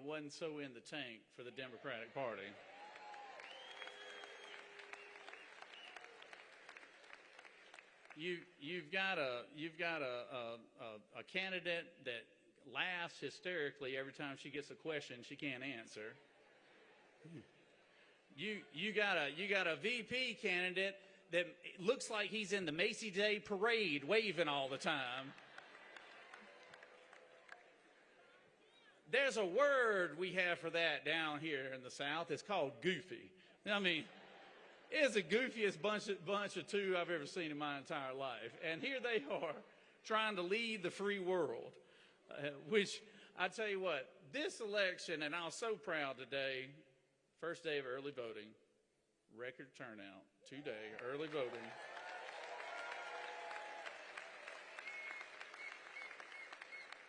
wasn't so in the tank for the Democratic Party. You've got a candidate that laughs hysterically every time she gets a question she can't answer. You got a VP candidate that looks like he's in the Macy's Day Parade waving all the time. There's a word we have for that down here in the South. It's called goofy. I mean, it's the goofiest bunch of two I've ever seen in my entire life. And here they are trying to lead the free world, which I tell you what, this election, and I was so proud today, first day of early voting, record turnout, today, early voting.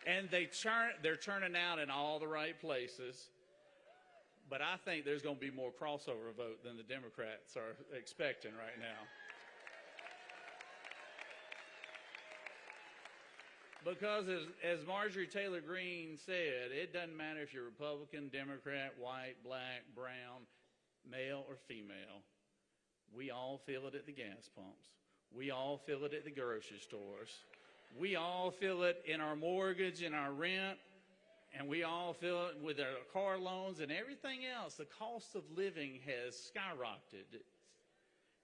And they're turning out in all the right places. But I think there's going to be more crossover vote than the Democrats are expecting right now. Because as Marjorie Taylor Greene said, it doesn't matter if you're Republican, Democrat, white, black, brown, male, or female. We all feel it at the gas pumps. We all feel it at the grocery stores. We all feel it in our mortgage and our rent, and we all feel it with our car loans and everything else. The cost of living has skyrocketed,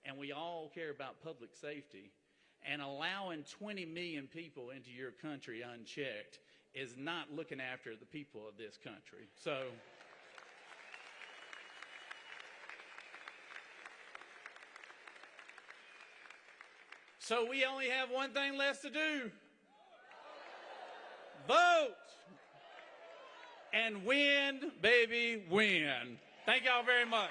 and we all care about public safety. And allowing 20 million people into your country unchecked is not looking after the people of this country. So we only have one thing left to do. Vote. And win, baby, win. Thank y'all very much.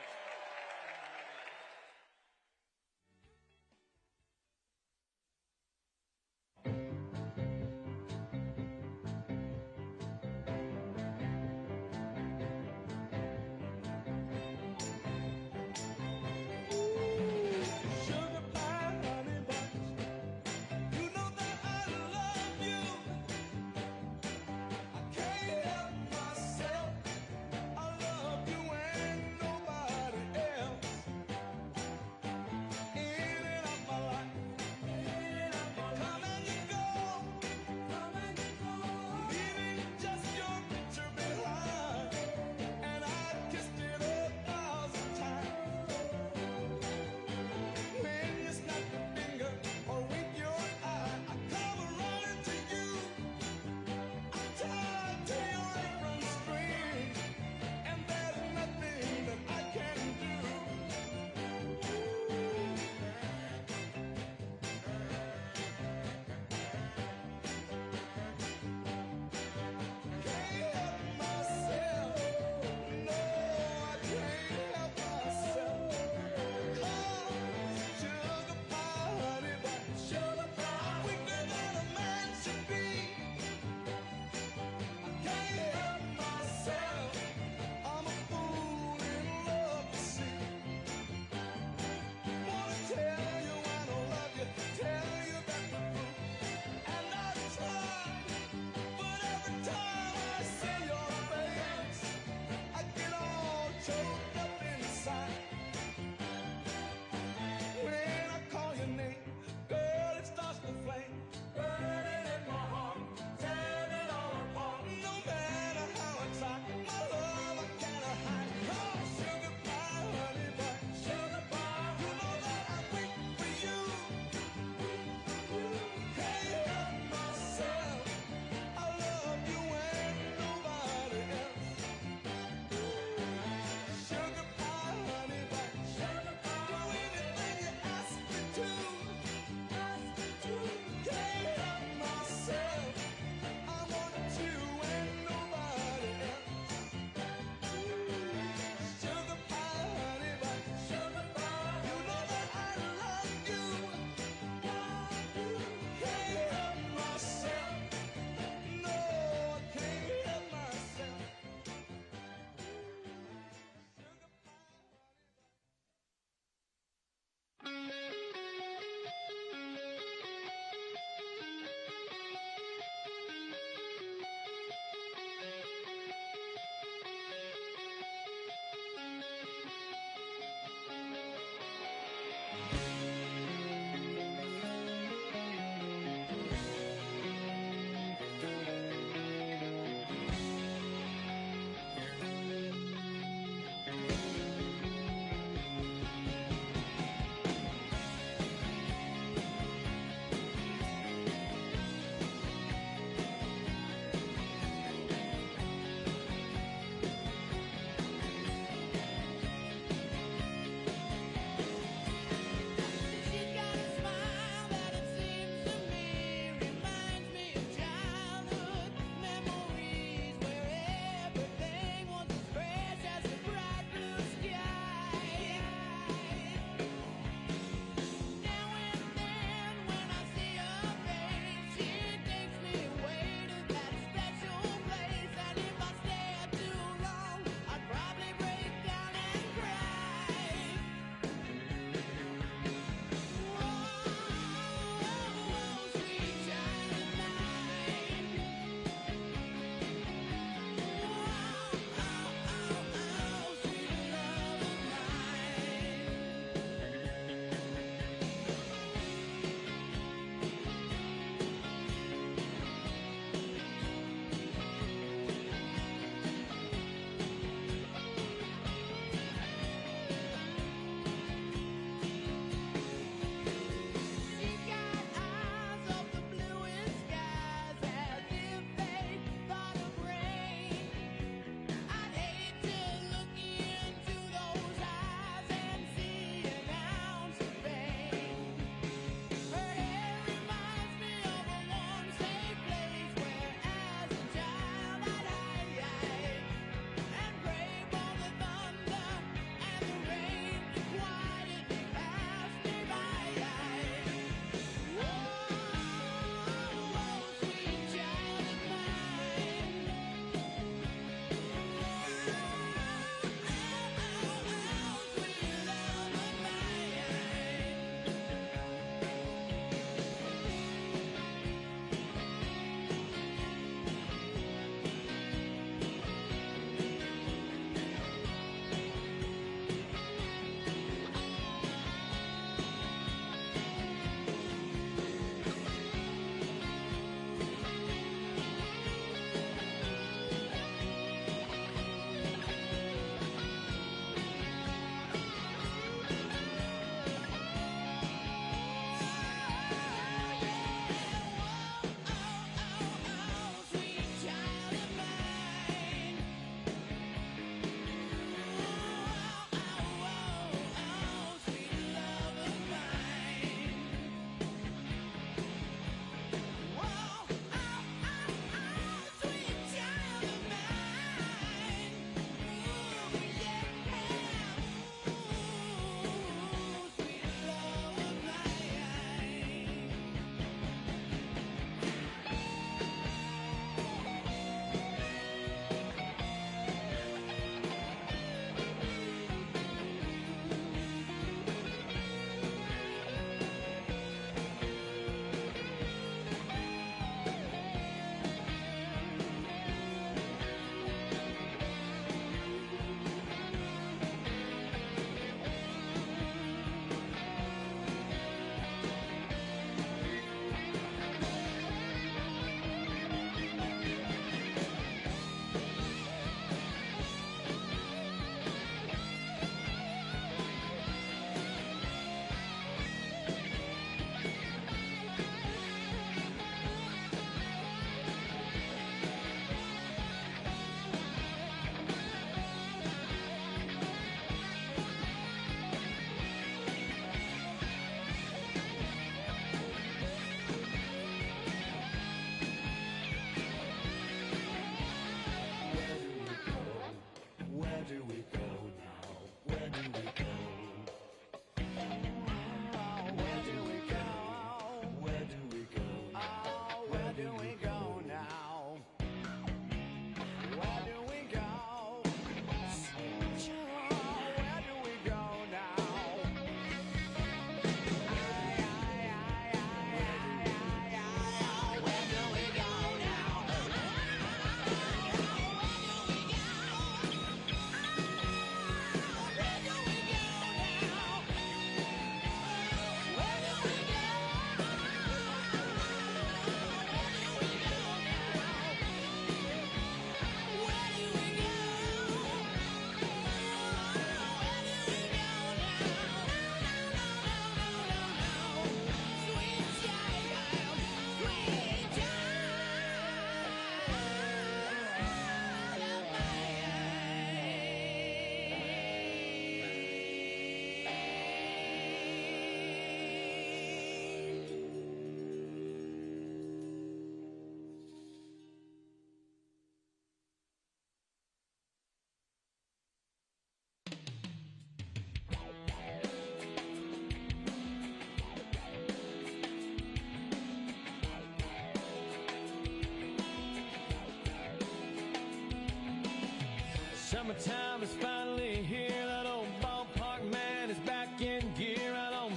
Summertime is finally here. That old ballpark man is back in gear out on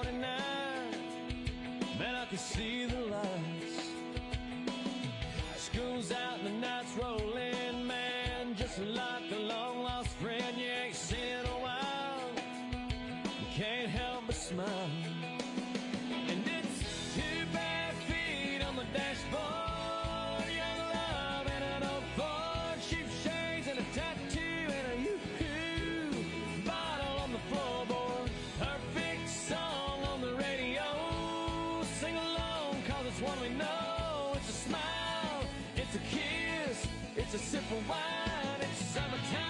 49. Man, I can see the lights. School's out and the night's rolling. Man, just like a long lost friend you ain't seen in a while. You can't help but smile. And it's 2 bare feet on the dashboard. Young love and an old Ford. Cheap shades and a tattoo and a yoo-hoo bottle on the floorboard. Perfect song on the radio. Sing along cause it's one we know. It's a smile, it's a kiss, it's a sip of wine. It's summertime,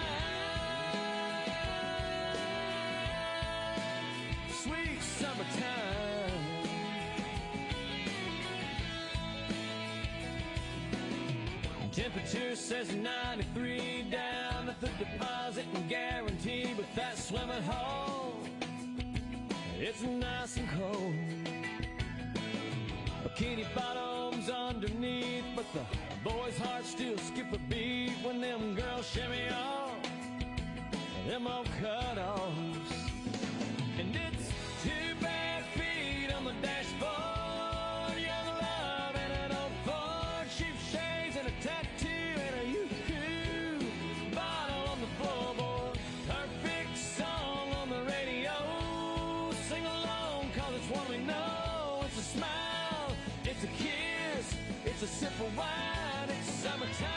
sweet summertime. Temperature says 93 down at the deposit and guarantee, but that swimming hole, it's nice and cold. Bikini bottoms underneath, but the boys' hearts still skip a beat when them girls shimmy off them old cutoffs. And it's 2 bare feet on the dashboard. Young love and an old Ford. Cheap shades and a tattoo and a yoo-hoo bottle on the floorboard. Perfect song on the radio. Sing along cause it's one we know. It's a smile, it's a kiss, it's a sip of wine. It's summertime,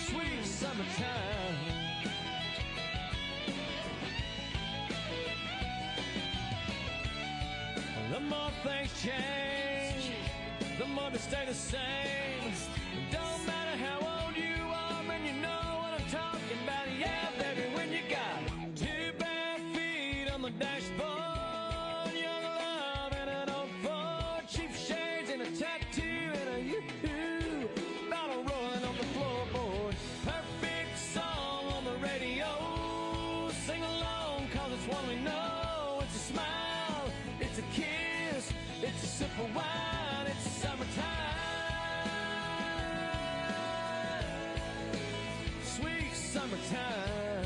sweet summertime. The more things change, the more they stay the same. It don't matter how old you are, man, you know what I'm talking about. Yeah, baby, when you got 2 bare feet on the dashboard. Young love and an old Ford. Cheap shades and a tattoo and a yoo-hoo bottle rolling on the floorboard. Perfect song on the radio. Sing along cause it's one we know. It's a smile, it's a kiss, it's a sip of wine. It's summertime, sweet summertime.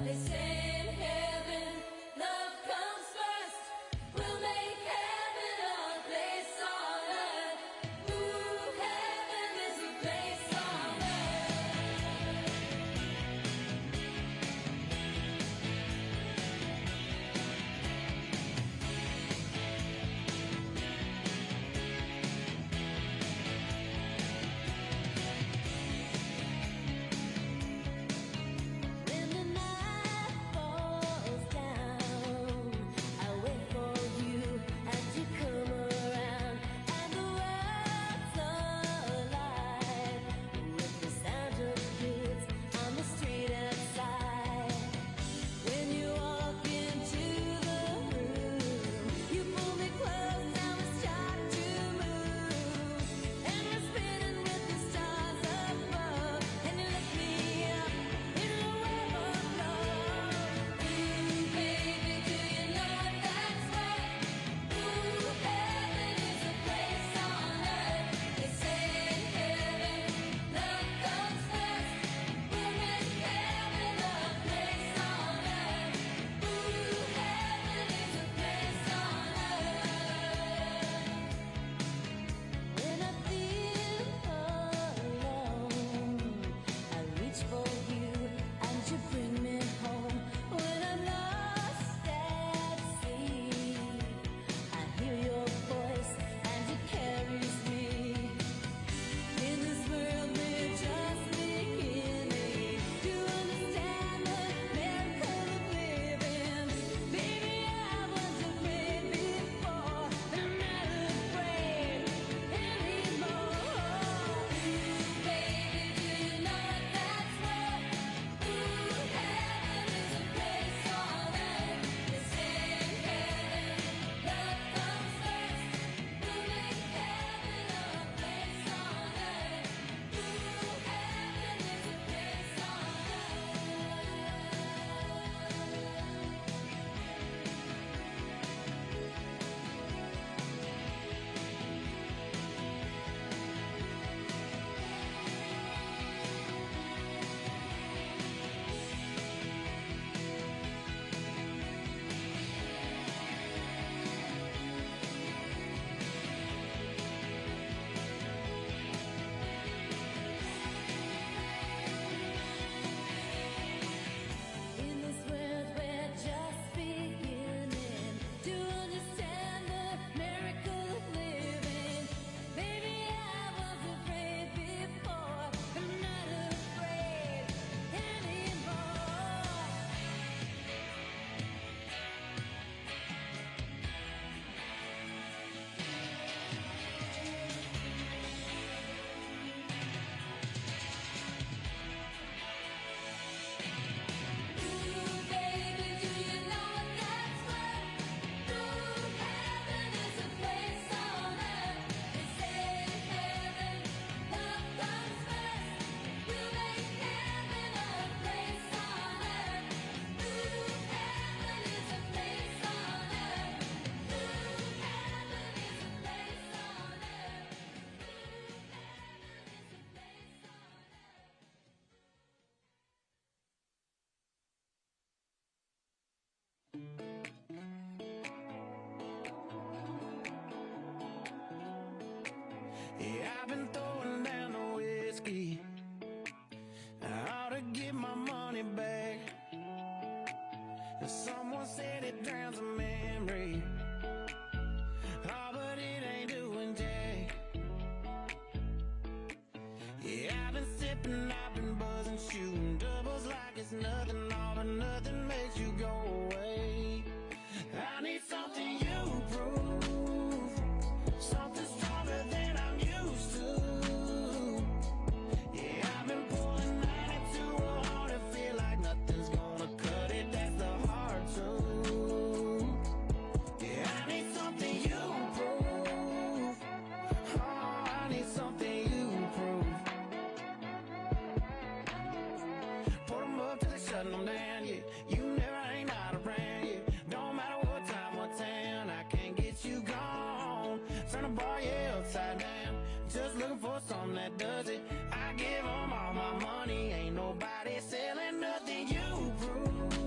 They say in heaven, love comes first. We'll make heaven a place on earth. Ooh, heaven is a place on When the night falls down, I wait for you as you come around, and the world's alive with the sound of kids on the street outside. When you walk into the room, you pull me close and we start to move, and we're spinning with the stars above, and you lift me up in a web of love. Ooh, baby, do you know that's right? Ooh, heaven is a place on earth. They say in heaven, love comes first. We'll make heaven a place on earth. Ooh, heaven is a place on earth. When I feel alone, I reach for you and you bring me home. When I'm lost at sea, I hear your voice and it carries me. In this world we're just beginning to understand the miracle of living. Baby, I was afraid before, but I'm not afraid anymore. Ooh, baby, do you know that's right? Ooh, heaven is a place on earth. They say in heaven, love comes first. We'll make heaven a place on earth. Ooh, heaven is a place on In this world we're just beginning to understand the miracle of living. Baby, I was afraid before, but I'm not afraid anymore. Ooh, baby, do you know that's right? Ooh, heaven is a place on earth. They say in heaven, love comes first. We'll make heaven a place on earth. Ooh, heaven is a place on earth. Ooh, heaven is a place on earth. Ooh, heaven is a place on earth. Yeah, I've been throwing down the whiskey. I ought to get my money back. Someone said it drowns a memory. Oh, but it ain't doing jack. Yeah, I've been sipping, I've been buzzing, shooting doubles like it's nothing. All but nothing makes you go away. I need something you prove, something stronger than I'm used to. Yeah, I've been pulling 92 hard and feel like nothing's gonna cut it. That's the hard truth. Yeah, I need something you prove. Oh, I need something you prove. Put 'em up till they shutting 'em down, yeah. You never ain't out around, yeah. Don't matter what time, what town, I can't get you gone. Turn the bar, yeah, upside down. Just looking for something that does it. I give 'em all my money, ain't nobody selling nothing you prove.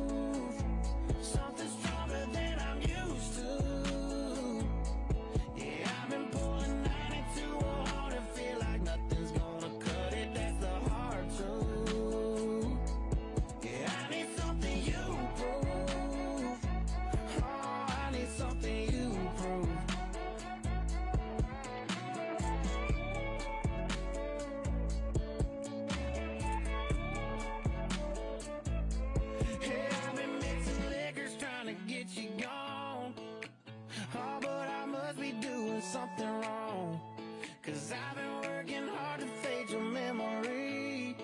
something wrong. Cause I've been working hard to fade your memory,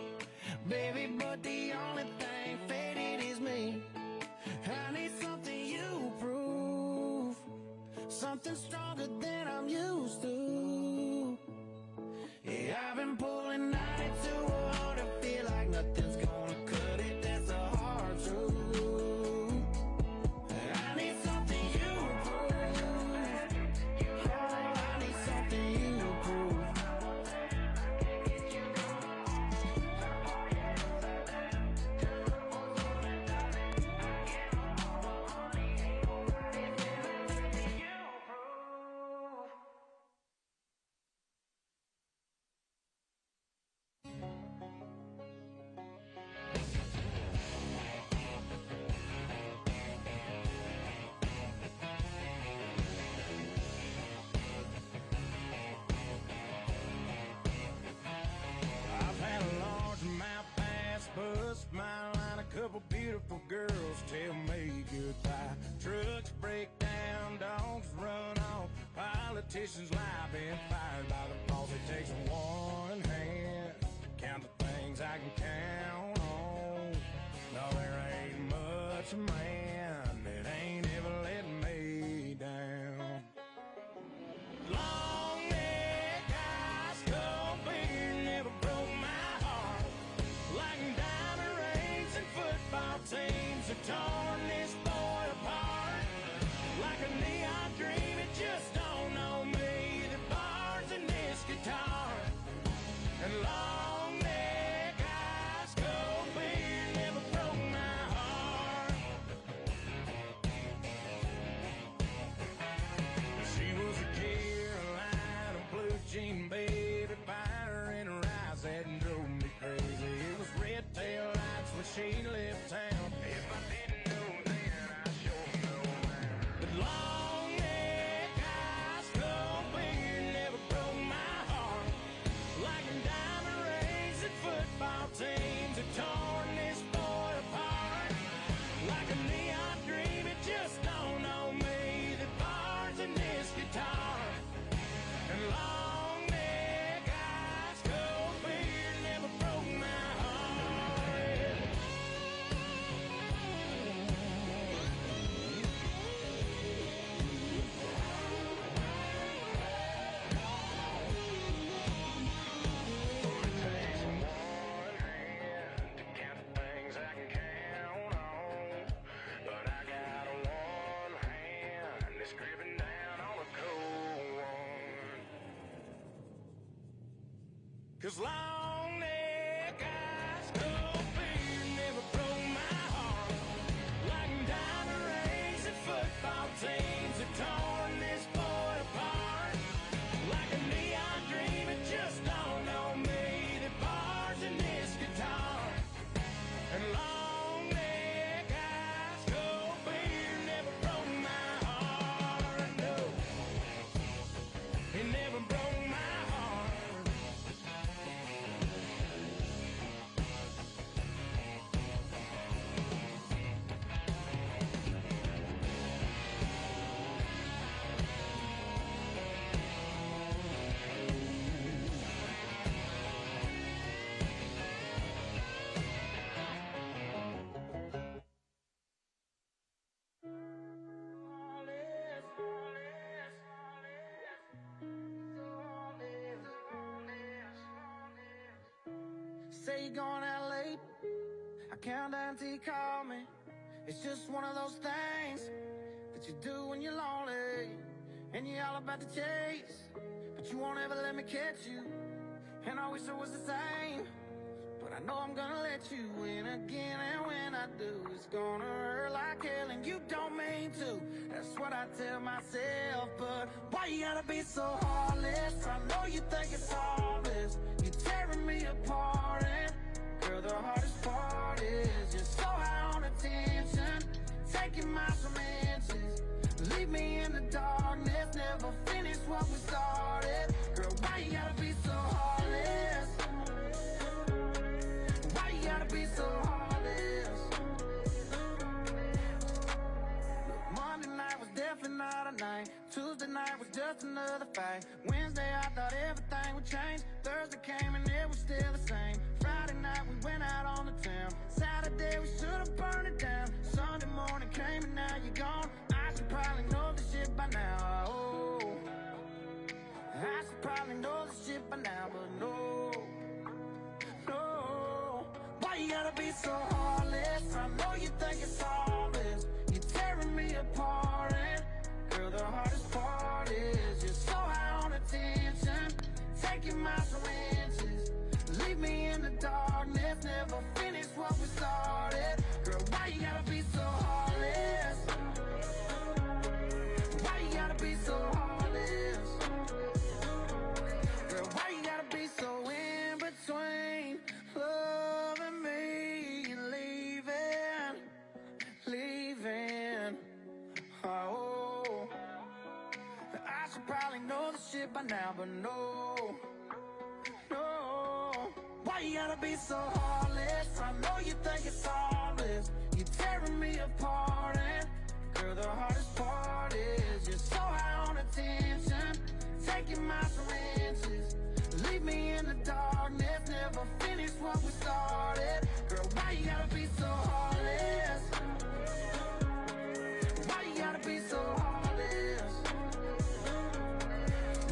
baby, but the only thing faded is me. I need something you prove, something stronger than I'm used to. Yeah, I've been pulling 92 hard to feel like nothing's gonna cut it. That's a hard truth. I need something you prove. Oh, I need something you prove. I've had a large amount pass, bust my line, a couple beautiful girls tell me goodbye. Trucks break down, dogs run off, politicians lie, been fired by the boss. It takes one hand to count the things I can count on. No, there ain't much man that ain't ever let me down. Long neck, eyes cold beer, never broke my heart. Like diamond rings and football teams have torn this boy apart. Like a neon dream, it just don't know me. The bars in this guitar. And long neck, eyes cold beer, never broke my heart. She was a Carolina blue jean baby, fire in her eyes that drove me crazy. It was red tail lights when she left town. If I didn't know then, I sure know now. But long neck, eyes cold beer, never broke my heart. Like diamond rings and football teams have torn this boy apart. Like a neon dream, it just don't know me. The bars in this guitar. And long neck, eyes cold beer, never broke my heart. Takes one hand to count the things I can count on, but I got one hand that's gripping down on a cold one. 'Cause long neck, eyes cold beer, never broke my heart. Like diamond rings and football teams have torn this boy apart. Like a neon dream, it just don't know me. The bars in this guitar. And long neck, eyes cold beer, never broke my heart. No, it never broke my heart. Say you're going out late, I count down till you call me. It's just one of those things that you do when you're lonely, and you're all about to chase, but you won't ever let me catch you. And I wish I was the same, but I know I'm gonna let you in again. And when I do, it's gonna hurt like hell, and you don't mean to. That's what I tell myself, but why you gotta be so heartless? I know you think it's harmless, you're tearing me apart. And girl, the hardest part is you're so high on attention, taking miles from inches. Leave me in the darkness, never finish what we started. Girl, why you gotta be so heartless? Why you gotta be so heartless? Look, Monday night was definitely not a night. Tuesday night was just another Ay, Wednesday I thought everything would change. Thursday came and it was still the same. Friday night we went out on the town. Saturday we should've burned it down. Sunday morning came and now you're gone. I should probably know this shit by now. Oh, I should probably know this shit by now, but no, no. Why you gotta be so heartless? I know you think it's harmless. You're tearing me apart, and girl, the hardest part is you're so high on attention, taking my syringes. Leave me in the darkness, never finish what we started. Girl, why you gotta be so heartless? Why you gotta be so heartless? Girl, why you gotta be so in between loving me and leaving, leaving? Oh, I should probably know this shit by now, but no, no. Why you gotta be so heartless? I know you think it's harmless. You're tearing me apart, and girl, the hardest part is you're so high on attention, taking my syringes. Leave me in the darkness, never finish what we started. Girl, why you gotta be so heartless? Why you gotta be so heartless?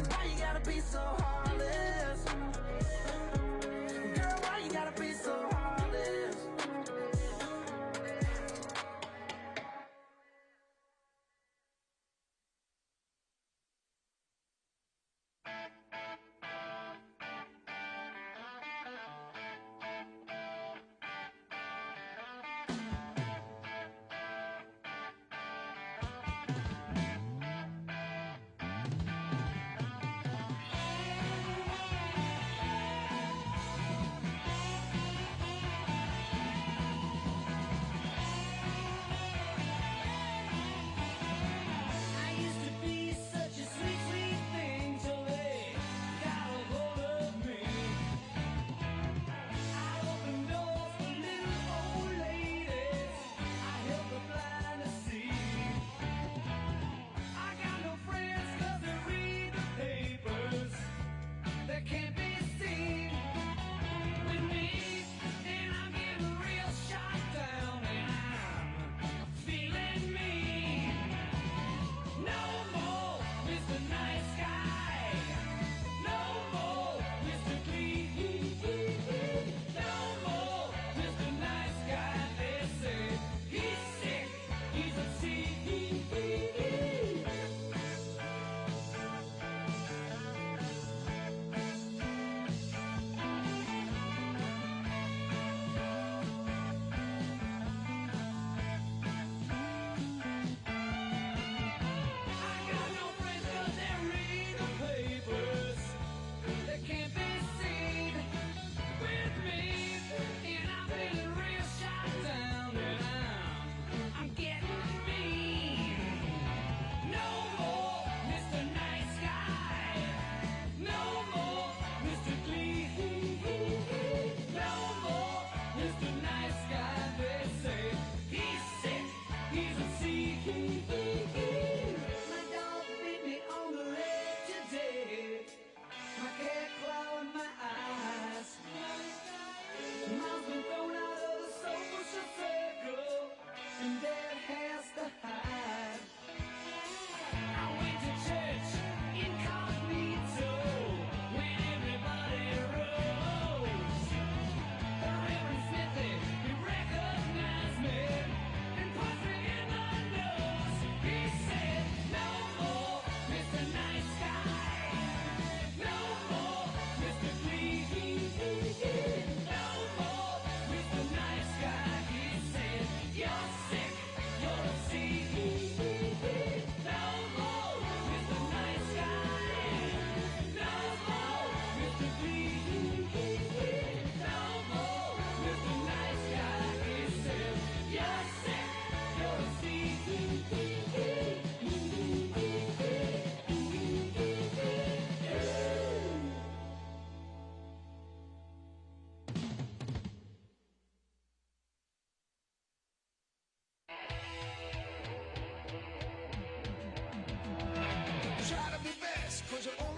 Why you gotta be so heartless? Girl, why you gotta be so heartless?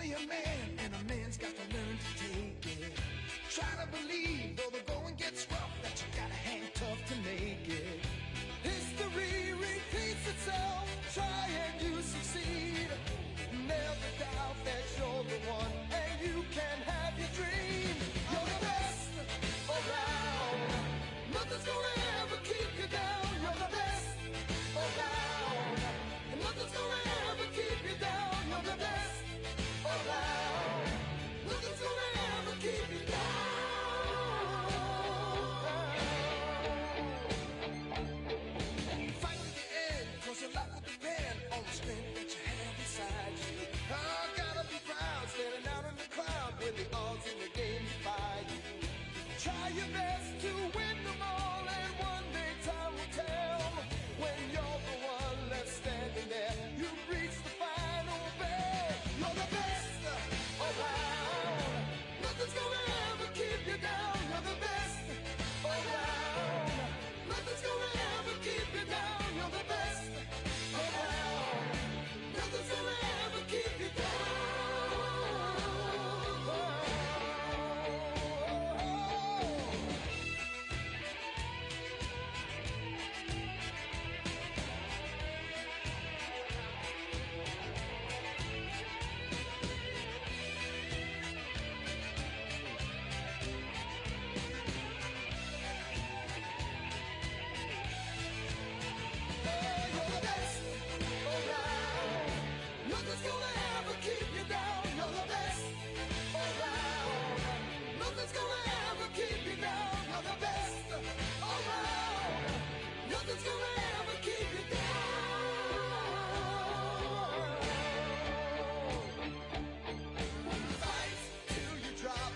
only a man, and a man's got to learn to take it. Try to believe, though the going gets rough, that you gotta hang tough to make it. History repeats itself, try and you succeed. Never doubt that you're the one, and you can have your dream. You're the best around. Nothing's gonna ever keep you down. You're the best around. And nothing's gonna ever keep you down. You're the best around. Nothing's gonna ever keep you down. Fight to the end, 'cause your life will depend on the strength that you have inside you. I gotta be proud, standing out in the crowd when the odds in the game defy you. Try your best to win them all, and one day time will tell. When you're the one left standing there, you reach the final bell. You're the best around. Nothing's gonna ever keep you down. You're the best around. Nothing's gonna ever keep you down. You're the best around. Nothing's gonna ever keep you down. You're the best around. Nothing's gonna ever keep you down. You're the best around. Nothing's gonna ever keep you down. You're the best around. Nothing's gonna ever keep you down. Fight till you drop.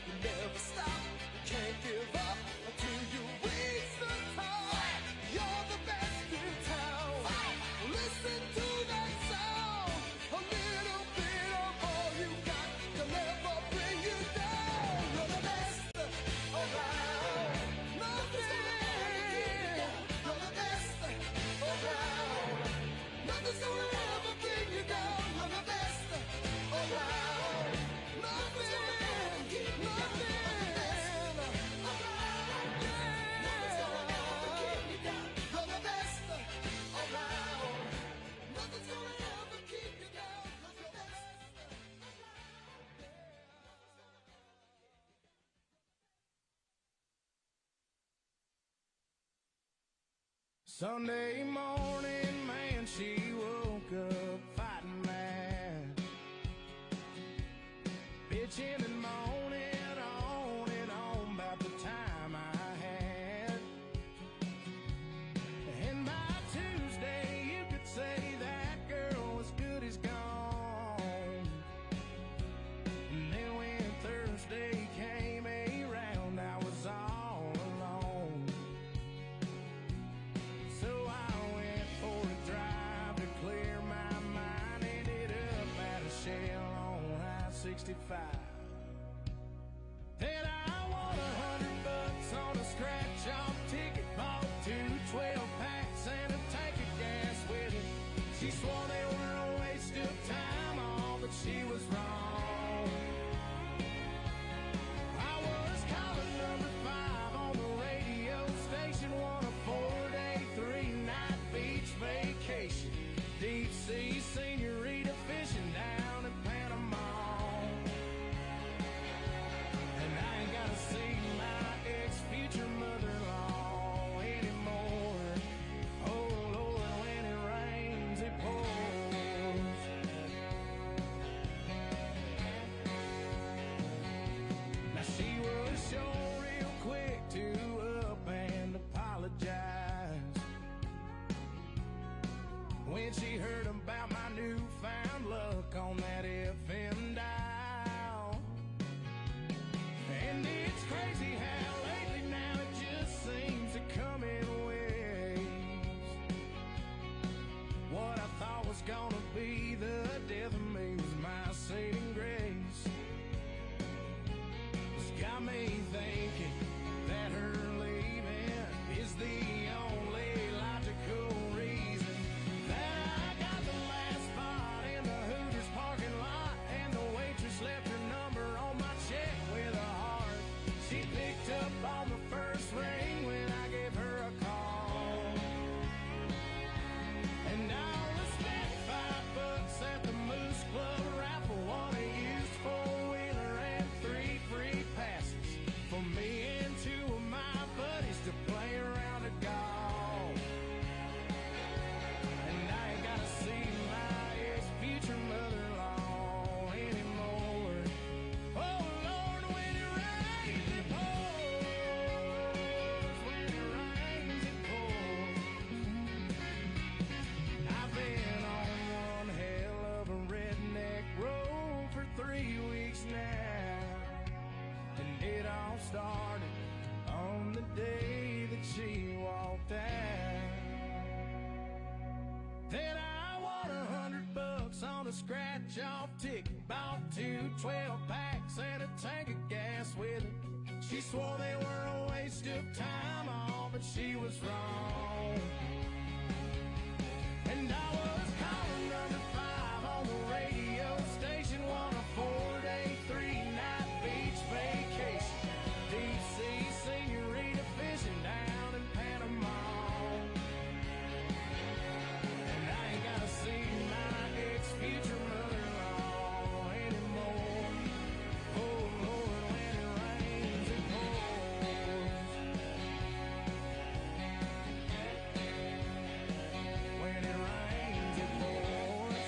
You never stop. You can't give up until you reach the top. You're the best in town. Listen to that sound. A little bit of all you got to never bring you down. You're the best around. Nothing. You're the best around. Nothing's gonna ever bring you down. You're the best around. Nothing. Nothing. You're the best around. Nothing's gonna ever keep you down. You're the best. Sunday morning, man, she woke up fighting mad, bitching and moaning on and on about the time I had. And by Tuesday, you could say that girl was good as gone. And then when Thursday came around, I was all alone. So I went for a drive to clear my mind. Ended up at a shell on I-65. Then I won $100 on a scratch-off ticket. Bought 2 12-packs and a tank of gas with it. She swore they were a waste of time, all but she was wrong. I was calling number 5 on the radio station, won a 4-day, 3-night beach vacation. Deep sea senorita fishing down in Panama. started on the day that she walked out. Then I won $100 on a scratch-off ticket, bought 2 12-packs and a tank of gas with it. She swore they were a waste of time, all, but she was wrong. And I was calling number 5 on the radio station, won a 4-day, 3-night beach vacation. Deep sea senorita fishing down in Panama. And I ain't gotta see my ex-future mother-in-law anymore. Oh Lord, when it rains it pours. When it rains it pours.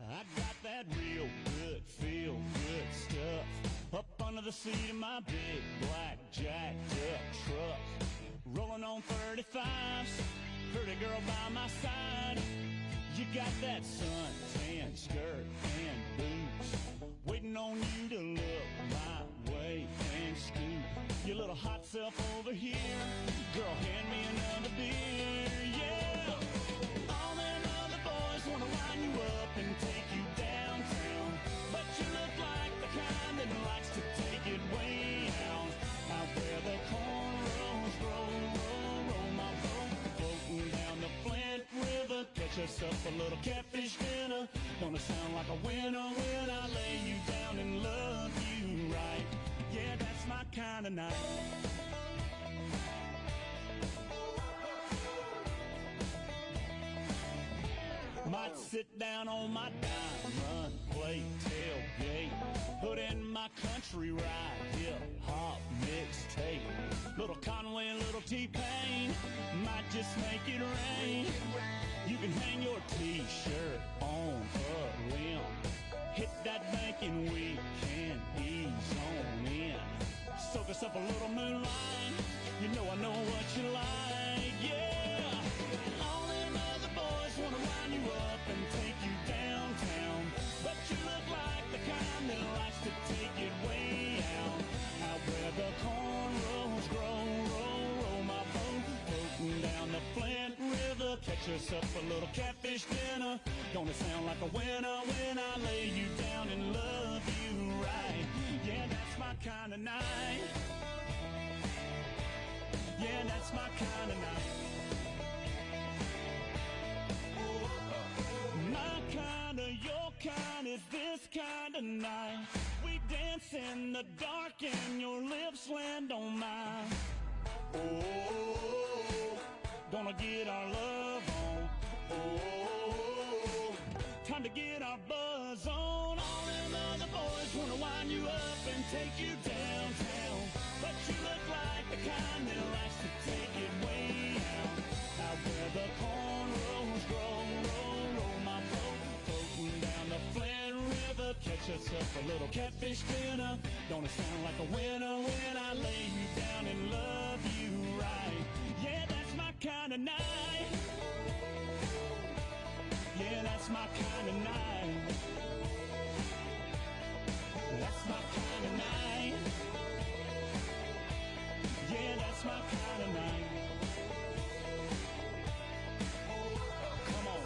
I got that real good, feel good stuff up under the seat of my big black jacked up truck. Rolling on 35s, pretty girl by my side. You got that suntan skirt and boots, waiting on you to look my way and scoot your little hot self over here. Girl, hand me another beer, yeah. All them other boys wanna line you up and take you downtown, but you look like the kind that likes to take it way out. Out where the cornrows roll, roll, roll my boat, floating down the Flint River. Catch us up a little catfish dinner. Gonna sound like a winner when I lay you down and love you right. Yeah, that's my kind of night. Might sit down on my diamond plate tailgate, put in my country ride, hip-hop mixtape. Little Conway, little T-Pain, might just make it rain. You can hang your T-shirt on a limb. Hit that bank and we can ease on in. Soak us up a little moonlight, you know I know what you like, yeah. All them other boys wanna line you up and take you downtown, but you look like the kind that likes to take it way out. Out where the cornrows grow, roll, roll my boat, floating down the Flint River. Catch us up a little catfish dinner. Gonna sound like a winner when I lay you down and love you right. Yeah, that's my kind of night. Yeah, that's my kind of night. My kind of, your kind is this kind of night. We dance in the dark and your lips land on mine. Oh, gonna get our love on. Oh, time to get our buzz on. All them other boys wanna wind you up and take you downtown, but you look like the kind that likes to take it way out. Out where the cornrows grow, roll, roll my boat, floating down the Flint River. Catch us up a little catfish dinner. Gonna sound like a winner when I lay you down and love you right. Yeah, that's my kind of night. Yeah, that's my kind of night. That's my kind of night. Yeah, that's my kind of night. Come on.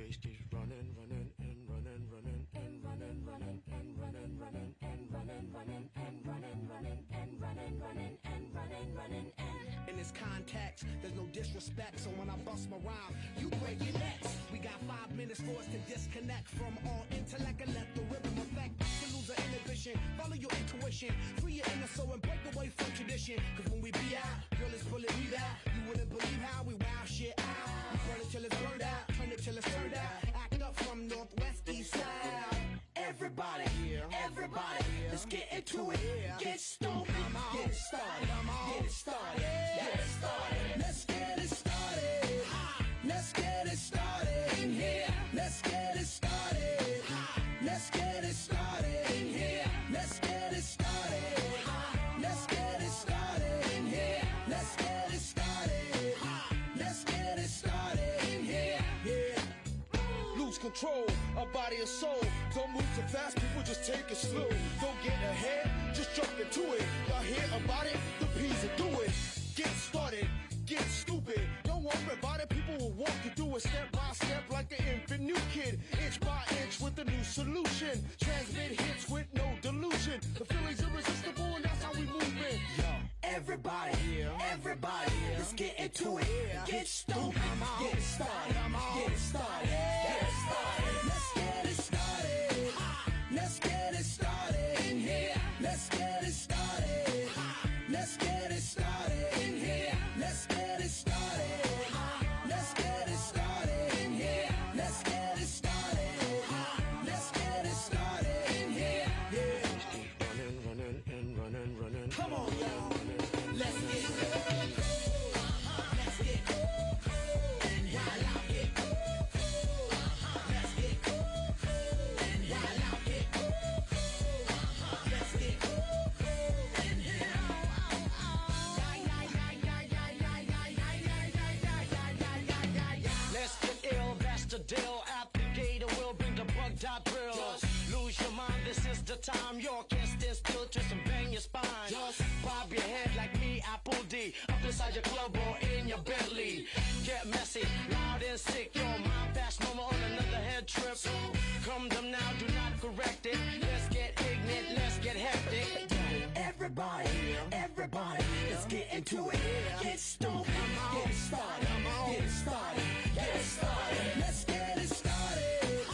race keeps running, running, and running, running, and running, running, and running, running, and running, running, and running, running, and running, running, and running, running, and. In this context, there's no disrespect, so when I bust my rhyme, you break your necks. We got 5 minutes for us to disconnect from all intellect and let the rhythm affect. To lose our inhibition, follow your intuition, free your inner soul and break away from tradition. Cause when we be out, girl, it's bullet we out. You wouldn't believe how we wow shit out. We burn it till it's burned out, turn it till it's turned out. Act up from northwest, east side. Everybody, everybody, let's get into it. Get stupid, get it started, get it started, get it started. Let's get it started. Let's get it started in here. Let's get it started. Let's get it started in here. Let's get it started. Let's get it started in here. Let's get it started. Let's get it started in here. Yeah. Lose control of body and soul. Don't move too fast, people just take it slow. Don't get ahead, just jump into it. Y'all hear about it? The P's will do it. Get started, get stupid. Don't worry about it, people will walk you through it step by step like an infant new kid. Inch by inch with a new solution. Transmit hits with no delusion. The feeling's irresistible and that's how we move it. Everybody, everybody, let's get into it. Get stupid, get it started, get it started, get it started. Let's get it started. Let's get it started in here. Let's get it started. Let's get it started in here. Let's get it started. Let's get it started in here. Let's get it started. Let's get it started in here. Yeah. Running, running, and running, running. Come on, y'all. Let's get it. Let's get it. And while I get it. Let's get it. And while I get it. Let's get it. And here. Let's get ill, that's the deal. At the gate, and we'll bring the bug dot drill. Lose your mind, this is the time. You can't stand still, twist and bang your spine. Bob your head like me, Apple D. Up inside your club or in your Bentley. Get messy, loud and sick. Your mind fast, no more on another head trip. Come them now, do not correct it. Let's get ignorant, let's get hectic. Everybody, everybody, let's get into it. Get stupid, get it started, get it started, get it started. Let's get it started.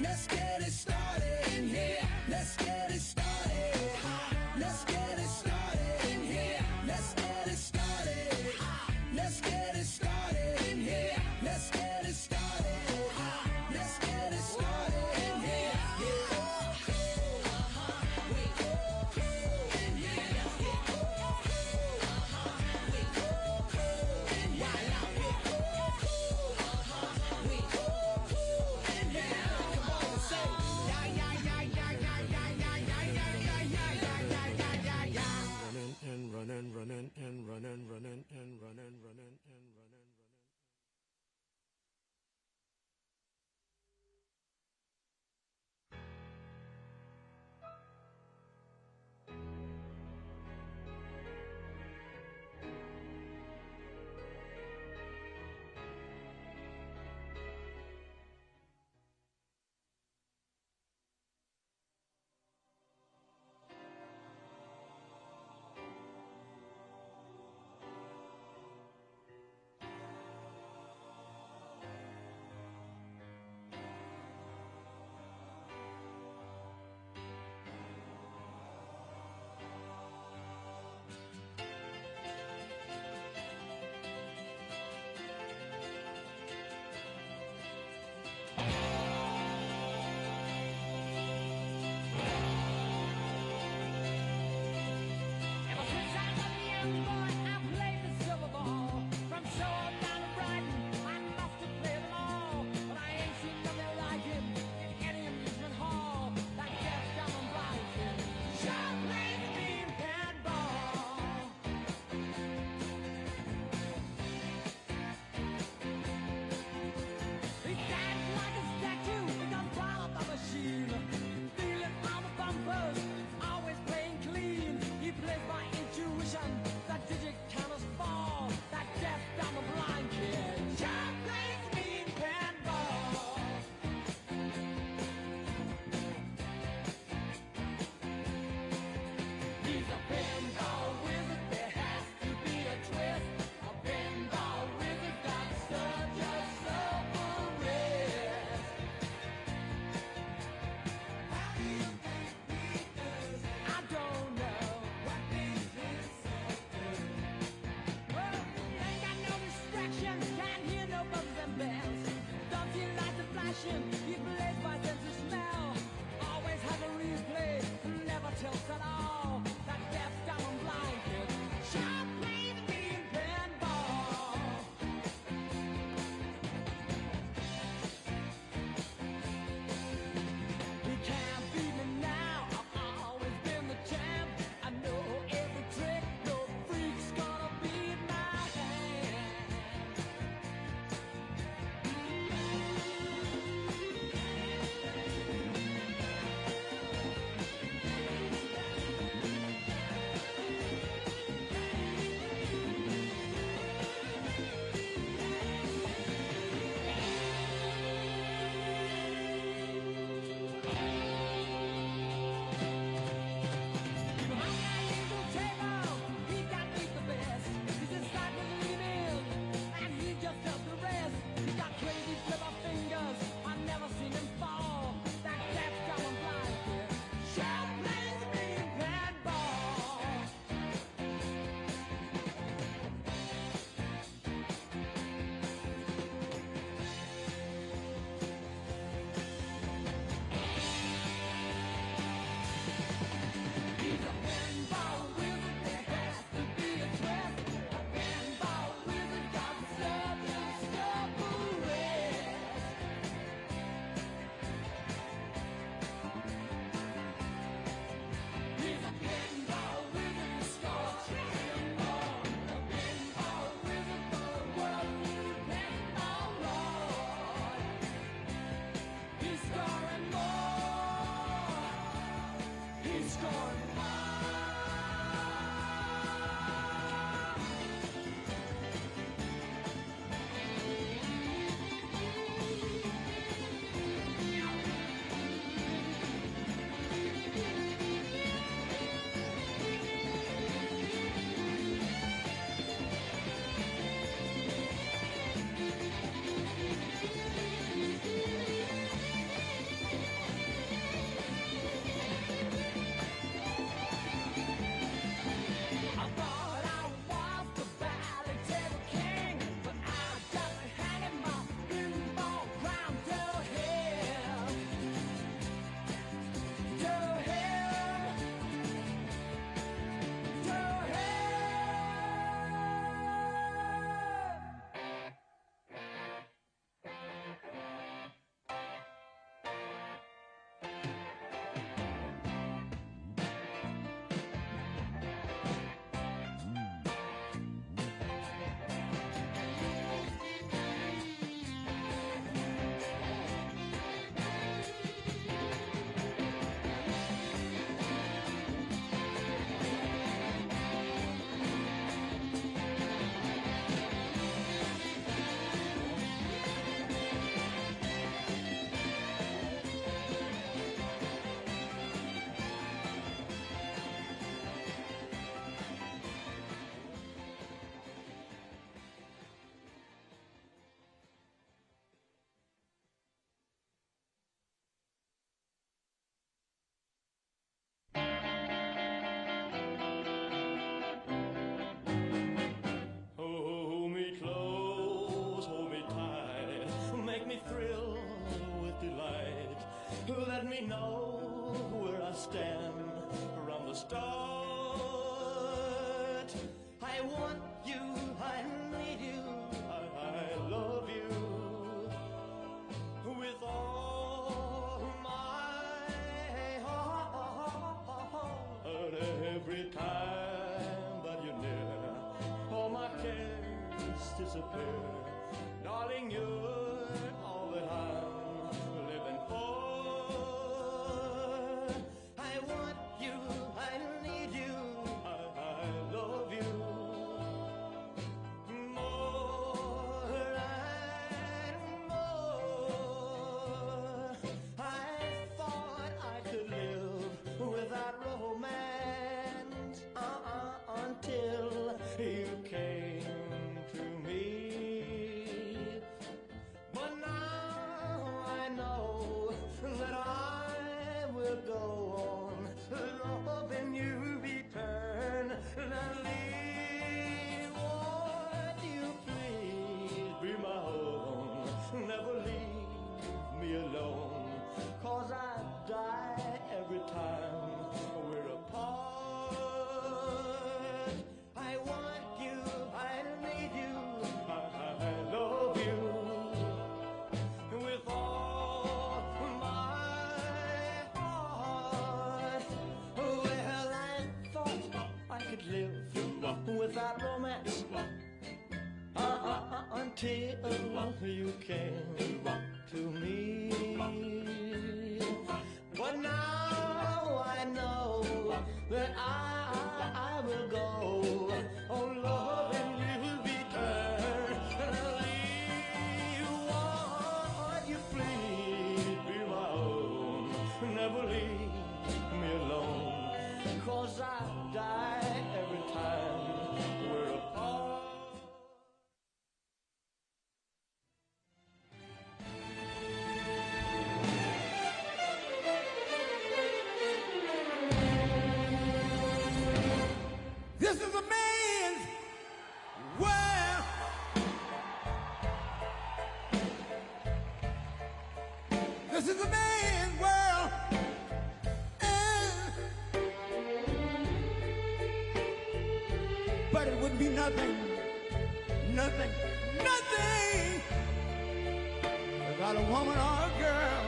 Let's get it started in here. Let's get it started. Let's get it started in here. Let's get it started. Let's get it started in here. Let's get it started. Let's get it started in here. me know where I stand from the start. I want you, I need you, I love you with all my heart. Every time that you're near, all my cares disappear. Darling, you're all that I'm living for. I want you, I need you, I love you more and more. I thought I could live without romance until you came to me. But now I know that I will go on loving you eternally. Won't you please be my own? Never leave me alone, 'cause I die every time we're apart. I want you, I need you, I love you with all my heart. Well, I thought I could live without romance until you came to me. But now I know that I will go on loving you eternally. Won't you please be my own? Never leave me alone, 'cause I die every time we're apart. This is a man's world. This is a man's world. But it would be nothing, nothing, nothing without a woman or a girl.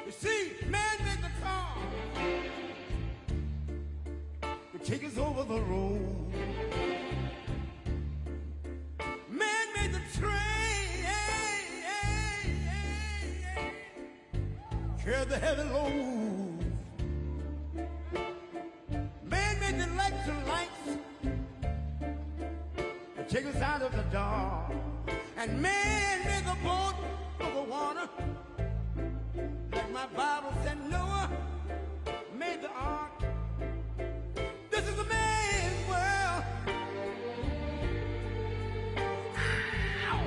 You see, man made the car, it take us over the road. Man made the train, carry the heavy load. Man made the electric lights, it take us out of the dark. And man made the boat of the water, like my Bible said Noah made the ark. This is a man's world. Ow!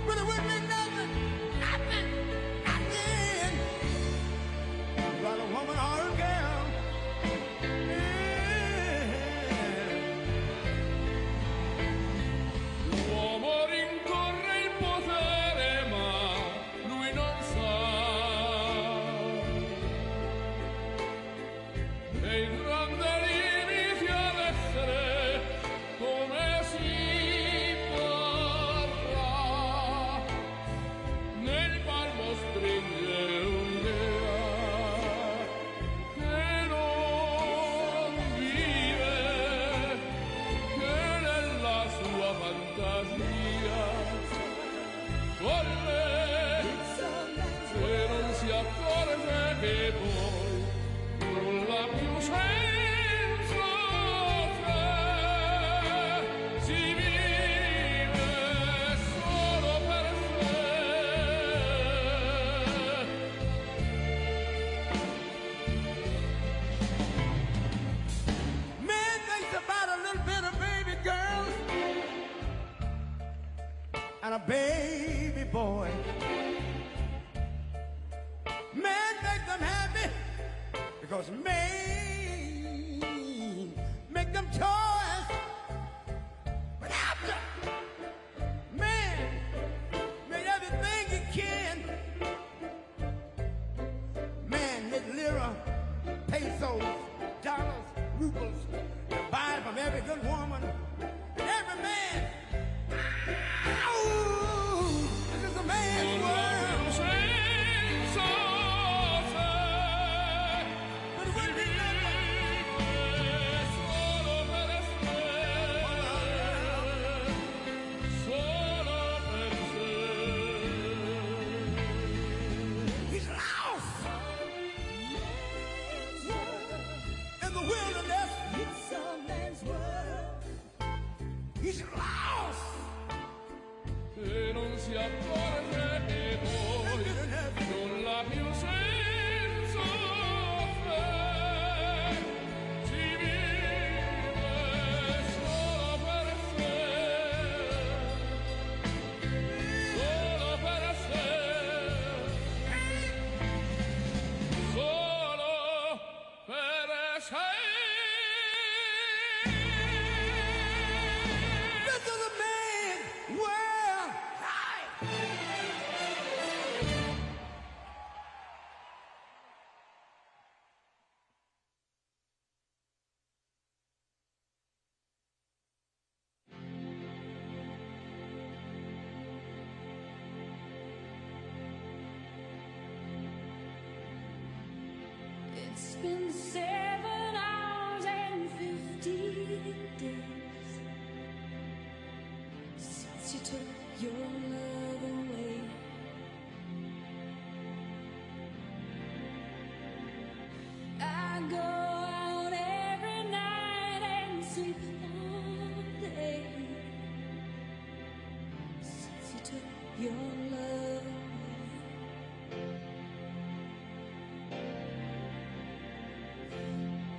But it wouldn't be nothing, nothing, nothing without a woman or a girl. L'uomo rincorre il potere, ma lui non sa nei grandi limiti ad essere come si parla. Nel palmo stringe un'idea che non vive, che nella sua fantasia volle, se non si accorge che poi nulla più senza te, si vive solo per sé. Man thinks about a little bit of baby girl and a baby boy. Man makes them happy because man make them toys. But after your love.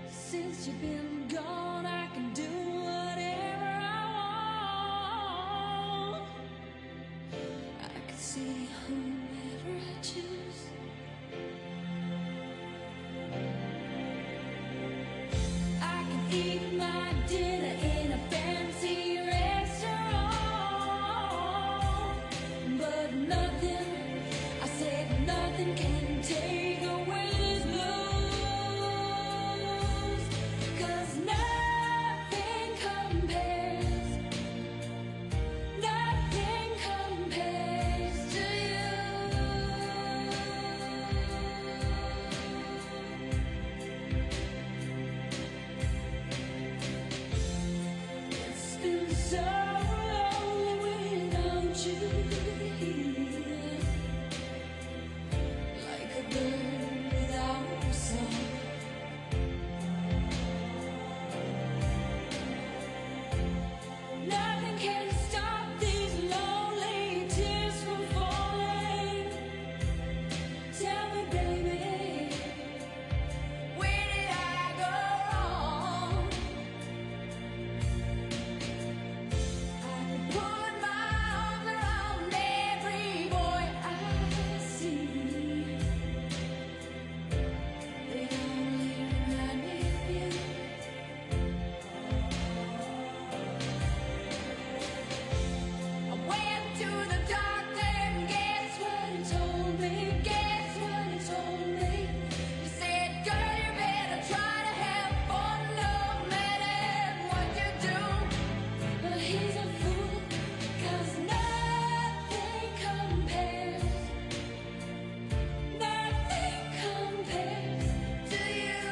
Since you've been gone, I can do whatever I want. I can see whomever I choose. I can eat my dinner in a fancy restaurant, but nothing, I said nothing can take away this blues, 'cause nothing compares to you. It's been so lonely without you here, like a bird without a song. Nothing can stop these lonely tears from falling. Tell me, baby, where did I go wrong? I could put my arms around every boy I see. They only remind me of you. I went to the doctor and guess what he told me? Guess what he told me? He said, girl, you better try to have fun no matter what you do. But he's a fool, 'cause nothing compares to you.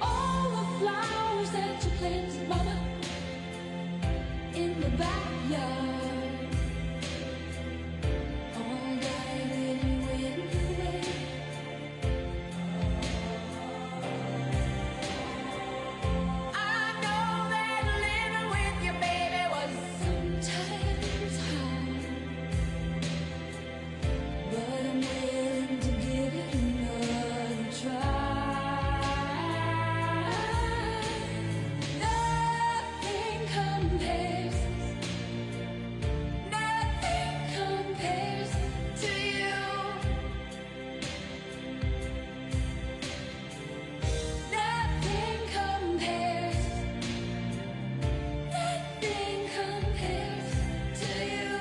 All the flowers that you planted, mama, in the backyard, all died when you went away. I know that living with your baby was sometimes hard, but I'm willing to give it another try. Nothing compares to you. Nothing compares to you.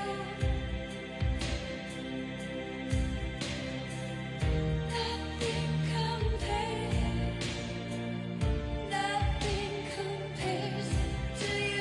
Nothing compares to you.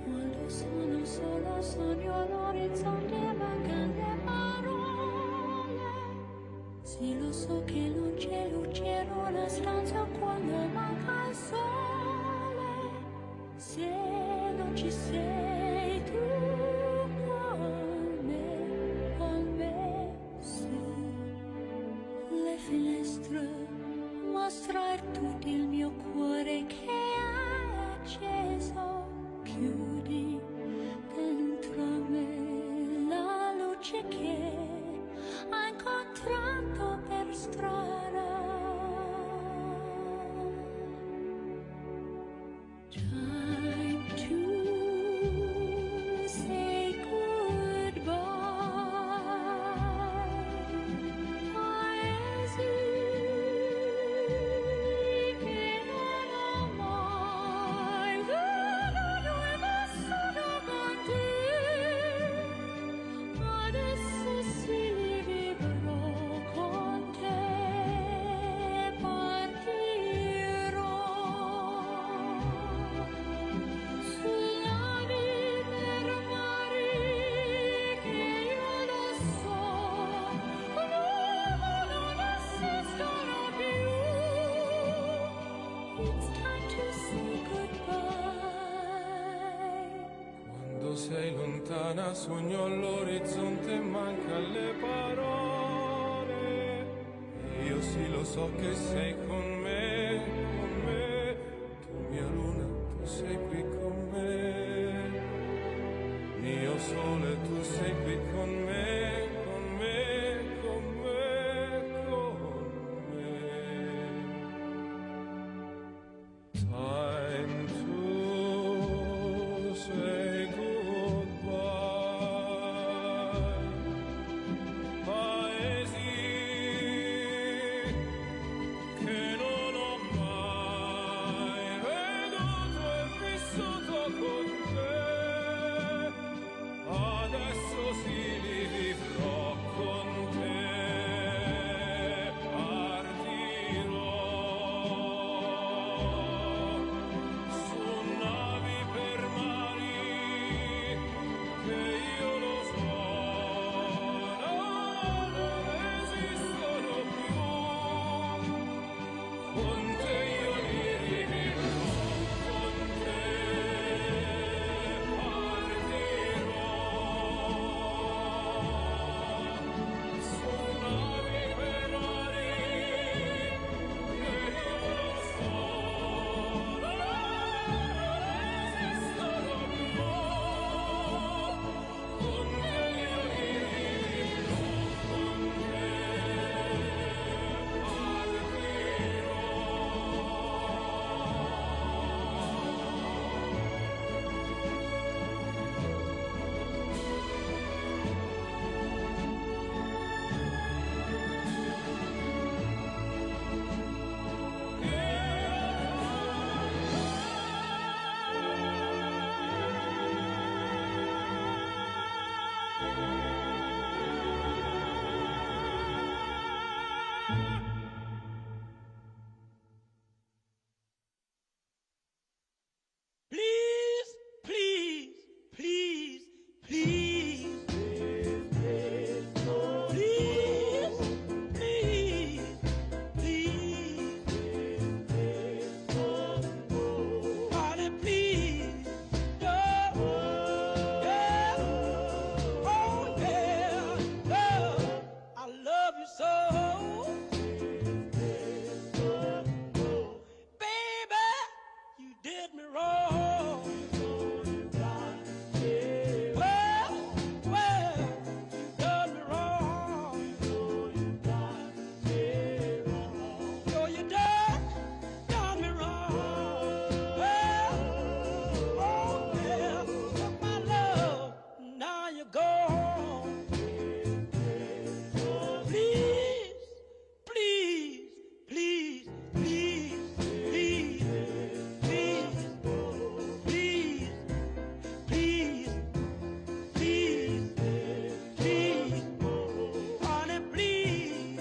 Quando sono sola sogno all'orizzonte, mancano le parole. Sì, lo so che non c'è luce in una stanza quando manca il sole. Se non ci sei tu con me, sì. Le finestre mostrar tutto il mio cuore che è acceso. Chiudi voce che ha incontrato per strada. Time to say goodbye. Paesi che non ho mai veduto e vissuto con te. Adesso sì li vivrò con te. Partirò su navi per mari che io lo so non esistono più. It's time to say goodbye. Quando sei lontana sogno all'orizzonte e manca le parole. E io sì lo so che sei con me, con me. Tu mia luna, tu sei qui con me. Mio sole, tu sei qui con me, con me, con me, con me. Time to say goodbye. Paesi che non ho mai veduto e vissuto con te. Adesso sì li vivrò con te. Partirò su navi per mari che io lo so non esistono più. Con te io li vivrò, con te partirò su navi per mari che io lo so non esistono più. Con te io li vivrò, con te Please, please, please, please. Please, please, please. Honey, please. Yeah. Yeah. Oh, yeah. Love. I love you so. Baby, you did me wrong. Well, you done me wrong. So you done me wrong. Well, oh yeah, took my love, now you're gone. Please, please, please, please, please, please, please, please, please, please, honey, please,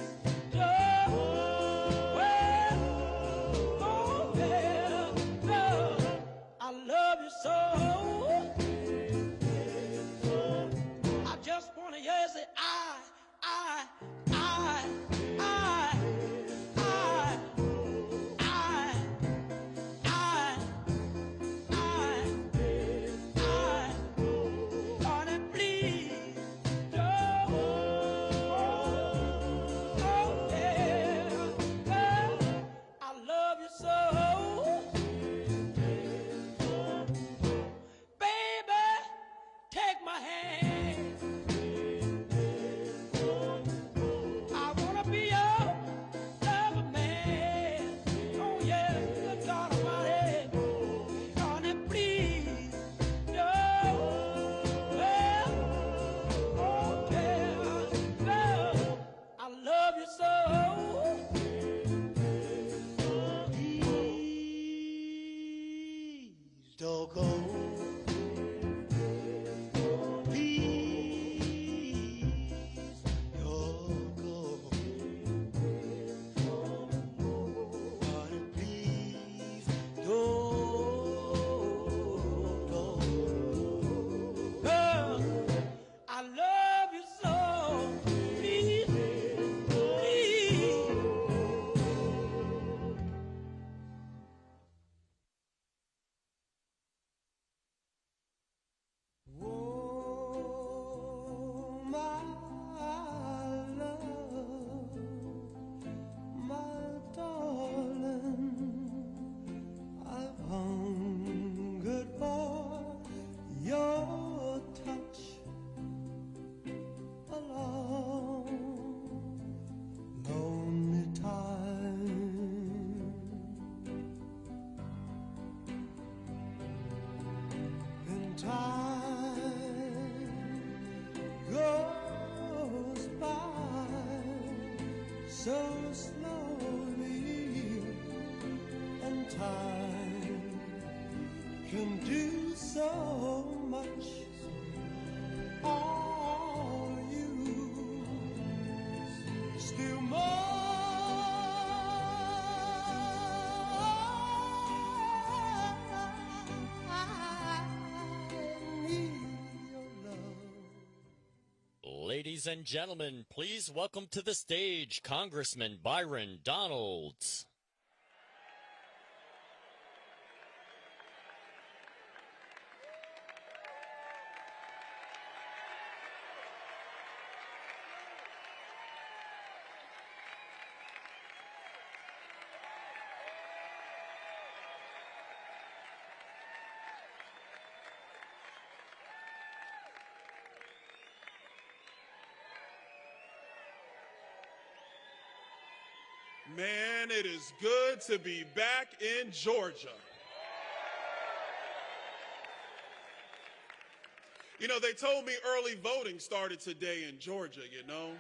oh, well, oh, yeah, love, I love you so. I just wanna hear you say, I, honey, please, oh, yeah, I love you so. Baby, take my hand. so slowly, and time can do so much. Are you still more? Ladies and gentlemen, please welcome to the stage Congressman Byron Donalds. Man, it is good to be back in Georgia. You know, they told me early voting started today in Georgia, you know.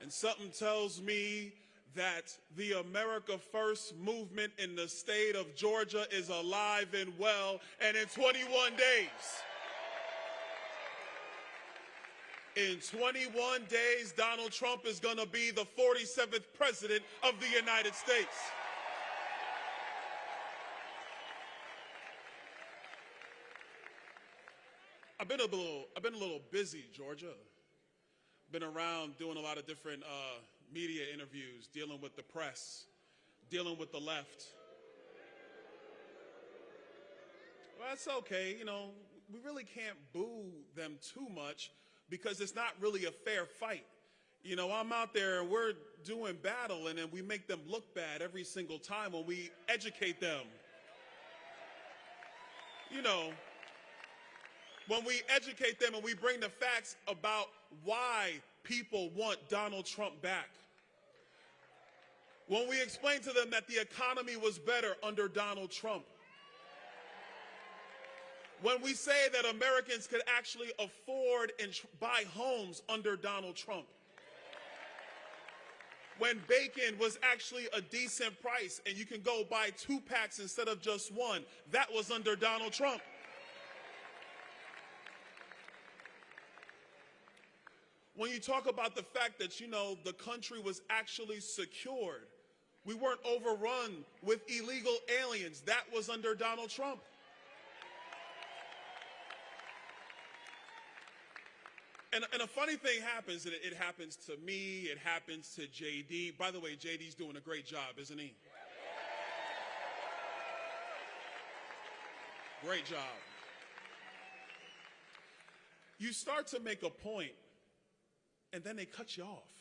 And something tells me that the America First movement in the state of Georgia is alive and well, and in 21 days. In 21 days, Donald Trump is going to be the 47th president of the United States. I've been a little busy, Georgia. Been around doing a lot of different media interviews, dealing with the press, dealing with the left. Well, that's okay. You know, we really can't boo them too much, because it's not really a fair fight. You know, I'm out there and we're doing battle, and then we make them look bad every single time when we educate them. You know, when we educate them and we bring the facts about why people want Donald Trump back. When we explain to them that the economy was better under Donald Trump. When we say that Americans could actually afford and buy homes under Donald Trump. When bacon was actually a decent price and you can go buy 2 packs instead of just 1, that was under Donald Trump. When you talk about the fact that, you know, the country was actually secured, we weren't overrun with illegal aliens, that was under Donald Trump. And a funny thing happens, and it happens to me, it happens to JD. By the way, JD's doing a great job, isn't he? Great job. You start to make a point, and then they cut you off.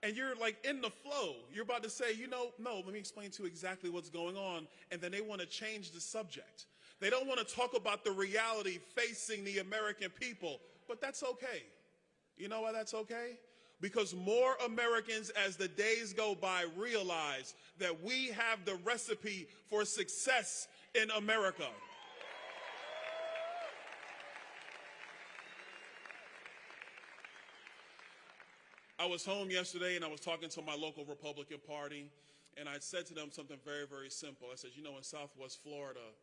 And you're like in the flow. You're about to say, you know, no, let me explain to you exactly what's going on. And then they want to change the subject. They don't want to talk about the reality facing the American people, but that's okay. You know why that's okay? Because more Americans, as the days go by, realize that we have the recipe for success in America. I was home yesterday and I was talking to my local Republican Party, and I said to them something very, very simple. I said, you know, in Southwest Florida,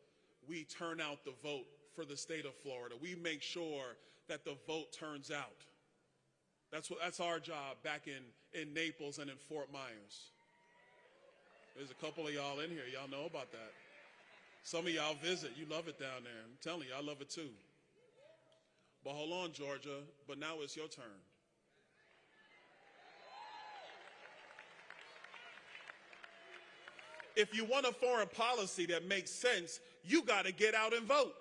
we turn out the vote for the state of Florida. We make sure that the vote turns out. That's our job back in Naples and in Fort Myers. There's a couple of y'all in here. Y'all know about that. Some of y'all visit. You love it down there. I'm telling you, I love it too. But hold on, Georgia. But now it's your turn. If you want a foreign policy that makes sense, you got to get out and vote.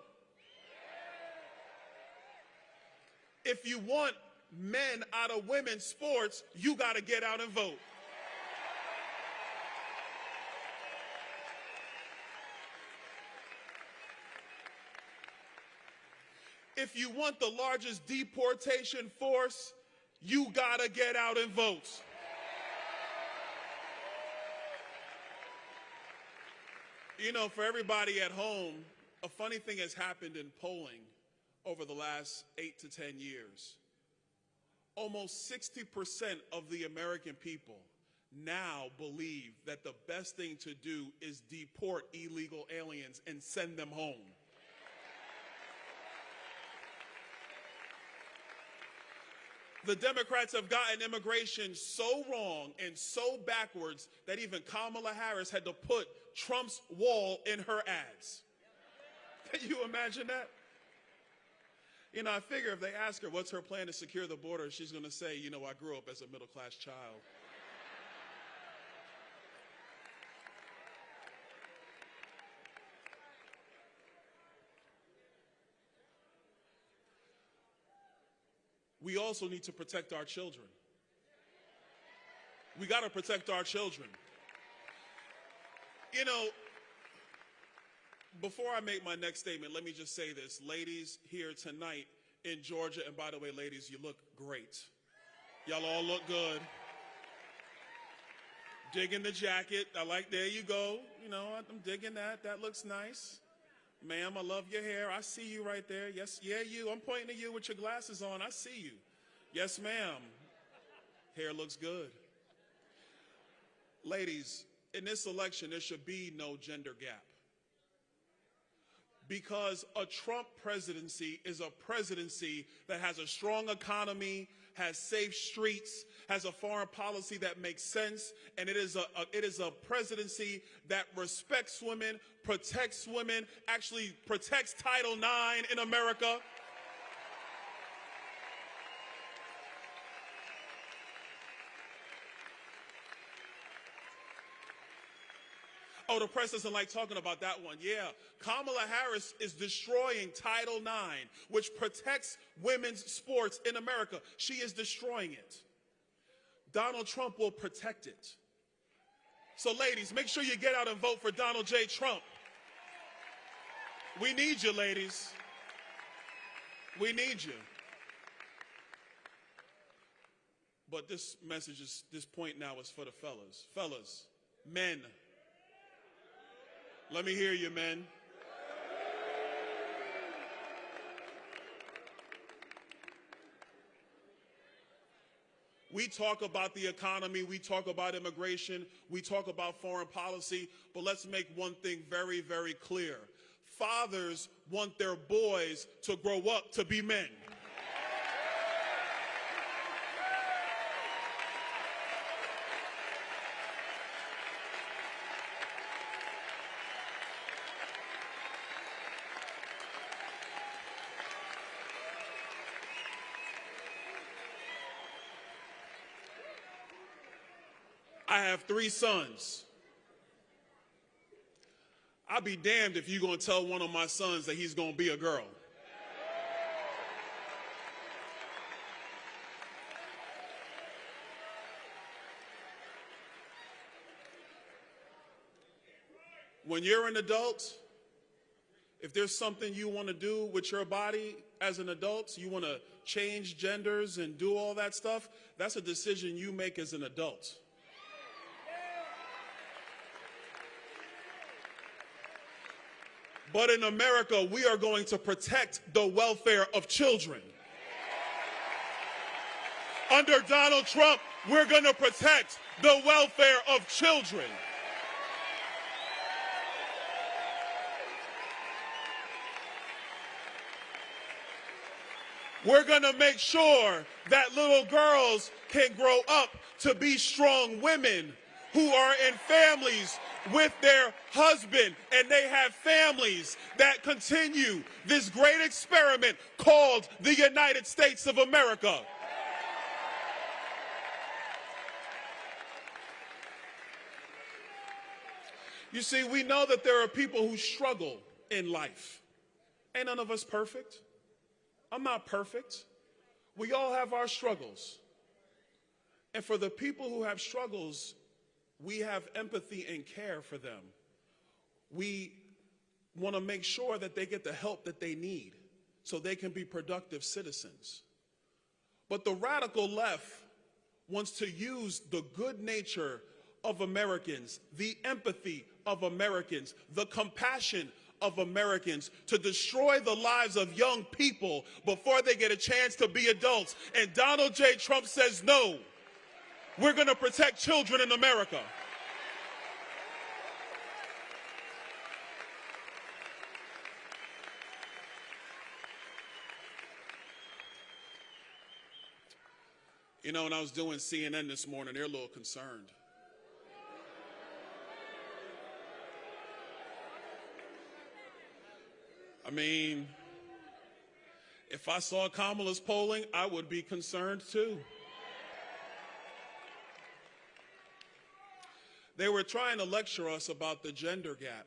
If you want men out of women's sports, you got to get out and vote. If you want the largest deportation force, you got to get out and vote. You know, for everybody at home, a funny thing has happened in polling over the last 8 to 10 years. almost 60% of the American people now believe that the best thing to do is deport illegal aliens and send them home. The Democrats have gotten immigration so wrong and so backwards that even Kamala Harris had to put Trump's wall in her ads. Can you imagine that? You know, I figure if they ask her what's her plan to secure the border, she's going to say, you know, I grew up as a middle-class child. We also need to protect our children. We got to protect our children. You know, before I make my next statement, let me just say this. Ladies here tonight in Georgia, and by the way, ladies, you look great. Y'all all look good. Digging the jacket. There you go. You know, I'm digging that. That looks nice. Ma'am, I love your hair. I see you right there. Yes, yeah, you. I'm pointing at you with your glasses on. I see you. Yes, ma'am. Hair looks good. Ladies, in this election, there should be no gender gap. Because a Trump presidency is a presidency that has a strong economy, has safe streets, has a foreign policy that makes sense, and it is a presidency that respects women, actually protects Title IX in America. Oh, the press doesn't like talking about that one. Yeah, Kamala Harris is destroying Title IX, which protects women's sports in America. She is destroying it. Donald Trump will protect it. So ladies, make sure you get out and vote for Donald J. Trump. We need you, ladies. We need you. But this point now is for the fellas. Fellas, men. Let me hear you, men. We talk about the economy, we talk about immigration, we talk about foreign policy, but let's make one thing very, very clear. Fathers want their boys to grow up to be men. I have 3 sons. I'll be damned if you're going to tell one of my sons that he's going to be a girl. When you're an adult, if there's something you want to do with your body as an adult, you want to change genders and do all that stuff, that's a decision you make as an adult. But in America, we are going to protect the welfare of children. Under Donald Trump, we're going to protect the welfare of children. We're going to make sure that little girls can grow up to be strong women who are in families with their husband, and they have families that continue this great experiment called the United States of America. You see, we know that there are people who struggle in life. Ain't none of us perfect. I'm not perfect. We all have our struggles. And for the people who have struggles, we have empathy and care for them. We want to make sure that they get the help that they need so they can be productive citizens. But the radical left wants to use the good nature of Americans, the empathy of Americans, the compassion of Americans to destroy the lives of young people before they get a chance to be adults. And Donald J. Trump says, no, we're going to protect children in America. You know, when I was doing CNN this morning, they're a little concerned. I mean, if I saw Kamala's polling, I would be concerned too. They were trying to lecture us about the gender gap.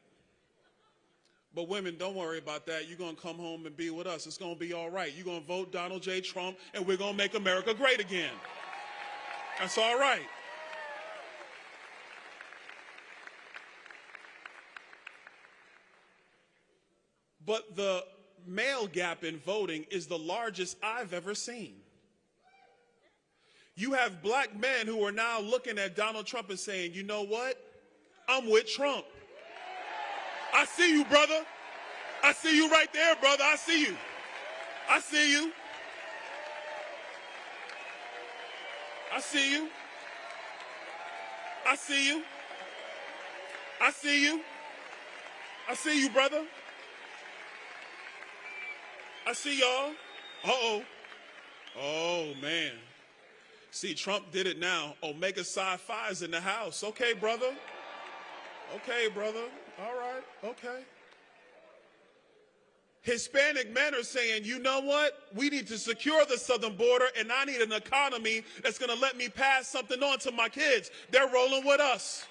But women, don't worry about that. You're going to come home and be with us. It's going to be all right. You're going to vote Donald J. Trump, and we're going to make America great again. That's all right. But the male gap in voting is the largest I've ever seen. You have black men who are now looking at Donald Trump and saying, you know what? I'm with Trump. I see you, brother. I see you right there, brother. I see you. I see you. I see you. I see you. I see you. I see you, brother. I see y'all. Uh-oh. Oh, man. See, Trump did it now. Omega Psi Phi's in the house. Okay, brother. Okay, brother. All right. Okay. Hispanic men are saying, you know what? We need to secure the southern border, and I need an economy that's going to let me pass something on to my kids. They're rolling with us.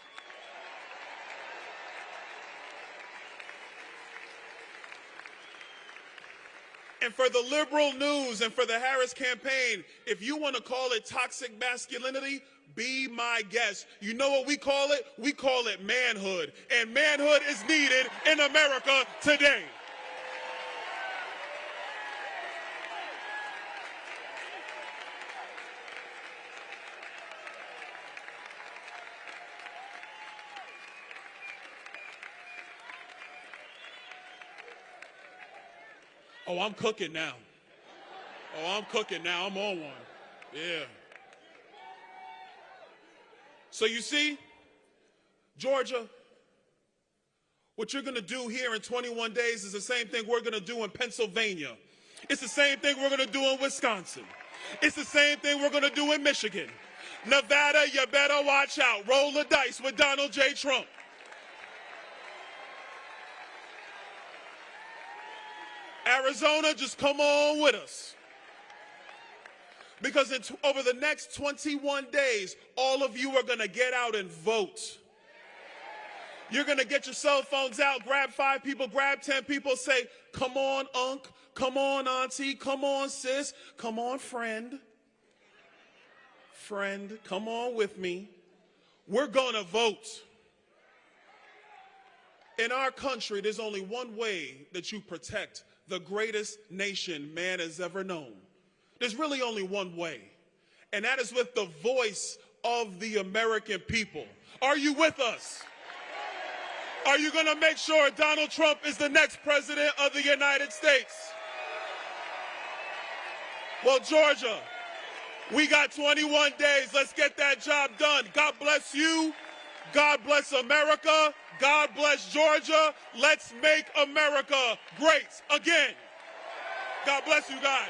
And for the liberal news and for the Harris campaign, if you want to call it toxic masculinity, be my guest. You know what we call it? We call it manhood. And manhood is needed in America today. Oh, I'm cooking now. Oh, I'm cooking now. I'm on one. Yeah. So you see, Georgia, what you're going to do here in 21 days is the same thing we're going to do in Pennsylvania. It's the same thing we're going to do in Wisconsin. It's the same thing we're going to do in Michigan. Nevada, you better watch out. Roll the dice with Donald J. Trump. Arizona, just come on with us. Because over the next 21 days, all of you are going to get out and vote. You're going to get your cell phones out, grab 5 people, grab 10 people, say, come on, Unc, come on, Auntie, come on, sis, come on, friend. Friend, come on with me. We're going to vote. In our country, there's only one way that you protect the greatest nation man has ever known. There's really only one way, and that is with the voice of the American people. Are you with us? Are you going to make sure Donald Trump is the next president of the United States? Well, Georgia, we got 21 days. Let's get that job done. God bless you. God bless America. God bless Georgia. Let's make America great again. God bless you guys.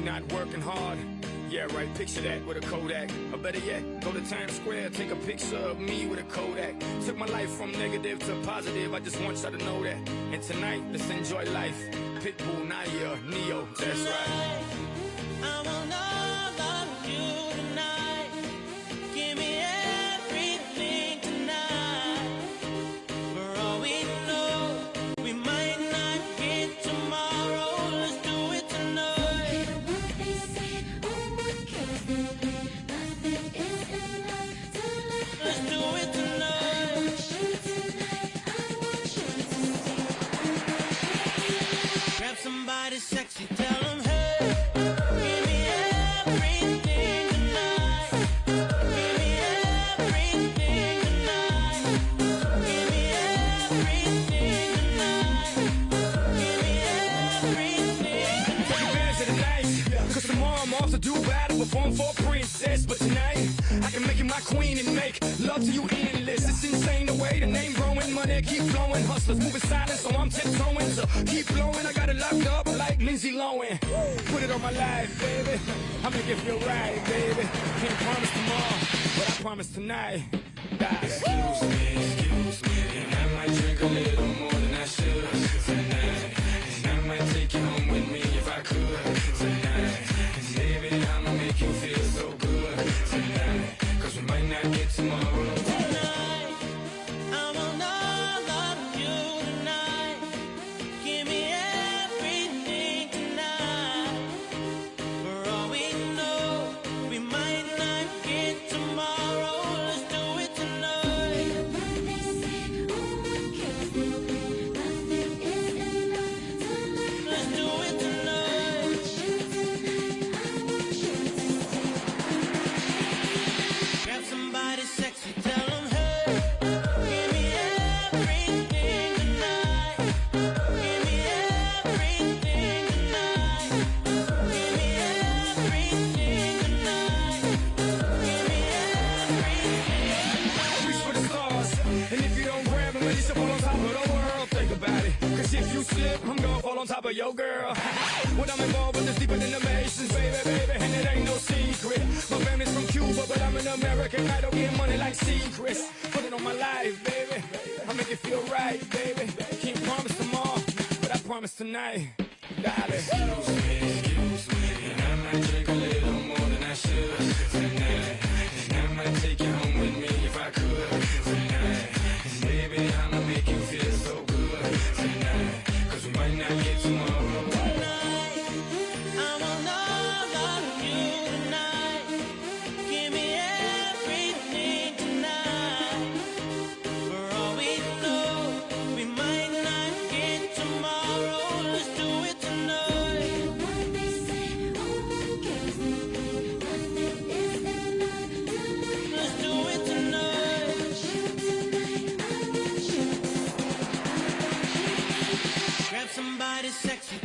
not working hard. Yeah, right, picture that with a Kodak. Or better yet, go to Times Square, take a picture of me with a Kodak. Took my life from negative to positive, I just want y'all to know that. And tonight, let's enjoy life. Pitbull, Naya, Neo, that's right. I want all of you tonight. Give me everything tonight. For all we know, we might not get tomorrow. Let's do it tonight. Let's do it tonight. Grab somebody sexy, tell them, hey, give me everything tonight. Give me everything tonight. Give me everything tonight. Give me everything tonight. Take advantage of the night, cause tomorrow I'm off to do battle, perform for a princess. But tonight, I can make you my queen and make love to you endless. It's insane the way the name growing, money keep flowing. Hustlers moving silent, so I'm tiptoeing. So keep blowing, I got it locked up like Lindsay Lohan. Put it on my life, baby. I make it feel right, baby. Can't promise tomorrow, but I promise tonight. Excuse me, and I might drink a little more than I should tonight. And I might take you home with me if I could tonight. And baby, I'ma make you feel so good tonight. Cause we might not get tomorrow. Tonight, I want all of you tonight. Give me everything tonight. For all we know, we might not get tomorrow. Let's do it tonight. Let's do it tonight. Grab somebody sexy, tell them, hey, give me everything tonight. Give me everything tonight. Give me everything tonight. Give me everything. Reach for the stars, and if you don't grab them, at least you'll fall on top of the world. Think about it, cause if you slip, I'm gonna fall on top of your girl. What I'm involved with is deeper than the Masons, baby, and it ain't no secret. My family's from Cuba, but I'm an American. I don't get money like secrets. Put it on my life, baby. I make it feel right, baby. Can't promise tomorrow, but I promise tonight. Darling. Excuse me, and I might drink a little more than I should tonight. And I might take you home with me if I could tonight. And baby, I'ma make you feel so good tonight. Cause we might not get tomorrow. Tonight, I want all of you tonight. Give me everything tonight. For all we know, we might not get tomorrow. Let's do it tonight. Let's do it tonight. Grab somebody sexy.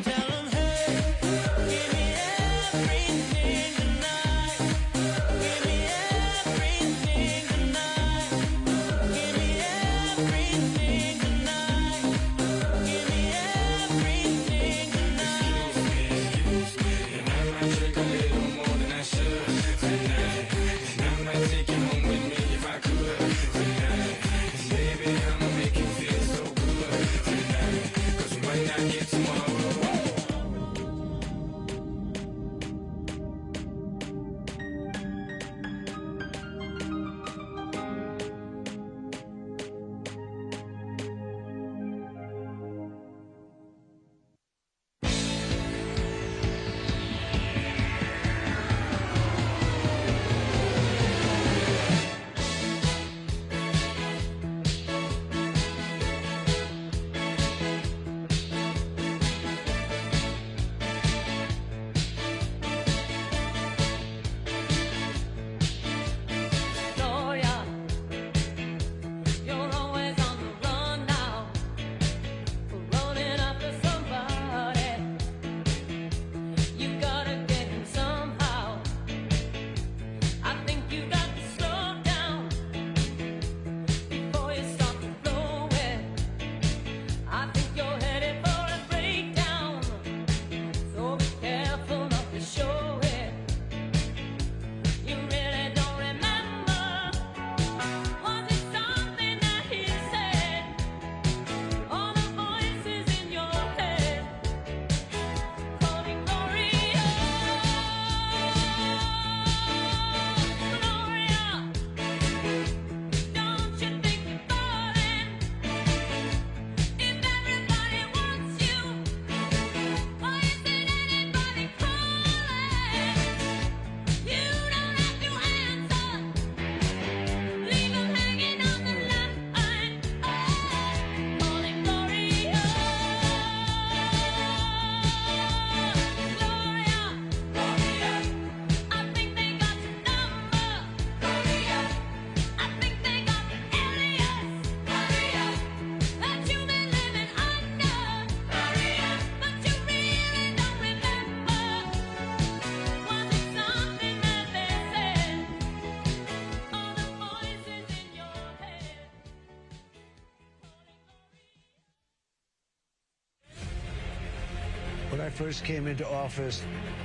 When I first came into office,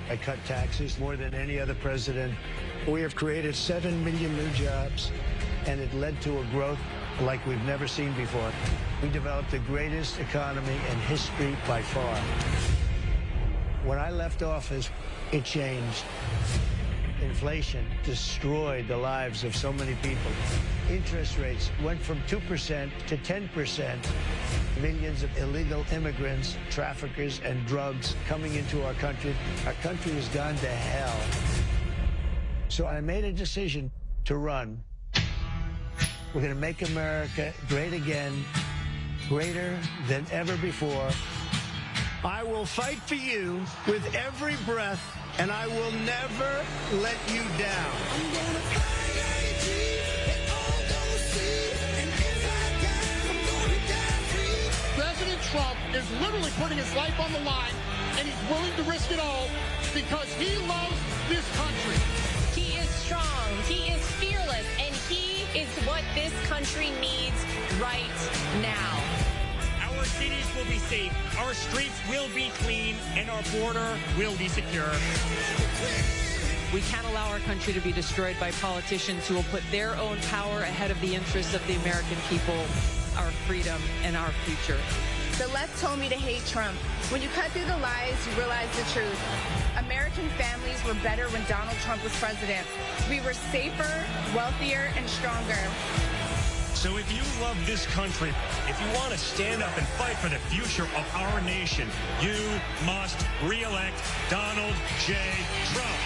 I cut taxes more than any other president. We have created 7 million new jobs, and it led to a growth like we've never seen before. We developed the greatest economy in history by far. When I left office, it changed. Inflation destroyed the lives of so many people. Interest rates went from 2% to 10%. Millions of illegal immigrants, traffickers, and drugs coming into our country. Our country has gone to hell. So I made a decision to run. We're going to make America great again, greater than ever before. I will fight for you with every breath, and I will never let you down. I'm gonna fly like Jesus, they all gonna see, and if I die, I'm gonna die free. President Trump is literally putting his life on the line, and he's willing to risk it all because he loves this country. He is strong, he is fearless, and he is what this country needs right now. Our cities will be safe, our streets will be clean, and our border will be secure. We can't allow our country to be destroyed by politicians who will put their own power ahead of the interests of the American people, our freedom, and our future. The left told me to hate Trump. When you cut through the lies, you realize the truth. American families were better when Donald Trump was president. We were safer, wealthier, and stronger. So if you love this country, if you want to stand up and fight for the future of our nation, you must re-elect Donald J. Trump.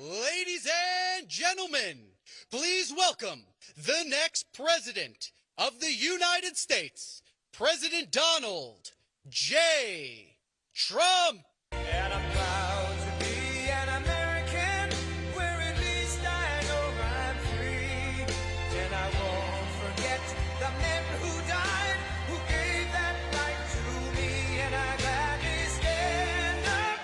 Ladies and gentlemen, please welcome the next president of the United States, President Donald J. Trump. And I'm proud to be an American, where at least I know I'm free. And I won't forget the men who died, who gave that right to me. And I gladly stand up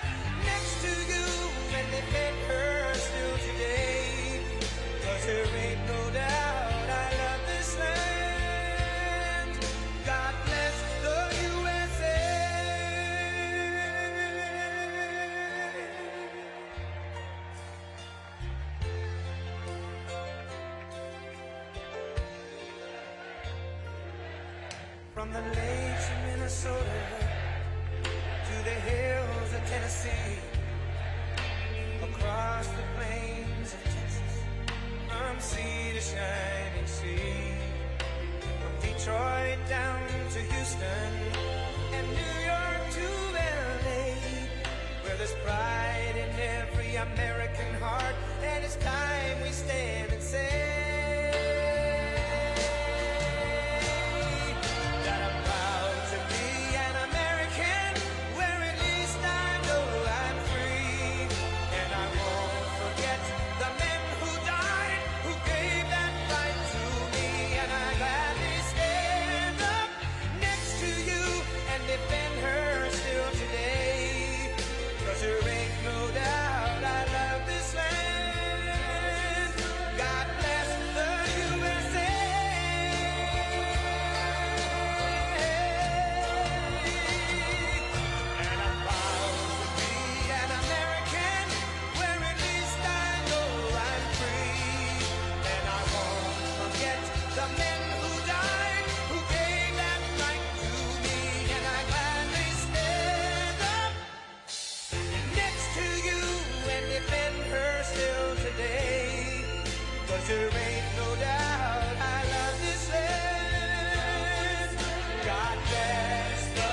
next to you and defend her still today. 'Cause there ain't no doubt I love this land. God bless the USA. From the lakes of Minnesota to the hills of Tennessee, across the plains of Texas, from sea to shining sea, from Detroit down to Houston and New York to LA, where there's pride in every American heart, and it's time we stand and say that I'm proud to be an American, where at least I know I'm free. And I won't forget the men who died, who gave that right to me. And I gladly stand up next to you and defend her still today. 'Cause there ain't no doubt I love this land. God bless the USA. And I'm proud to be an American, where at least I know I'm free. And I won't forget the men who died, who gave that right to me. And I gladly stand up next to you and defend her still today. 'Cause there ain't no doubt I love this land. God bless the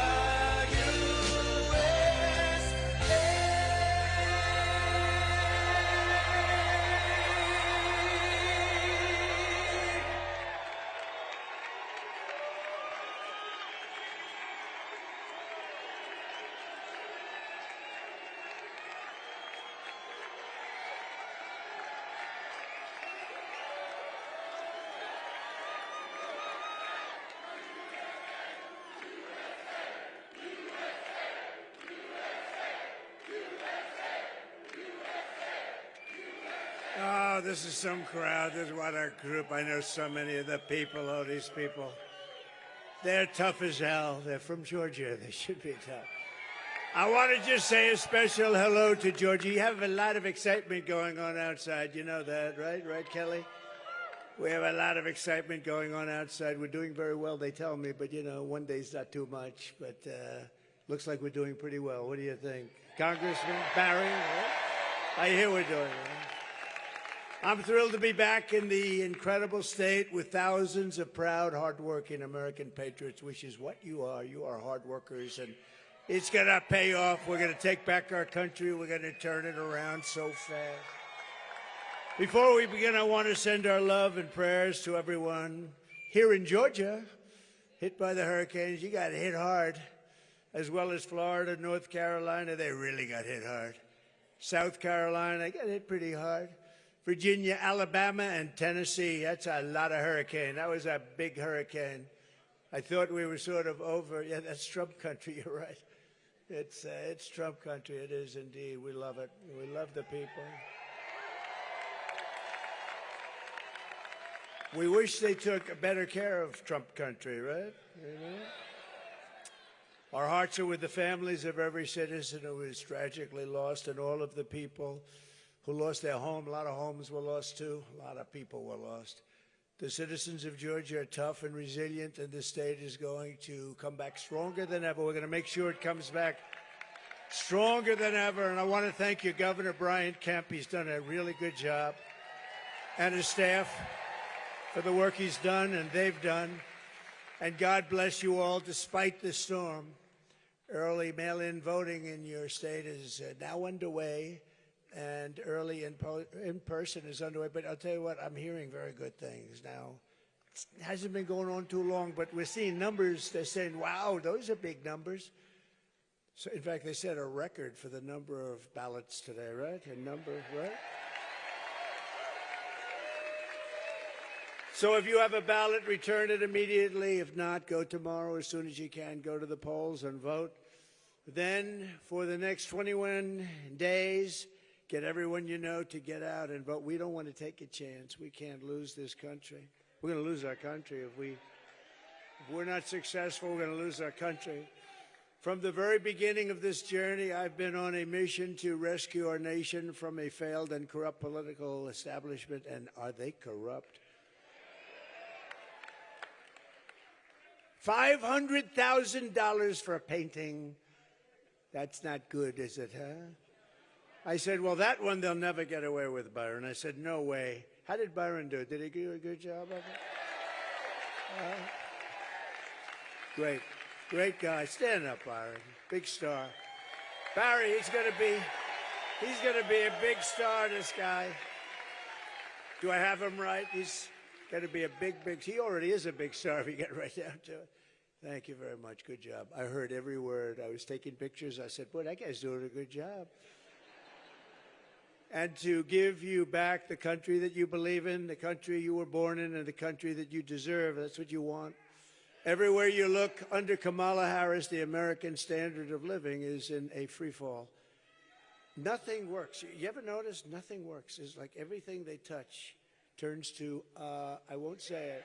this is some crowd. This is what our group. I know so many of the people. Oh, these people. They're tough as hell. They're from Georgia. They should be tough. I want to just say a special hello to Georgia. You have a lot of excitement going on outside. You know that, right? Right, Kelly? We have a lot of excitement going on outside. We're doing very well, they tell me, but, you know, one day's not too much. But looks like we're doing pretty well. What do you think? Congressman Barry? I hear we're doing well. I'm thrilled to be back in the incredible state with thousands of proud, hardworking American patriots, which is what you are. You are hard workers, and it's going to pay off. We're going to take back our country. We're going to turn it around so fast. Before we begin, I want to send our love and prayers to everyone here in Georgia, hit by the hurricanes. You got hit hard, as well as Florida, North Carolina. They really got hit hard. South Carolina got hit pretty hard. Virginia, Alabama, and Tennessee. That's a lot of hurricane. That was a big hurricane. I thought we were sort of over. Yeah, that's Trump country. You're right. It's Trump country. It is indeed. We love it. We love the people. We wish they took better care of Trump country, right? You know? Our hearts are with the families of every citizen who was tragically lost and all of the people who lost their home. A lot of homes were lost, too. A lot of people were lost. The citizens of Georgia are tough and resilient, and the state is going to come back stronger than ever. We're going to make sure it comes back stronger than ever. And I want to thank you, Governor Brian Kemp. He's done a really good job, and his staff for the work he's done and they've done. And God bless you all despite the storm. Early mail-in voting in your state is now underway, and early in-person is underway. But I'll tell you what, I'm hearing very good things now. It hasn't been going on too long, but we're seeing numbers. They're saying, wow, those are big numbers. So, in fact, they set a record for the number of ballots today, right? Right? So if you have a ballot, return it immediately. If not, go tomorrow as soon as you can. Go to the polls and vote. Then, for the next 21 days, get everyone you know to get out and vote. We don't want to take a chance. We can't lose this country. We're going to lose our country. If we're not successful, we're going to lose our country. From the very beginning of this journey, I've been on a mission to rescue our nation from a failed and corrupt political establishment. And are they corrupt? $500,000 for a painting. That's not good, is it, huh? I said, well, that one they'll never get away with, Byron. I said, no way. How did Byron do it? Did he do a good job of it? Great. Great guy. Stand up, Byron. Big star. Barry, he's going to be a big star, this guy. Do I have him right? He's going to be a big, he already is a big star if you get right down to it. Thank you very much. Good job. I heard every word. I was taking pictures. I said, boy, that guy's doing a good job. And to give you back the country that you believe in, the country you were born in, and the country that you deserve. That's what you want. Everywhere you look, under Kamala Harris, the American standard of living is in a free fall. Nothing works. You ever notice? Nothing works. It's like everything they touch turns to, I won't say it.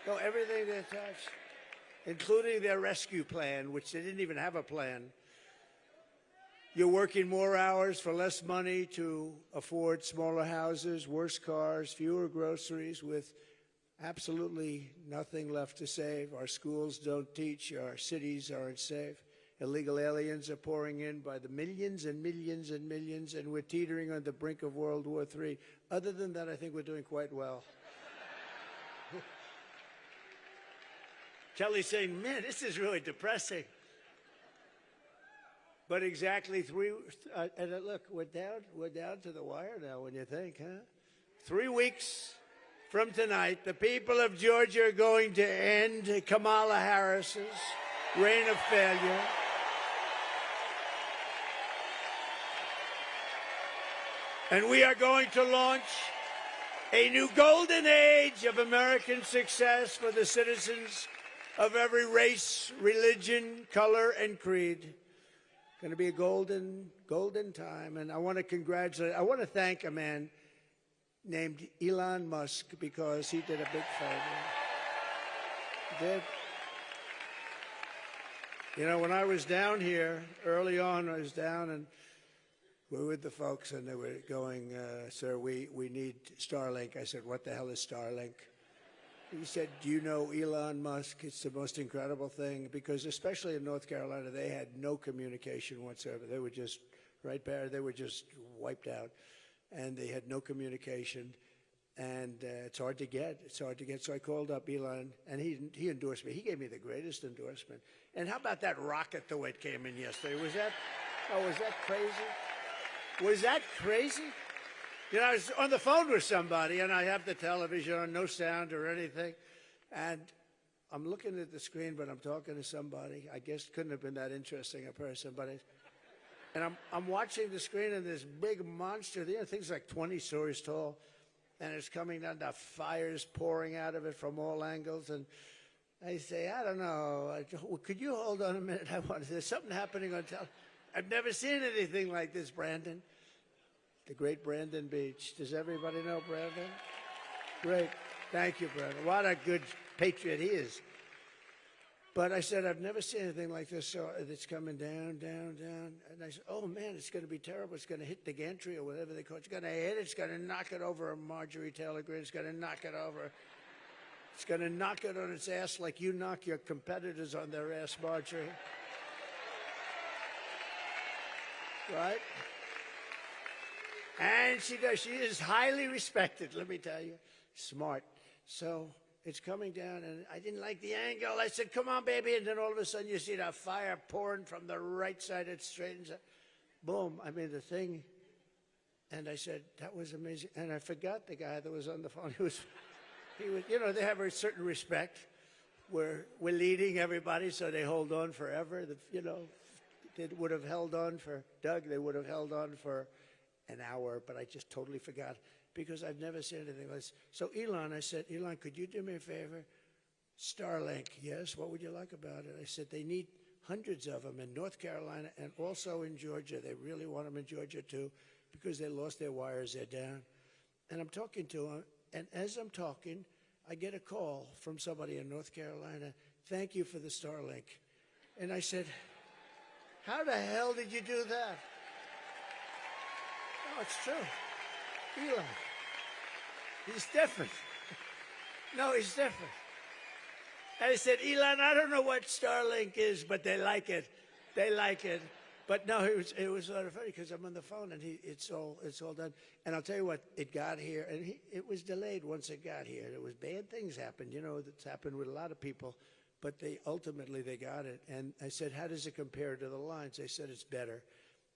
No, everything they touch, including their rescue plan, which they didn't even have a plan. You're working more hours for less money to afford smaller houses, worse cars, fewer groceries, with absolutely nothing left to save. Our schools don't teach. Our cities aren't safe. Illegal aliens are pouring in by the millions and millions and millions, and we're teetering on the brink of World War III. Other than that, I think we're doing quite well. Kelly's saying, man, this is really depressing. But exactly and look, we're down to the wire now when you think, huh? 3 weeks from tonight, the people of Georgia are going to end Kamala Harris's reign of failure. And we are going to launch a new golden age of American success for the citizens of every race, religion, color, and creed. Going to be a golden time. And I want to thank a man named Elon Musk because he did a big favor. He did. You know, when I was down here, early on, I was down and we were with the folks and they were going, sir, we need Starlink. I said, what the hell is Starlink? He said, do you know Elon Musk? It's the most incredible thing because especially in North Carolina, they had no communication whatsoever. They were just, right there, they were just wiped out and they had no communication. And it's hard to get. It's hard to get. So I called up Elon, and he endorsed me. He gave me the greatest endorsement. And how about that rocket the way it came in yesterday? Was that crazy? Was that crazy? You know, I was on the phone with somebody, and I have the television on, no sound or anything. And I'm looking at the screen, but I'm talking to somebody. I guess couldn't have been that interesting a person, but I'm watching the screen, and this big monster, the thing's like 20 stories tall. And it's coming down, the fire's pouring out of it from all angles. And I say, I don't know, could you hold on a minute? There's something happening on television. I've never seen anything like this, Brandon. The great Brandon Beach. Does everybody know Brandon? Great. Thank you, Brandon. What a good patriot he is. But I said, I've never seen anything like this. So it's coming down, down, down. And I said, oh, man, it's going to be terrible. It's going to hit the gantry or whatever they call it. It's going to hit it. It's going to knock it over Marjorie Taylor Greene. It's going to knock it over. It's going to knock it on its ass like you knock your competitors on their ass, Marjorie. Right? And she does. She is highly respected, let me tell you. Smart. So it's coming down, and I didn't like the angle. I said, come on, baby. And then all of a sudden, you see the fire pouring from the right side. It straightens up. Boom. I mean, the thing. And I said, that was amazing. And I forgot the guy that was on the phone. He was, you know, they have a certain respect. We're leading everybody, so they hold on forever. You know, they would have held on for Doug. They would have held on for an hour, but I just totally forgot. Because I've never seen anything like this. So Elon, I said, Elon, could you do me a favor? Starlink, yes, what would you like about it? I said, they need hundreds of them in North Carolina and also in Georgia. They really want them in Georgia too because they lost their wires, they're down. And I'm talking to them, and as I'm talking, I get a call from somebody in North Carolina, thank you for the Starlink. And I said, how the hell did you do that? Oh, it's true. Elon. He's different. No, he's different. I said, Elon, I don't know what Starlink is, but they like it. They like it. But no, it was sort of funny because I'm on the phone and it's all done. And I'll tell you what, it got here, and it was delayed once it got here. It was bad things happened, you know, that's happened with a lot of people. But ultimately they got it. And I said, how does it compare to the lines? They said it's better.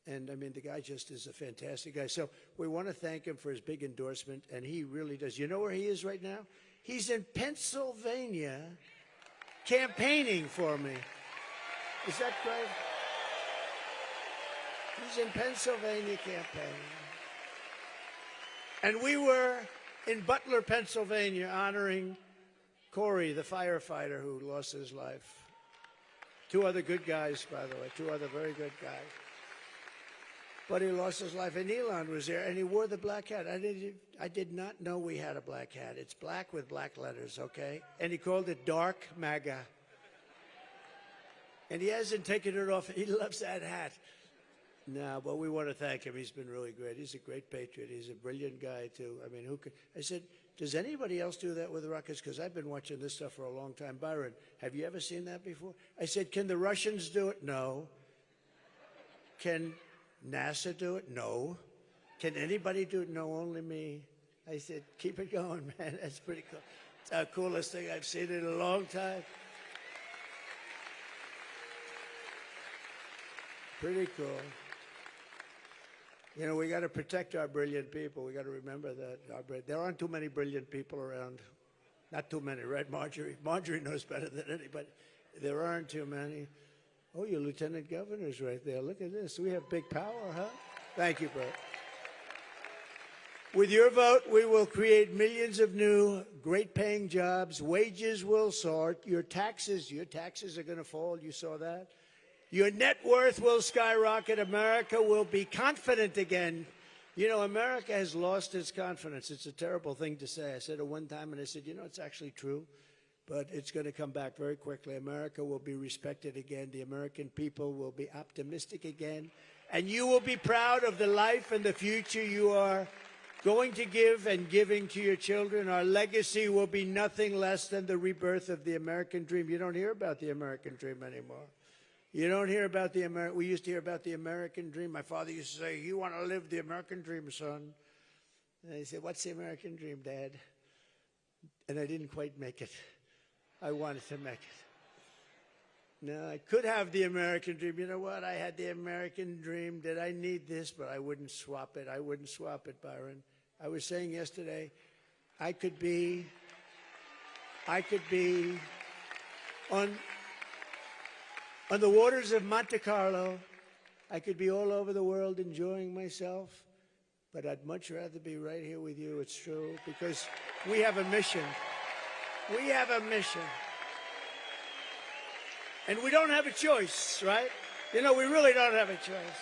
And, I mean, the guy just is a fantastic guy. So we want to thank him for his big endorsement, and he really does. You know where he is right now? He's in Pennsylvania campaigning for me. Is that great? He's in Pennsylvania campaigning. And we were in Butler, Pennsylvania, honoring Corey, the firefighter who lost his life. Two other good guys, by the way, two other very good guys. But he lost his life, and Elon was there, and he wore the black hat. I did not know we had a black hat. It's black with black letters, okay? And he called it Dark MAGA. And he hasn't taken it off. He loves that hat. No, but we want to thank him. He's been really great. He's a great patriot. He's a brilliant guy, too. I mean, who could? I said, does anybody else do that with rockets? Because I've been watching this stuff for a long time. Byron, have you ever seen that before? I said, can the Russians do it? No. Can NASA do it? No. Can anybody do it? No, only me. I said, keep it going, man. That's pretty cool. It's the coolest thing I've seen in a long time. Pretty cool. You know, we got to protect our brilliant people. We got to remember that. There aren't too many brilliant people around. Not too many, right, Marjorie? Marjorie knows better than anybody. There aren't too many. Oh, your lieutenant governor's right there. Look at this. We have big power, huh? Thank you, Brett. With your vote, we will create millions of new, great-paying jobs. Wages will soar. Your taxes are going to fall. You saw that. Your net worth will skyrocket. America will be confident again. You know, America has lost its confidence. It's a terrible thing to say. I said it one time, and I said, you know, it's actually true, but it's going to come back very quickly. America will be respected again. The American people will be optimistic again, and you will be proud of the life and the future you are going to give and giving to your children. Our legacy will be nothing less than the rebirth of the American dream. You don't hear about the American dream anymore. You don't hear about the American. We used to hear about the American dream. My father used to say, "You want to live the American dream, son?" And I said, "What's the American dream, Dad?" And I didn't quite make it. I wanted to make it. No, I could have the American dream. You know what? I had the American dream. Did I need this? But I wouldn't swap it. I wouldn't swap it, Byron. I was saying yesterday, I could be on the waters of Monte Carlo. I could be all over the world enjoying myself, but I'd much rather be right here with you. It's true, because we have a mission. We have a mission. And we don't have a choice, right? You know, we really don't have a choice.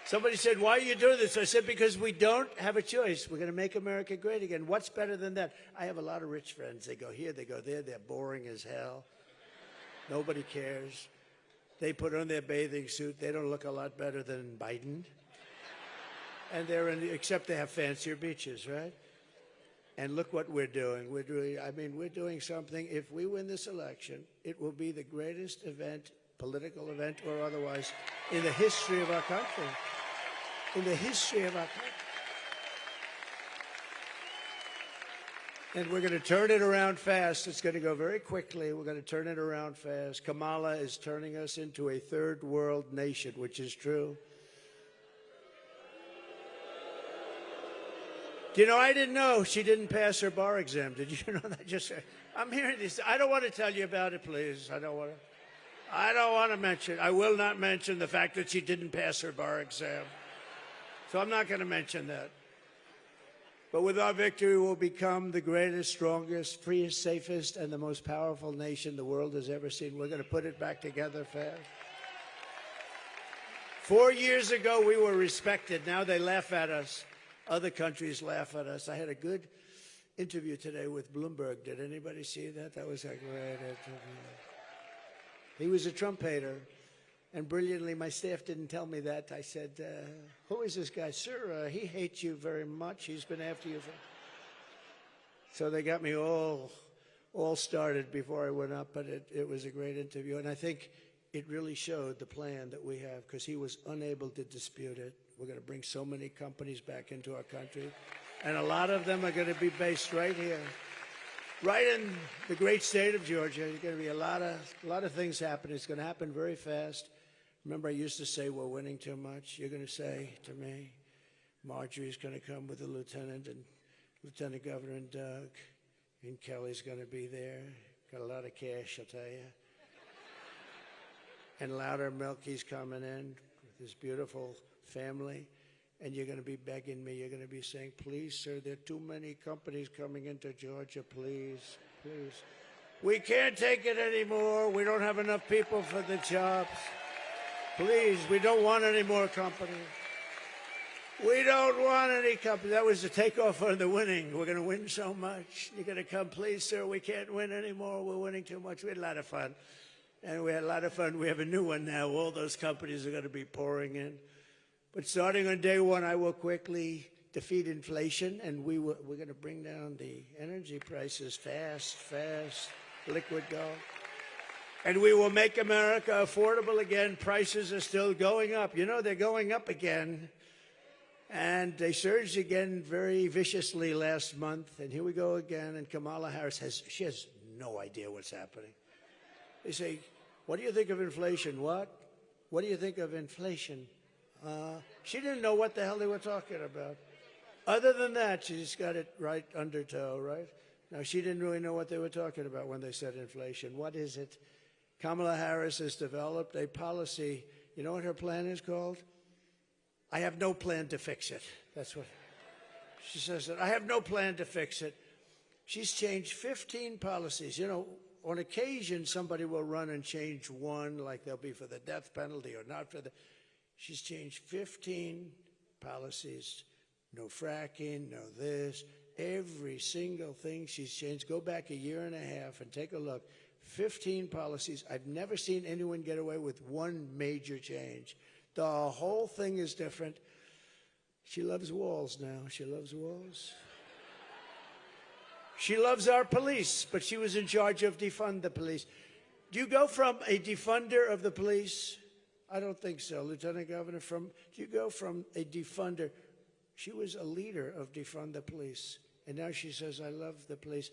Somebody said, "Why are you doing this?" I said, because we don't have a choice. We're going to make America great again. What's better than that? I have a lot of rich friends. They go here, they go there. They're boring as hell. Nobody cares. They put on their bathing suit. They don't look a lot better than Biden. And they're except they have fancier beaches, right? And look what we're doing. We're doing something. If we win this election, it will be the greatest event, political event or otherwise, in the history of our country. In the history of our country. And we're going to turn it around fast. It's going to go very quickly. We're going to turn it around fast. Kamala is turning us into a third world nation, which is true. Do you know, I didn't know she didn't pass her bar exam. Did you know that? I'm hearing this. I don't want to tell you about it, please. I don't want to mention. I will not mention the fact that she didn't pass her bar exam. So I'm not going to mention that. But with our victory, we'll become the greatest, strongest, freest, safest, and the most powerful nation the world has ever seen. We're going to put it back together fast. 4 years ago, we were respected. Now they laugh at us. Other countries laugh at us. I had a good interview today with Bloomberg. Did anybody see that? That was a great interview. He was a Trump hater. And brilliantly, my staff didn't tell me that. I said, who is this guy? Sir, he hates you very much. He's been after you. So they got me all started before I went up, but it was a great interview. And I think it really showed the plan that we have, because he was unable to dispute it. We're going to bring so many companies back into our country, and a lot of them are going to be based right here. Right in the great state of Georgia. There's going to be a lot of things happening. It's going to happen very fast. Remember, I used to say we're winning too much. You're going to say to me, Marjorie's going to come with the lieutenant and Lieutenant Governor and Doug, and Kelly's going to be there. Got a lot of cash, I'll tell you. And Louder Milky's coming in with his beautiful family. And you're going to be begging me. You're going to be saying, please, sir, there are too many companies coming into Georgia. Please, please. We can't take it anymore. We don't have enough people for the jobs. Please, we don't want any more companies. We don't want any companies. That was the takeoff on the winning. We're going to win so much. You're going to come, please, sir, we can't win anymore. We're winning too much. We had a lot of fun. And we had a lot of fun. We have a new one now. All those companies are going to be pouring in. But starting on day one, I will quickly defeat inflation, and we're going to bring down the energy prices fast, liquid gold. And we will make America affordable again. Prices are still going up. You know, they're going up again. And they surged again very viciously last month. And here we go again. And Kamala Harris has no idea what's happening. They say, what do you think of inflation? What? What do you think of inflation? She didn't know what the hell they were talking about. Other than that, she just got it right under toe, right? Now, she didn't really know what they were talking about when they said inflation. What is it? Kamala Harris has developed a policy. You know what her plan is called? I have no plan to fix it. That's what she says. That I have no plan to fix it. She's changed 15 policies. You know, On occasion, somebody will run and change one, like they'll be for the death penalty or not for the... She's changed 15 policies. No fracking, no this. Every single thing she's changed. Go back a year and a half and take a look. 15 policies. I've never seen anyone get away with one major change. The whole thing is different. She loves walls now. She loves walls. She loves our police, but she was in charge of defund the police. Do you go from a defunder of the police? I don't think so, Lieutenant Governor. Do you go from a defunder? She was a leader of defund the police, and now she says, I love the police.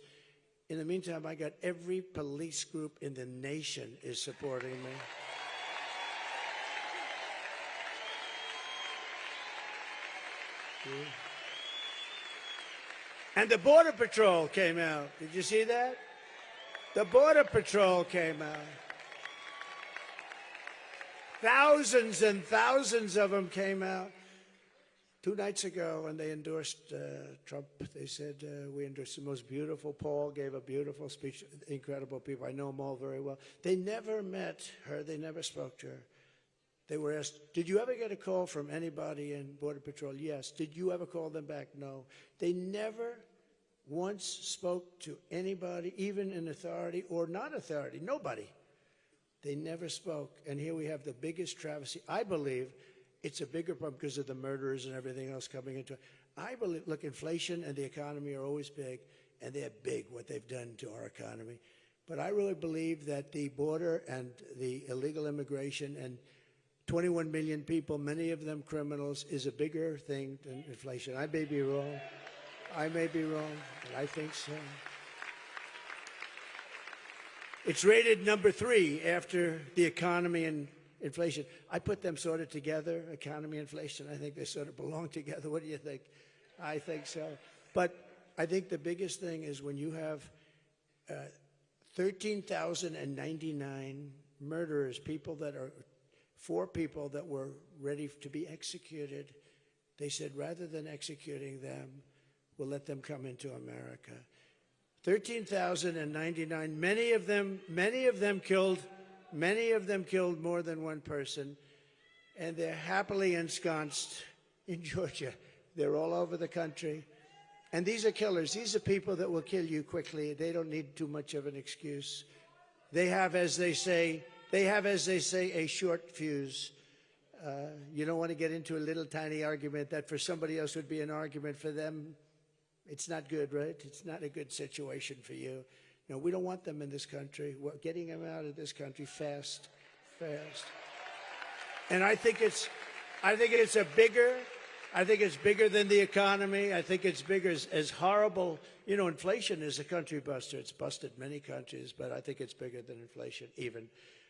In the meantime, I got every police group in the nation is supporting me. And the Border Patrol came out. Did you see that? The Border Patrol came out. Thousands and thousands of them came out 2 nights ago, and they endorsed Trump. They said, we endorsed the most beautiful. Paul gave a beautiful speech. Incredible people. I know them all very well. They never met her. They never spoke to her. They were asked, did you ever get a call from anybody in Border Patrol? Yes. Did you ever call them back? No. They never once spoke to anybody, even in authority or not authority. Nobody. They never spoke. And here we have the biggest travesty. I believe it's a bigger problem because of the murders and everything else coming into it. I believe, look, inflation and the economy are always big, and they're big, what they've done to our economy. But I really believe that the border and the illegal immigration and 21 million people, many of them criminals, is a bigger thing than inflation. I may be wrong. I may be wrong, but I think so. It's rated number 3 after the economy and inflation. I put them sort of together, economy, inflation. I think they sort of belong together. What do you think? I think so. But I think the biggest thing is when you have 13,099 murderers, people that are 4 people that were ready to be executed. They said, rather than executing them, we'll let them come into America. 13,099. Many of them killed more than one person, and they're happily ensconced in Georgia. They're all over the country. And these are killers. These are people that will kill you quickly. They don't need too much of an excuse. They have, as they say, a short fuse. You don't want to get into a little tiny argument that for somebody else would be an argument. For them, it's not good, right? It's not a good situation for you. No, we don't want them in this country. We're getting them out of this country fast. And I think it's bigger than the economy. I think it's bigger as horrible. You know, inflation is a country buster. It's busted many countries, but I think it's bigger than inflation even.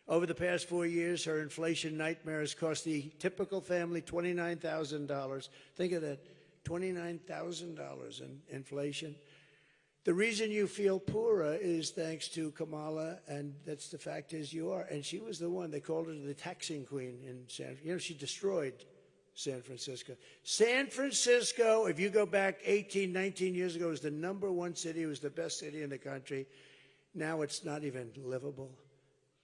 Over the past 4 years, her inflation nightmare has cost the typical family $29,000. Think of that, $29,000 in inflation. The reason you feel poorer is thanks to Kamala, and that's the fact is you are. And she was the one, they called her the taxing queen in San Francisco. You know, she destroyed San Francisco. San Francisco, if you go back 18, 19 years ago, was the #1 city. It was the best city in the country. Now it's not even livable.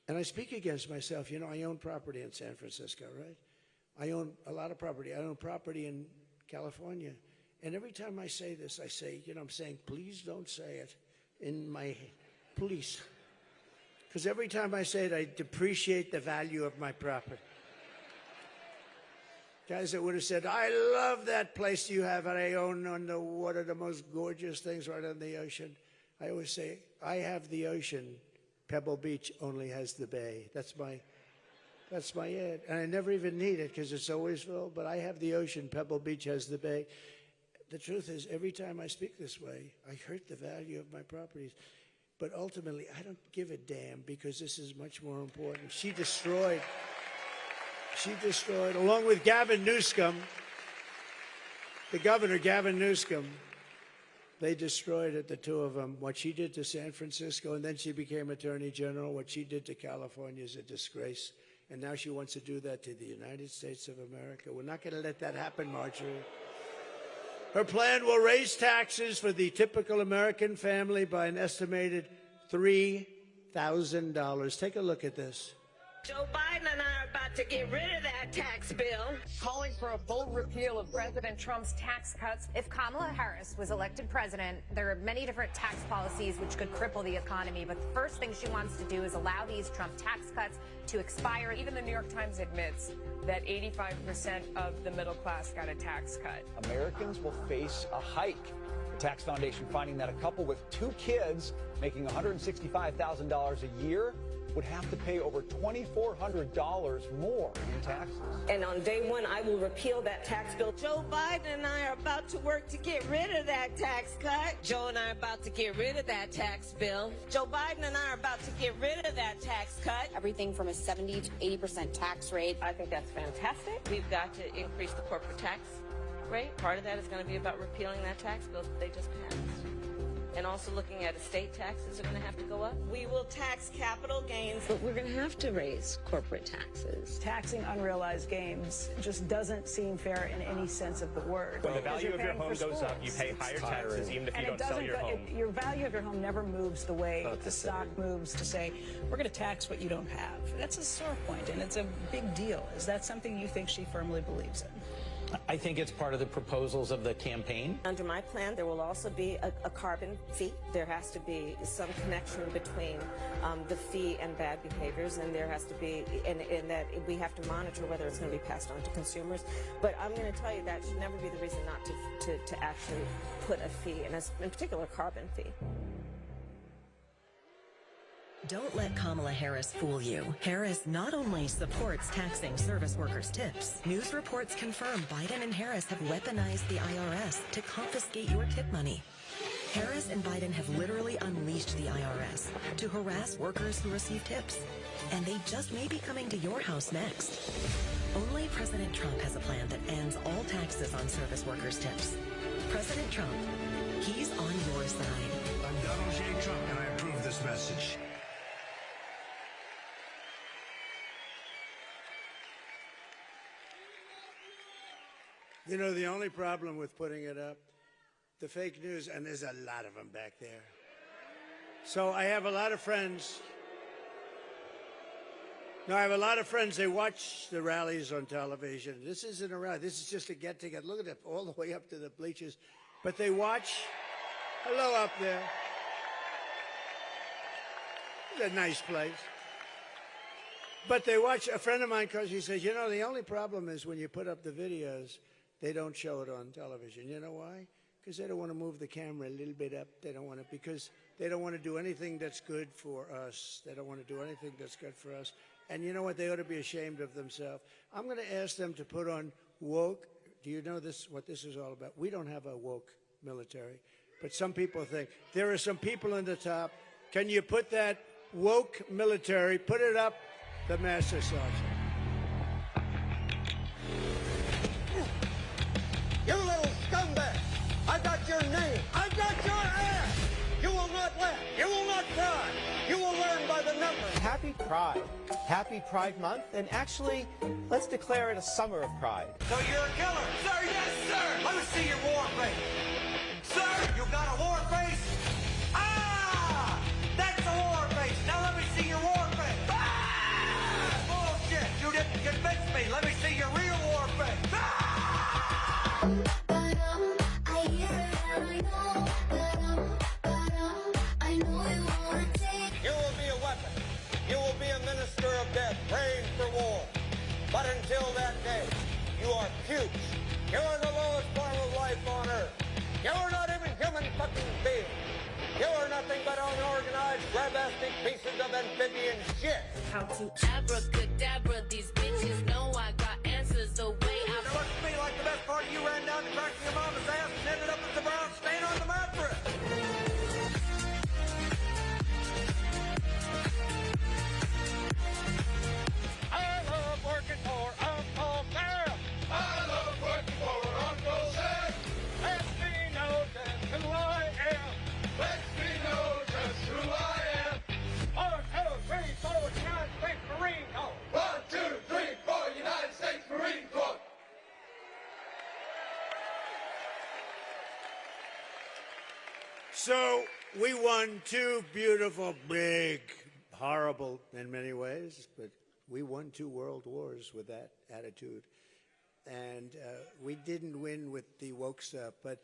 And I speak against myself. You know, I own property in San Francisco, right? I own a lot of property. I own property in California. And every time I say this, I say, you know, I'm saying, please don't say it in my, please. Because every time I say it, I depreciate the value of my property. Guys that would have said, I love that place you have, and I own on the water, the most gorgeous things right on the ocean. I always say, I have the ocean. Pebble Beach only has the bay. That's my ad. And I never even need it because it's always full, but I have the ocean. Pebble Beach has the bay. The truth is, every time I speak this way, I hurt the value of my properties. But ultimately, I don't give a damn because this is much more important. She destroyed, along with Gavin Newsom, the governor, Gavin Newsom, they destroyed it, the two of them. What she did to San Francisco, and then she became Attorney General. What she did to California is a disgrace. And now she wants to do that to the United States of America. We're not going to let that happen, Marjorie. Her plan will raise taxes for the typical American family by an estimated $3 $80,000. Take a look at this. Joe Biden and I are about to get rid of that tax bill. Calling for a full repeal of President Trump's tax cuts. If Kamala Harris was elected president, there are many different tax policies which could cripple the economy. But the first thing she wants to do is allow these Trump tax cuts to expire. Even the New York Times admits that 85% of the middle class got a tax cut. Americans will face a hike. The Tax Foundation finding that a couple with 2 kids making $165,000 a year would have to pay over $2,400 more in taxes. And on day one, I will repeal that tax bill. Joe Biden and I are about to work to get rid of that tax cut. Joe and I are about to get rid of that tax bill. Joe Biden and I are about to get rid of that tax cut. Everything from a 70 to 80% tax rate. I think that's fantastic. We've got to increase the corporate tax rate. Part of that is going to be about repealing that tax bill that they just passed. And also looking at estate taxes are going to have to go up. We will tax capital gains, but we're going to have to raise corporate taxes. Taxing unrealized gains just doesn't seem fair in any sense of the word. When the value of your home goes up, you pay higher taxes even if you don't sell your home. Your value of your home never moves the way the stock moves to say, we're going to tax what you don't have. That's a sore point, and it's a big deal. Is that something you think she firmly believes in? I think it's part of the proposals of the campaign. Under my plan, there will also be a carbon fee. There has to be some connection between the fee and bad behaviors, and there has to be, and that we have to monitor whether it's going to be passed on to consumers. But I'm going to tell you that should never be the reason not to actually put a fee, and in particular, carbon fee. Don't let Kamala Harris fool you. Harris not only supports taxing service workers' tips, news reports confirm Biden and Harris have weaponized the IRS to confiscate your tip money. Harris and Biden have literally unleashed the IRS to harass workers who receive tips. And they just may be coming to your house next. Only President Trump has a plan that ends all taxes on service workers' tips. President Trump, he's on your side. I'm Donald J. Trump, and I approve this message. You know, the only problem with putting it up, the fake news, and there's a lot of them back there. So I have a lot of friends. No, I have a lot of friends. They watch the rallies on television. This isn't a rally. This is just a get-together. Look at it, all the way up to the bleachers. But they watch. Hello up there. It's a nice place. But they watch. A friend of mine calls. He says, you know, the only problem is when you put up the videos, they don't show it on television. You know why? Because they don't want to move the camera a little bit up. They don't want to, because they don't want to do anything that's good for us. They don't want to do anything that's good for us. And you know what? They ought to be ashamed of themselves. I'm going to ask them to put on woke. Do you know this? What this is all about? We don't have a woke military, but some people think there are some people in the top. Can you put that woke military? Put it up, the Master Sergeant. You little scumbag! I got your name! I got your ass! You will not laugh! You will not cry! You will learn by the numbers! Happy Pride. Happy Pride Month. And actually, let's declare it a summer of pride. So you're a killer! Sir, yes, sir! Let me see your war face! Sir, you got a war face? Ah! That's a war face! Now let me see your war face! Ah! Bullshit! You didn't convince me! Let me see your real war face! Ah! You will be a weapon. You will be a minister of death, praying for war. But until that day, you are puke. You are the lowest form of life on earth. You are not even human fucking beings. You are nothing but unorganized, grabastic pieces of amphibian shit. How to abracadabra these bitches know I got answers the way I... It looks to me like the best part of you ran down the crack of your mama's ass and ended up as the brown stain on the mattress. I love working for Uncle Sam. I love working for Uncle Sam. Let me know just who I am. Let me know just who I am. 1, 2, 3, 4, United States Marine Corps. 1, 2, 3, 4, United States Marine Corps. So we won 2 beautiful, big horrible in many ways, but we won 2 world wars with that attitude. And we didn't win with the woke stuff, but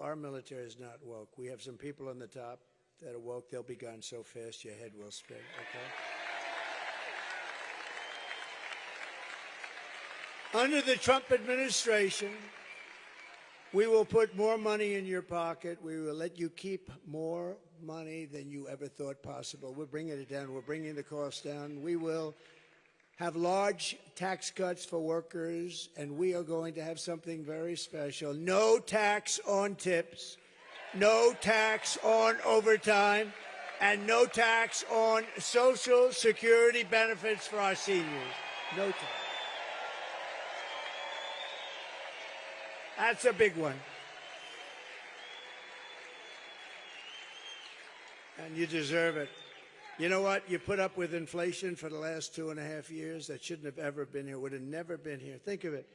our military is not woke. We have some people on the top that are woke. They'll be gone so fast your head will spin, okay? Under the Trump administration, we will put more money in your pocket. We will let you keep more money than you ever thought possible. We're bringing it down. We're bringing the cost down. We will have large tax cuts for workers, and we are going to have something very special. No tax on tips, no tax on overtime, and no tax on Social Security benefits for our seniors. No tax. That's a big one. And you deserve it. You know what? You put up with inflation for the last 2.5 years. That shouldn't have ever been here. Would have never been here. Think of it.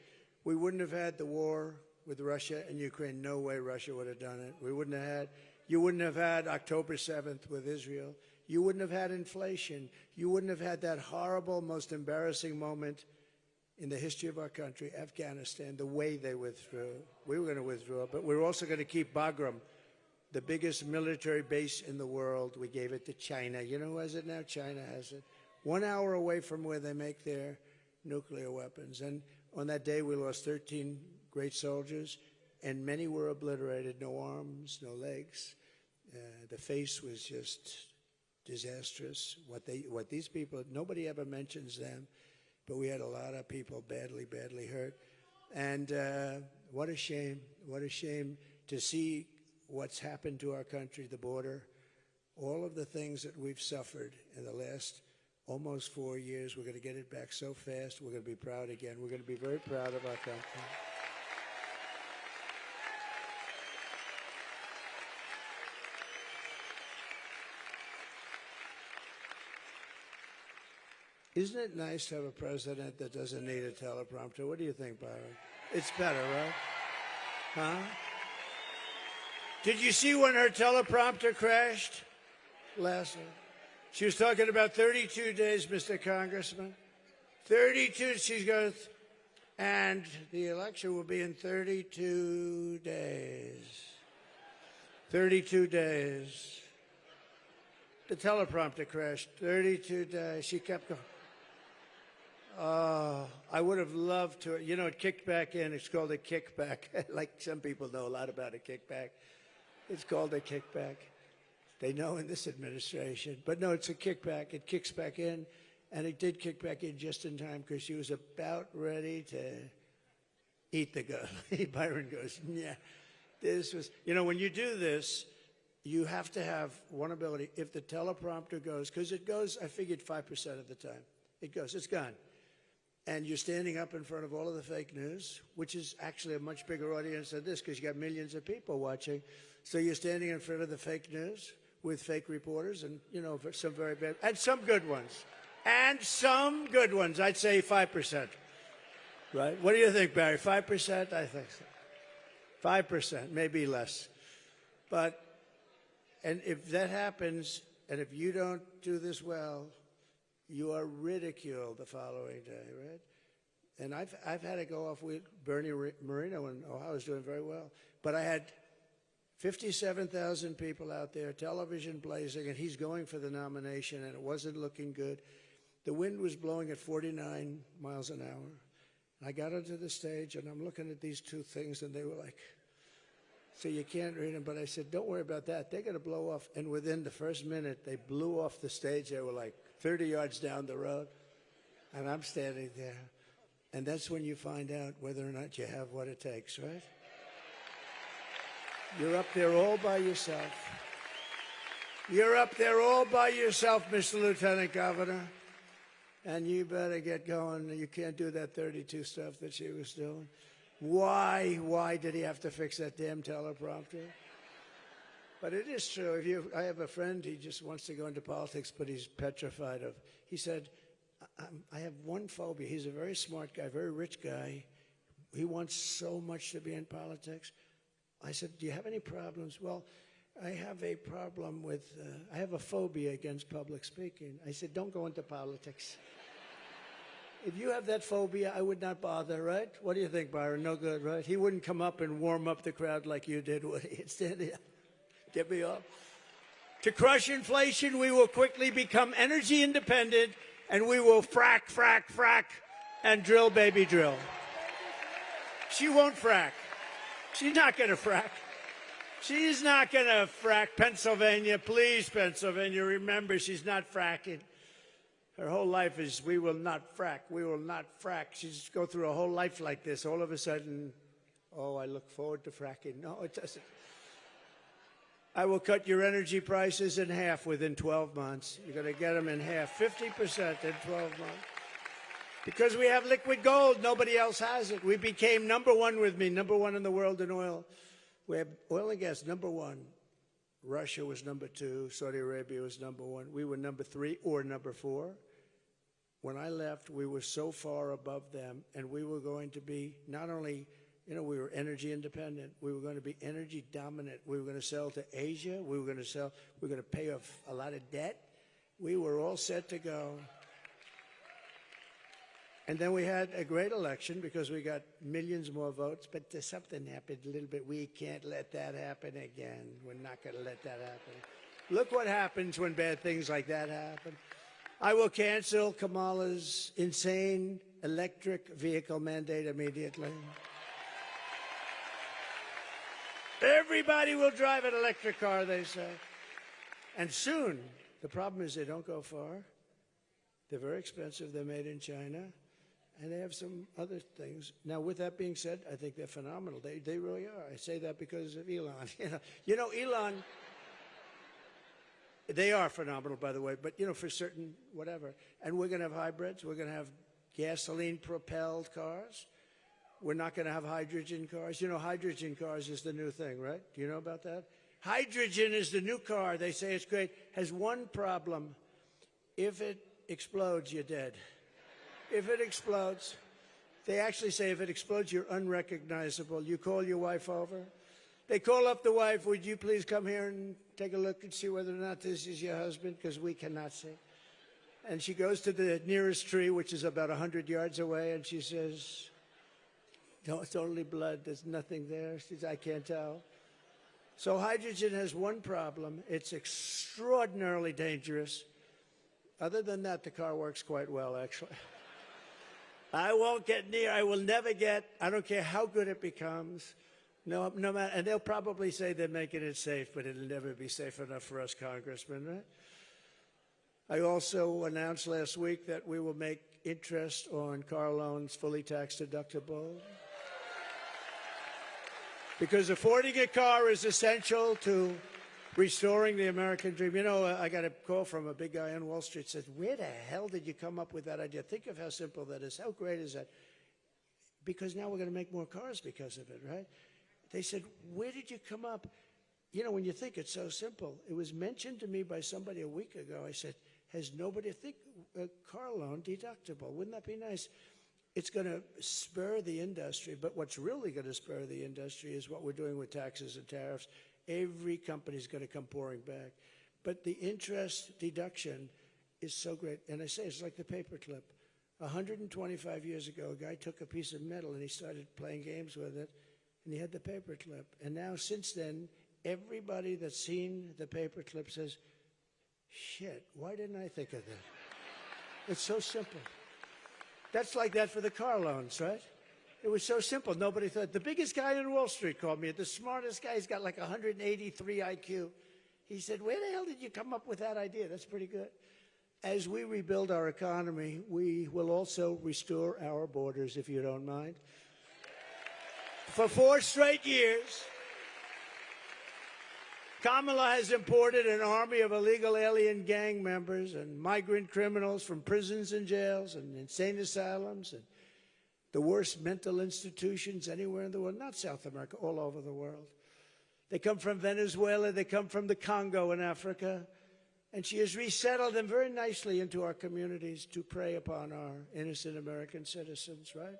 We wouldn't have had the war with Russia and Ukraine. No way Russia would have done it. We wouldn't have had. You wouldn't have had October 7th with Israel. You wouldn't have had inflation. You wouldn't have had that horrible, most embarrassing moment in the history of our country, Afghanistan, the way they withdrew. We were going to withdraw, but we were also going to keep Bagram, the biggest military base in the world. We gave it to China. You know who has it now? China has it. 1 hour away from where they make their nuclear weapons. And on that day, we lost 13 great soldiers, and many were obliterated. No arms, no legs. The face was just disastrous. What these people, nobody ever mentions them, but we had a lot of people badly, badly hurt. And what a shame to see what's happened to our country, the border, all of the things that we've suffered in the last almost 4 years. We're going to get it back so fast. We're going to be proud again. We're going to be very proud of our country. Isn't it nice to have a president that doesn't need a teleprompter? What do you think, Byron? It's better, right? Huh? Did you see when her teleprompter crashed last night? She was talking about 32 days, Mr. Congressman. 32, she goes, and the election will be in 32 days. 32 days. The teleprompter crashed. 32 days. She kept going. Oh, I would have loved to. You know, it kicked back in. It's called a kickback. Like some people know a lot about a kickback. It's called a kickback. They know in this administration. But no, it's a kickback. It kicks back in. And it did kick back in just in time because she was about ready to eat the gun. Byron goes, yeah. This was, you know, when you do this, you have to have one ability. If the teleprompter goes, because it goes, I figured 5% of the time. It goes, it's gone. And you're standing up in front of all of the fake news, which is actually a much bigger audience than this because you got millions of people watching. So you're standing in front of the fake news with fake reporters and, you know, some very bad, and some good ones. And some good ones. I'd say 5%. Right? What do you think, Barry? 5%? I think so. 5%, maybe less. But, and if that happens, and if you don't do this well, you are ridiculed the following day, right? And I've had to go off with Bernie Moreno in Ohio is doing very well. But I had 57,000 people out there, television blazing, and he's going for the nomination, and it wasn't looking good. The wind was blowing at 49 miles an hour. And I got onto the stage, and I'm looking at these two things, and they were like, so you can't read them. But I said, don't worry about that. They're going to blow off. And within the first minute, they blew off the stage. They were like 30 yards down the road. And I'm standing there. And that's when you find out whether or not you have what it takes, right? You're up there all by yourself. You're up there all by yourself, Mr. Lieutenant Governor. And you better get going. You can't do that 32 stuff that she was doing. Why did he have to fix that damn teleprompter? But it is true. I have a friend, he just wants to go into politics, but he's petrified of. He said, I have one phobia. He's a very smart guy, very rich guy. He wants so much to be in politics. I said, do you have any problems? Well, I have a problem with, I have a phobia against public speaking. I said, don't go into politics. If you have that phobia, I would not bother, right? What do you think, Byron? No good, right? He wouldn't come up and warm up the crowd like you did, would he? Stand here. Get me off. To crush inflation, we will quickly become energy independent, and we will frack, frack, frack, and drill, baby, drill. She won't frack. She's not going to frack. She's not going to frack. Pennsylvania, please, Pennsylvania, remember, she's not fracking. Her whole life is, we will not frack, we will not frack. She's go through a whole life like this. All of a sudden, oh, I look forward to fracking. No, it doesn't. I will cut your energy prices in half within 12 months. You're going to get them in half, 50% in 12 months. Because we have liquid gold, nobody else has it. We became number one with me, number one in the world in oil. We have oil and gas, number one. Russia was number two. Saudi Arabia was number one. We were number three or number four. When I left, we were so far above them, and we were going to be not only, we were energy independent. We were going to be energy dominant. We were going to sell to Asia. We were going to pay off a lot of debt. We were all set to go. And then we had a great election because we got millions more votes, but something happened a little bit. We can't let that happen again. We're not going to let that happen. Look what happens when bad things like that happen. I will cancel Kamala's insane electric vehicle mandate immediately. Everybody will drive an electric car, they say. And soon, the problem is they don't go far. They're very expensive. They're made in China. And they have some other things. Now, with that being said, I think they're phenomenal. They really are. I say that because of Elon. Elon, they are phenomenal, by the way, but, for certain whatever. And we're going to have hybrids. We're going to have gasoline-propelled cars. We're not going to have hydrogen cars. Hydrogen cars is the new thing, right? Do you know about that? Hydrogen is the new car. They say it's great. Has one problem. If it explodes, you're dead. If it explodes, they actually say if it explodes, you're unrecognizable. You call your wife over. They call up the wife, would you please come here and take a look and see whether or not this is your husband, because we cannot see. And she goes to the nearest tree, which is about 100 yards away, and she says, no, it's only blood. There's nothing there. She says, I can't tell. So hydrogen has one problem. It's extraordinarily dangerous. Other than that, the car works quite well, actually. I won't get near. I will never get. I don't care how good it becomes. No matter. And they'll probably say they're making it safe, but it'll never be safe enough for us congressmen, right? I also announced last week that we will make interest on car loans fully tax deductible. Because affording a car is essential to restoring the American dream. I got a call from a big guy on Wall Street, said, where the hell did you come up with that idea? Think of how simple that is. How great is that? Because now we're going to make more cars because of it, right? They said, where did you come up? When you think it's so simple. It was mentioned to me by somebody a week ago. I said, has nobody think a car loan deductible? Wouldn't that be nice? It's going to spur the industry, but what's really going to spur the industry is what we're doing with taxes and tariffs. Every company is going to come pouring back. But the interest deduction is so great. And I say it's like the paperclip. 125 years ago, a guy took a piece of metal and he started playing games with it, and he had the paperclip. And now, since then, everybody that's seen the paperclip says, shit, why didn't I think of that? It's so simple. That's like that for the car loans, right? It was so simple. Nobody thought. The biggest guy on Wall Street called me. The smartest guy. He's got like 183 IQ. He said, where the hell did you come up with that idea? That's pretty good. As we rebuild our economy, we will also restore our borders, if you don't mind. For 4 straight years, Kamala has imported an army of illegal alien gang members and migrant criminals from prisons and jails and insane asylums and the worst mental institutions anywhere in the world, not South America, all over the world. They come from Venezuela, they come from the Congo in Africa, and she has resettled them very nicely into our communities to prey upon our innocent American citizens, right?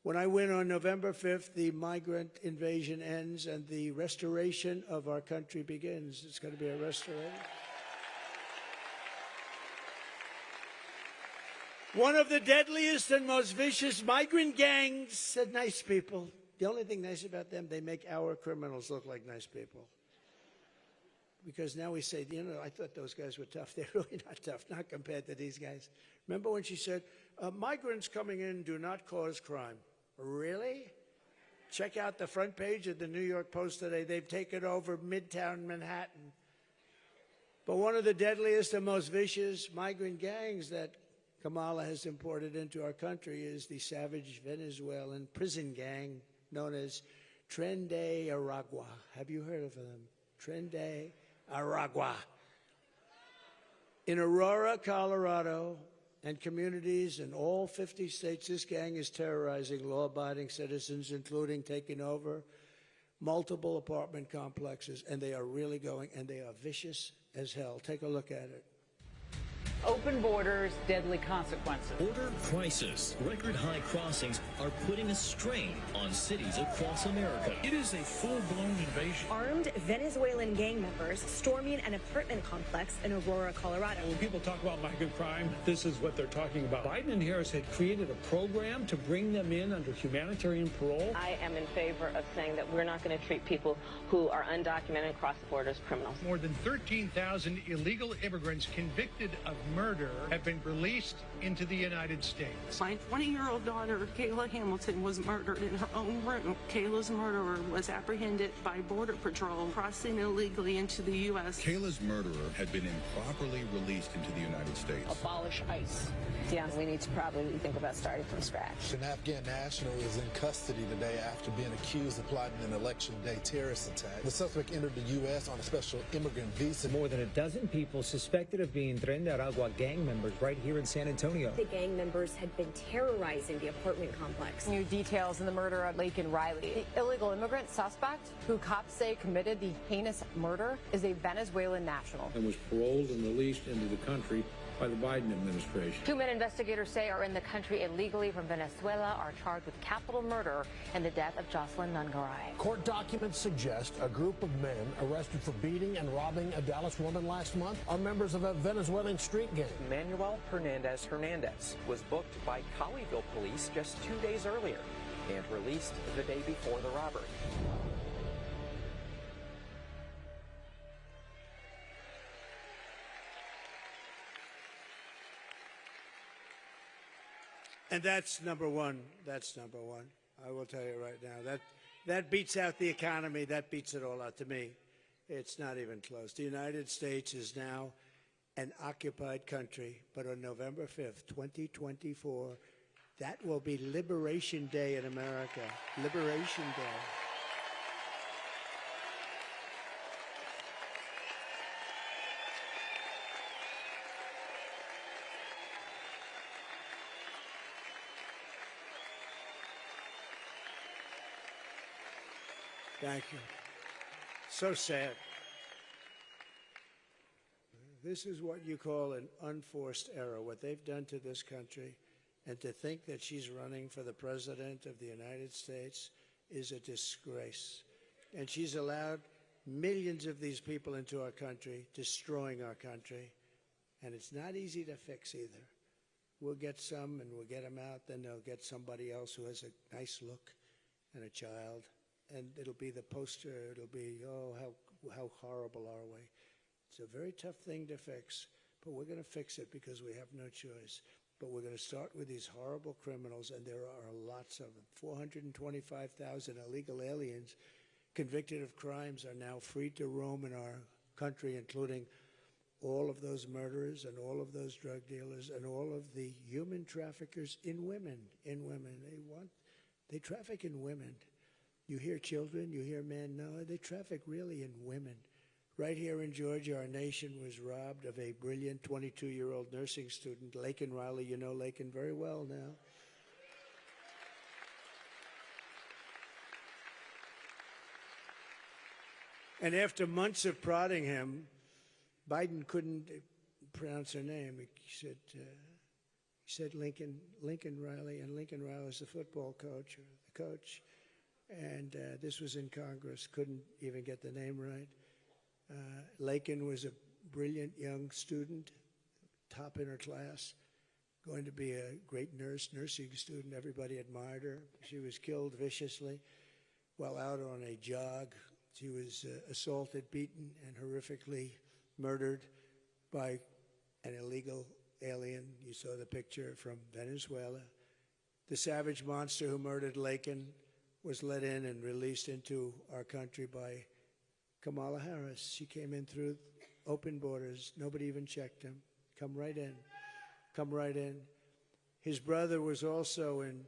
When I win on November 5th, the migrant invasion ends and the restoration of our country begins. It's going to be a restoration. One of the deadliest and most vicious migrant gangs said nice people. The only thing nice about them, they make our criminals look like nice people. Because now we say, you know, I thought those guys were tough. They're really not tough, not compared to these guys. Remember when she said, migrants coming in do not cause crime. Really? Check out the front page of the New York Post today. They've taken over Midtown Manhattan. But one of the deadliest and most vicious migrant gangs that Kamala has imported into our country is the savage Venezuelan prison gang known as Tren de Aragua. Have you heard of them? Tren de Aragua. In Aurora, Colorado, and communities in all 50 states, this gang is terrorizing law-abiding citizens, including taking over multiple apartment complexes, and they are really going, and they are vicious as hell. Take a look at it. Open borders, deadly consequences. Border crisis. Record high crossings are putting a strain on cities across America. It is a full-blown invasion. Armed Venezuelan gang members storming an apartment complex in Aurora, Colorado. When people talk about migrant crime, this is what they're talking about. Biden and Harris had created a program to bring them in under humanitarian parole. I am in favor of saying that we're not going to treat people who are undocumented and cross the border as criminals. More than 13,000 illegal immigrants convicted of murder have been released into the United States. My 20-year-old daughter, Kayla Hamilton, was murdered in her own room. Kayla's murderer was apprehended by Border Patrol crossing illegally into the U.S. Kayla's murderer had been improperly released into the United States. Abolish ICE. Yeah, we need to probably think about starting from scratch. An Afghan national is in custody today after being accused of plotting an election day terrorist attack. The suspect entered the U.S. on a special immigrant visa. More than a dozen people suspected of being Tren de Aragua gang members right here in San Antonio. The gang members had been terrorizing the apartment complex. New details in the murder at Lake and Riley. The illegal immigrant suspect, who cops say committed the heinous murder, is a Venezuelan national. And was paroled and released into the country by the Biden administration. 2 men investigators say are in the country illegally from Venezuela are charged with capital murder and the death of Jocelyn Nungaray. Court documents suggest a group of men arrested for beating and robbing a Dallas woman last month are members of a Venezuelan street gang. Manuel Hernandez was booked by Colleyville police just 2 days earlier and released the day before the robbery. And that's number one. That's number one. I will tell you right now. That beats out the economy. That beats it all out to me. It's not even close. The United States is now an occupied country. But on November 5th, 2024, that will be Liberation Day in America. Liberation Day. Thank you. So sad. This is what you call an unforced error, what they've done to this country. And to think that she's running for the President of the United States is a disgrace. And she's allowed millions of these people into our country, destroying our country. And it's not easy to fix either. We'll get some and we'll get them out, then they'll get somebody else who has a nice look and a child. And it'll be the poster, it'll be, oh, how horrible are we? It's a very tough thing to fix, but we're going to fix it because we have no choice. But we're going to start with these horrible criminals, and there are lots of them. 425,000 illegal aliens convicted of crimes are now free to roam in our country, including all of those murderers and all of those drug dealers and all of the human traffickers in women. They traffic in women. You hear children, you hear men. No, they traffic really in women. Right here in Georgia, our nation was robbed of a brilliant 22-year-old nursing student, Laken Riley. You know Laken very well now. And after months of prodding him, Biden couldn't pronounce her name. He said, He said Lincoln Riley, and Lincoln Riley was the football coach, or the coach. And this was in Congress, couldn't even get the name right. Lakin was a brilliant young student, top in her class, going to be a great nursing student. Everybody admired her. She was killed viciously while out on a jog. She was assaulted, beaten, and horrifically murdered by an illegal alien. You saw the picture from Venezuela. The savage monster who murdered Lakin was let in and released into our country by Kamala Harris. She came in through open borders. Nobody even checked him. Come right in. Come right in. His brother was also in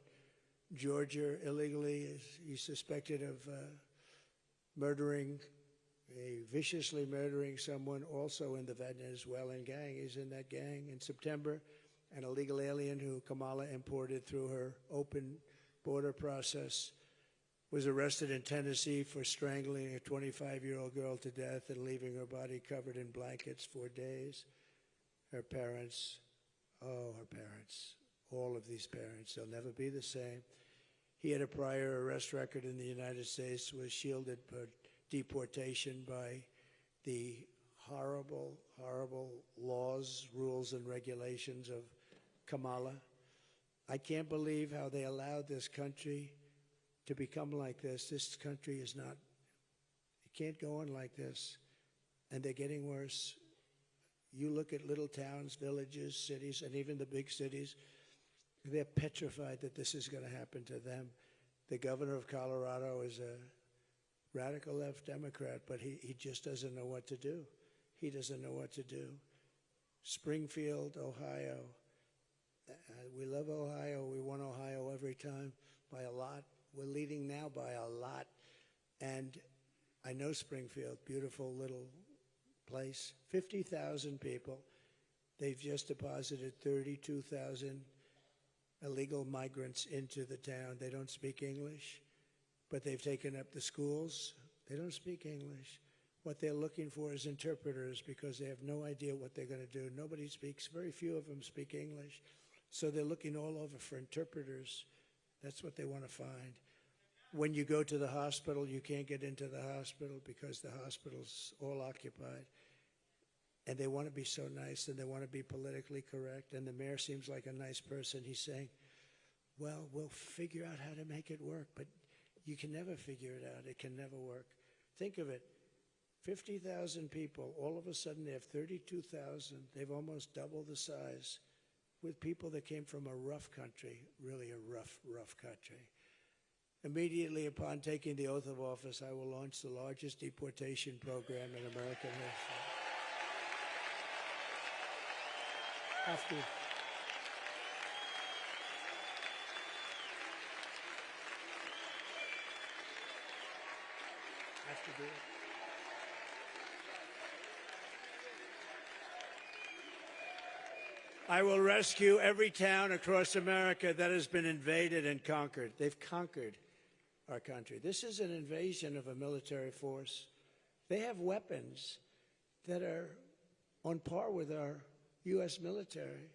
Georgia illegally. He's suspected of viciously murdering someone also in the Venezuelan gang. He's in that gang. In September, an illegal alien who Kamala imported through her open border process was arrested in Tennessee for strangling a 25-year-old girl to death and leaving her body covered in blankets for days. Her parents, all of these parents, they'll never be the same. He had a prior arrest record in the United States, was shielded for deportation by the horrible, horrible laws, rules, and regulations of Kamala. I can't believe how they allowed this country to become like this. This country is not, it can't go on like this. And they're getting worse. You look at little towns, villages, cities, and even the big cities, they're petrified that this is going to happen to them. The governor of Colorado is a radical left Democrat, but he just doesn't know what to do. He doesn't know what to do. Springfield, Ohio. We love Ohio. We won Ohio every time by a lot. We're leading now by a lot. And I know Springfield, beautiful little place. 50,000 people. They've just deposited 32,000 illegal migrants into the town. They don't speak English, but they've taken up the schools. They don't speak English. What they're looking for is interpreters because they have no idea what they're going to do. Nobody speaks, very few of them speak English. So they're looking all over for interpreters. That's what they want to find. When you go to the hospital, you can't get into the hospital because the hospital's all occupied. And they want to be so nice and they want to be politically correct. And the mayor seems like a nice person. He's saying, well, we'll figure out how to make it work. But you can never figure it out. It can never work. Think of it. 50,000 people. All of a sudden, they have 32,000. They've almost doubled the size with people that came from a rough country, really a rough country. Immediately upon taking the oath of office, I will launch the largest deportation program in American history. Have to do it. I will rescue every town across America that has been invaded and conquered. They've conquered our country. This is an invasion of a military force. They have weapons that are on par with our U.S. military.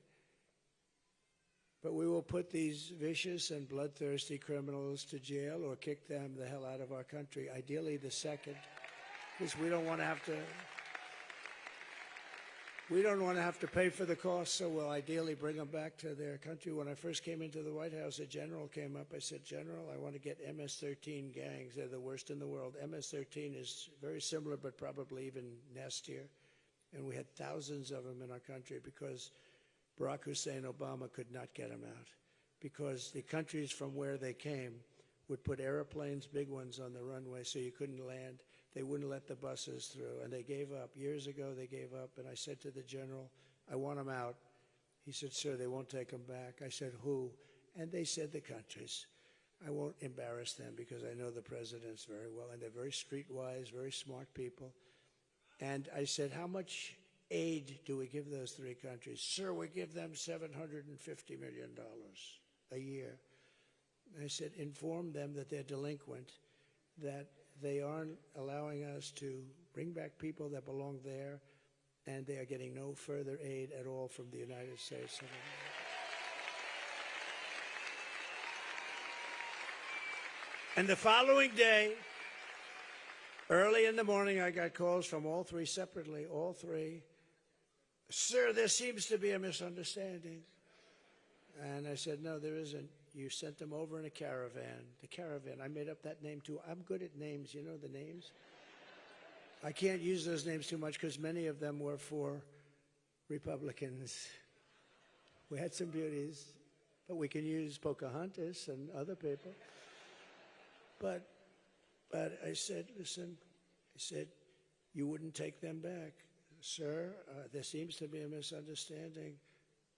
But we will put these vicious and bloodthirsty criminals to jail or kick them the hell out of our country, ideally the second, because we don't want to have to pay for the cost, so we'll ideally bring them back to their country. When I first came into the White House, a general came up. I said, General, I want to get MS-13 gangs. They're the worst in the world. MS-13 is very similar, but probably even nastier. And we had thousands of them in our country because Barack Hussein Obama could not get them out. Because the countries from where they came would put airplanes, big ones, on the runway so you couldn't land. They wouldn't let the buses through, and they gave up. Years ago, they gave up, and I said to the general, I want them out. He said, sir, they won't take them back. I said, who? And they said the countries. I won't embarrass them because I know the presidents very well, and they're very streetwise, very smart people. And I said, how much aid do we give those three countries? Sir, we give them $750 million a year. I said, inform them that they're delinquent, that they aren't allowing us to bring back people that belong there, and they are getting no further aid at all from the United States. And the following day, early in the morning, I got calls from all three separately, all three. Sir, there seems to be a misunderstanding. And I said, no, there isn't. You sent them over in a caravan. The caravan, I made up that name too. I'm good at names, you know the names? I can't use those names too much because many of them were for Republicans. We had some beauties, but we can use Pocahontas and other people. But I said, listen, I said, you wouldn't take them back. Sir, there seems to be a misunderstanding.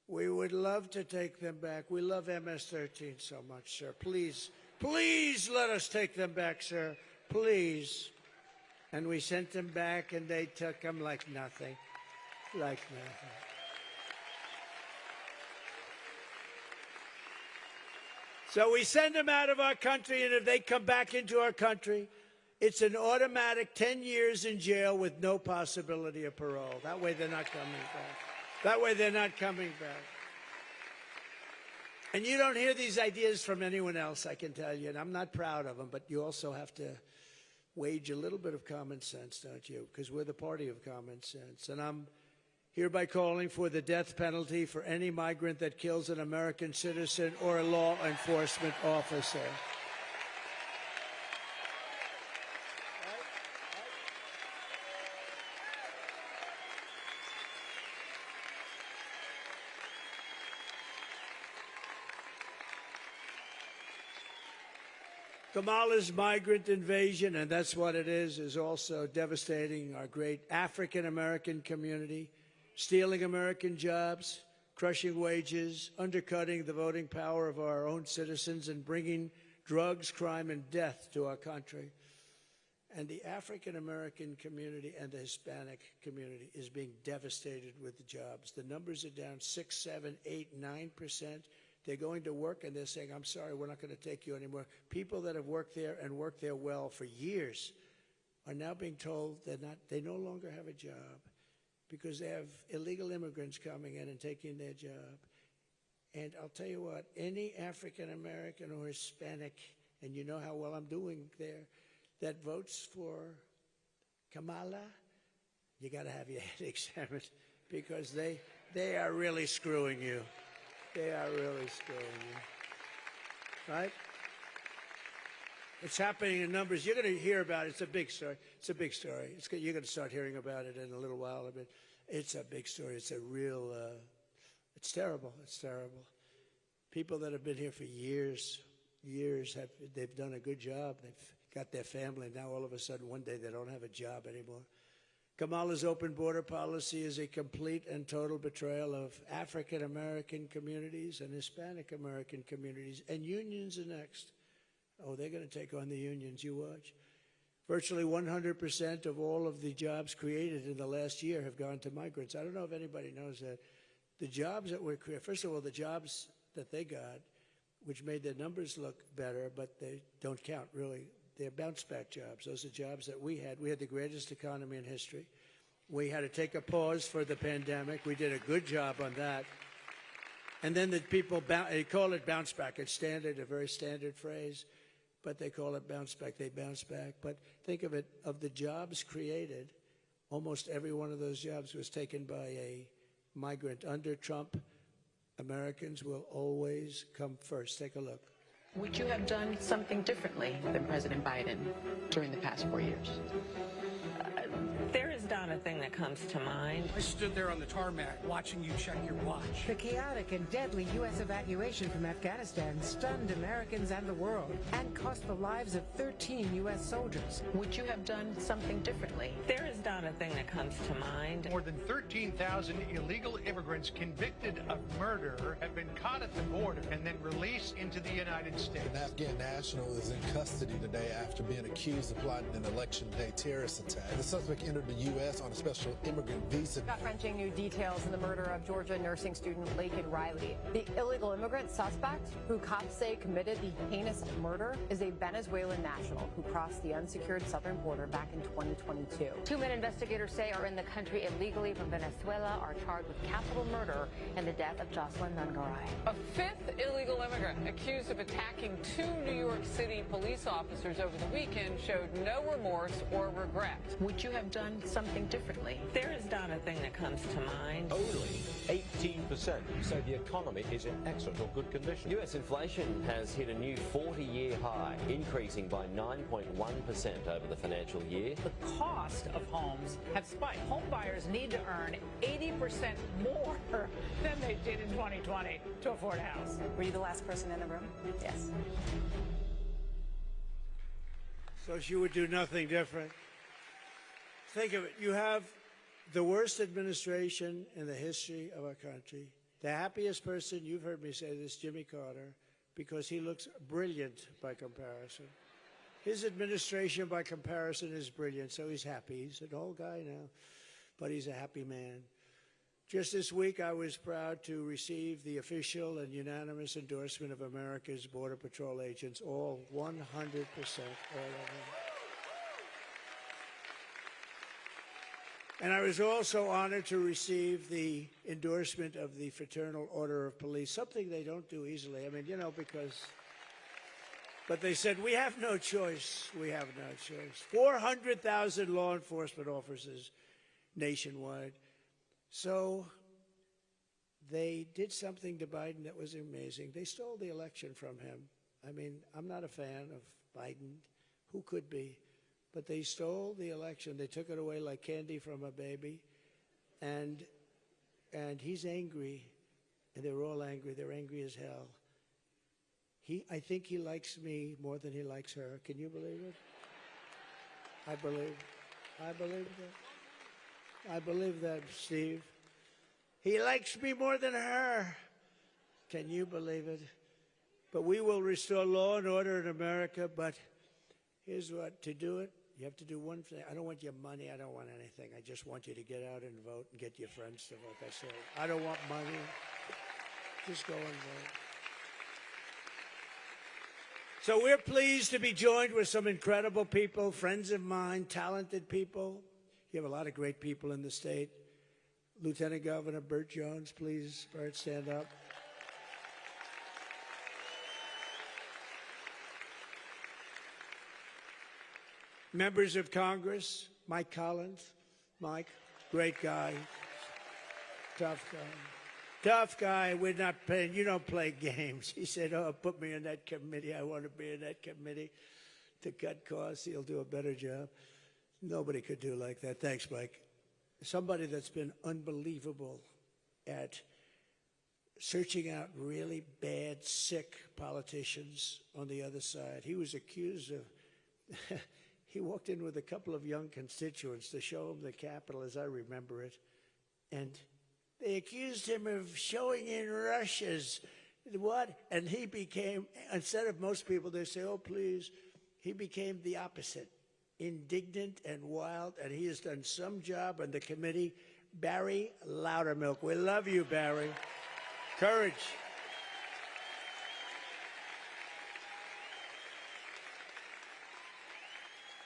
We would love to take them back. We love MS-13 so much, sir. Please, please let us take them back, sir. Please. And we sent them back, and they took them like nothing. Like nothing. So we send them out of our country, and if they come back into our country, it's an automatic 10 years in jail with no possibility of parole. That way they're not coming back. That way they're not coming back. And you don't hear these ideas from anyone else, I can tell you, and I'm not proud of them, but you also have to wage a little bit of common sense, don't you? Because we're the party of common sense. And I'm hereby calling for the death penalty for any migrant that kills an American citizen or a law enforcement officer. Kamala's migrant invasion, and that's what it is also devastating our great African-American community, stealing American jobs, crushing wages, undercutting the voting power of our own citizens, and bringing drugs, crime, and death to our country. And the African-American community and the Hispanic community is being devastated with the jobs. The numbers are down 6, 7, 8, 9%. They're going to work, and they're saying, I'm sorry, we're not going to take you anymore. People that have worked there and worked there well for years are now being told they no longer have a job because they have illegal immigrants coming in and taking their job. And I'll tell you what, any African-American or Hispanic, and you know how well I'm doing there, that votes for Kamala, you got to have your head examined because they are really screwing you. They are really screwing you, right? It's happening in numbers. You're going to hear about it. It's a big story. It's a big story. You're going to start hearing about it in a little while. It's a big story. It's a real, it's terrible. It's terrible. People that have been here for years, they've done a good job. They've got their family. Now all of a sudden, one day, they don't have a job anymore. Kamala's open border policy is a complete and total betrayal of African-American communities and Hispanic-American communities, and unions are next. Oh, they're going to take on the unions, you watch. Virtually 100% of all of the jobs created in the last year have gone to migrants. I don't know if anybody knows that. The jobs that were created, first of all, the jobs that they got, which made their numbers look better, but they don't count really. They're bounce-back jobs. Those are jobs that we had. We had the greatest economy in history. We had to take a pause for the pandemic. We did a good job on that. And then the people, they call it bounce-back. It's standard, a very standard phrase, but they call it bounce-back. They bounce back. But think of it, of the jobs created, almost every one of those jobs was taken by a migrant. Under Trump, Americans will always come first. Take a look. Would you have done something differently than President Biden during the past 4 years? There is not a thing that comes to mind. I stood there on the tarmac watching you check your watch. The chaotic and deadly U.S. evacuation from Afghanistan stunned Americans and the world and cost the lives of 13 U.S. soldiers. Would you have done something differently? There is not a thing that comes to mind. More than 13,000 illegal immigrants convicted of murder have been caught at the border and then released into the United States. An Afghan national is in custody today after being accused of plotting an election day terrorist attack. The suspect entered the U.S. on a special immigrant visa. Gut-wrenching new details in the murder of Georgia nursing student Laken Riley. The illegal immigrant suspect, who cops say committed the heinous murder, is a Venezuelan national who crossed the unsecured southern border back in 2022. 2 minutes investigators say are in the country illegally from Venezuela are charged with capital murder in the death of Jocelyn Nungaray. A fifth illegal immigrant accused of attacking 2 New York City police officers over the weekend showed no remorse or regret. Would you have done something differently? There is not a thing that comes to mind. Only 18% say the economy is in excellent or good condition. US inflation has hit a new 40-year high, increasing by 9.1% over the financial year. The cost of homes have spiked. Home buyers need to earn 80% more than they did in 2020 to afford a house. Were you the last person in the room? Yes. So she would do nothing different. Think of it. You have the worst administration in the history of our country. The happiest person, you've heard me say this, Jimmy Carter, because he looks brilliant by comparison. His administration, by comparison, is brilliant, so he's happy. He's an old guy now, but he's a happy man. Just this week, I was proud to receive the official and unanimous endorsement of America's Border Patrol agents, all 100%, all of them. And I was also honored to receive the endorsement of the Fraternal Order of Police, something they don't do easily. I mean, you know, because... But they said, we have no choice. We have no choice. 400,000 law enforcement officers nationwide. So they did something to Biden that was amazing. They stole the election from him. I mean, I'm not a fan of Biden. Who could be? But they stole the election. They took it away like candy from a baby. And he's angry. And they're all angry. They're angry as hell. I think he likes me more than he likes her. Can you believe it? I believe that. I believe that, Steve. He likes me more than her. Can you believe it? But we will restore law and order in America. But here's what, to do it, you have to do one thing. I don't want your money. I don't want anything. I just want you to get out and vote and get your friends to vote. That's it. I don't want money. Just go and vote. So we're pleased to be joined with some incredible people, friends of mine, talented people. You have a lot of great people in the state. Lieutenant Governor Burt Jones, please, Burt, stand up. Members of Congress, Mike Collins. Mike, great guy, tough guy. Tough guy, we're not playing, you don't play games. He said, oh, put me in that committee. I want to be in that committee to cut costs. He'll do a better job. Nobody could do like that. Thanks, Mike. Somebody that's been unbelievable at searching out really bad, sick politicians on the other side. He was accused of, he walked in with a couple of young constituents to show them the Capitol, as I remember it, and they accused him of showing in Russia's what? And he became, instead of most people, they say, oh, please, he became the opposite, indignant and wild, and he has done some job on the committee. Barry Loudermilk. We love you, Barry. Courage.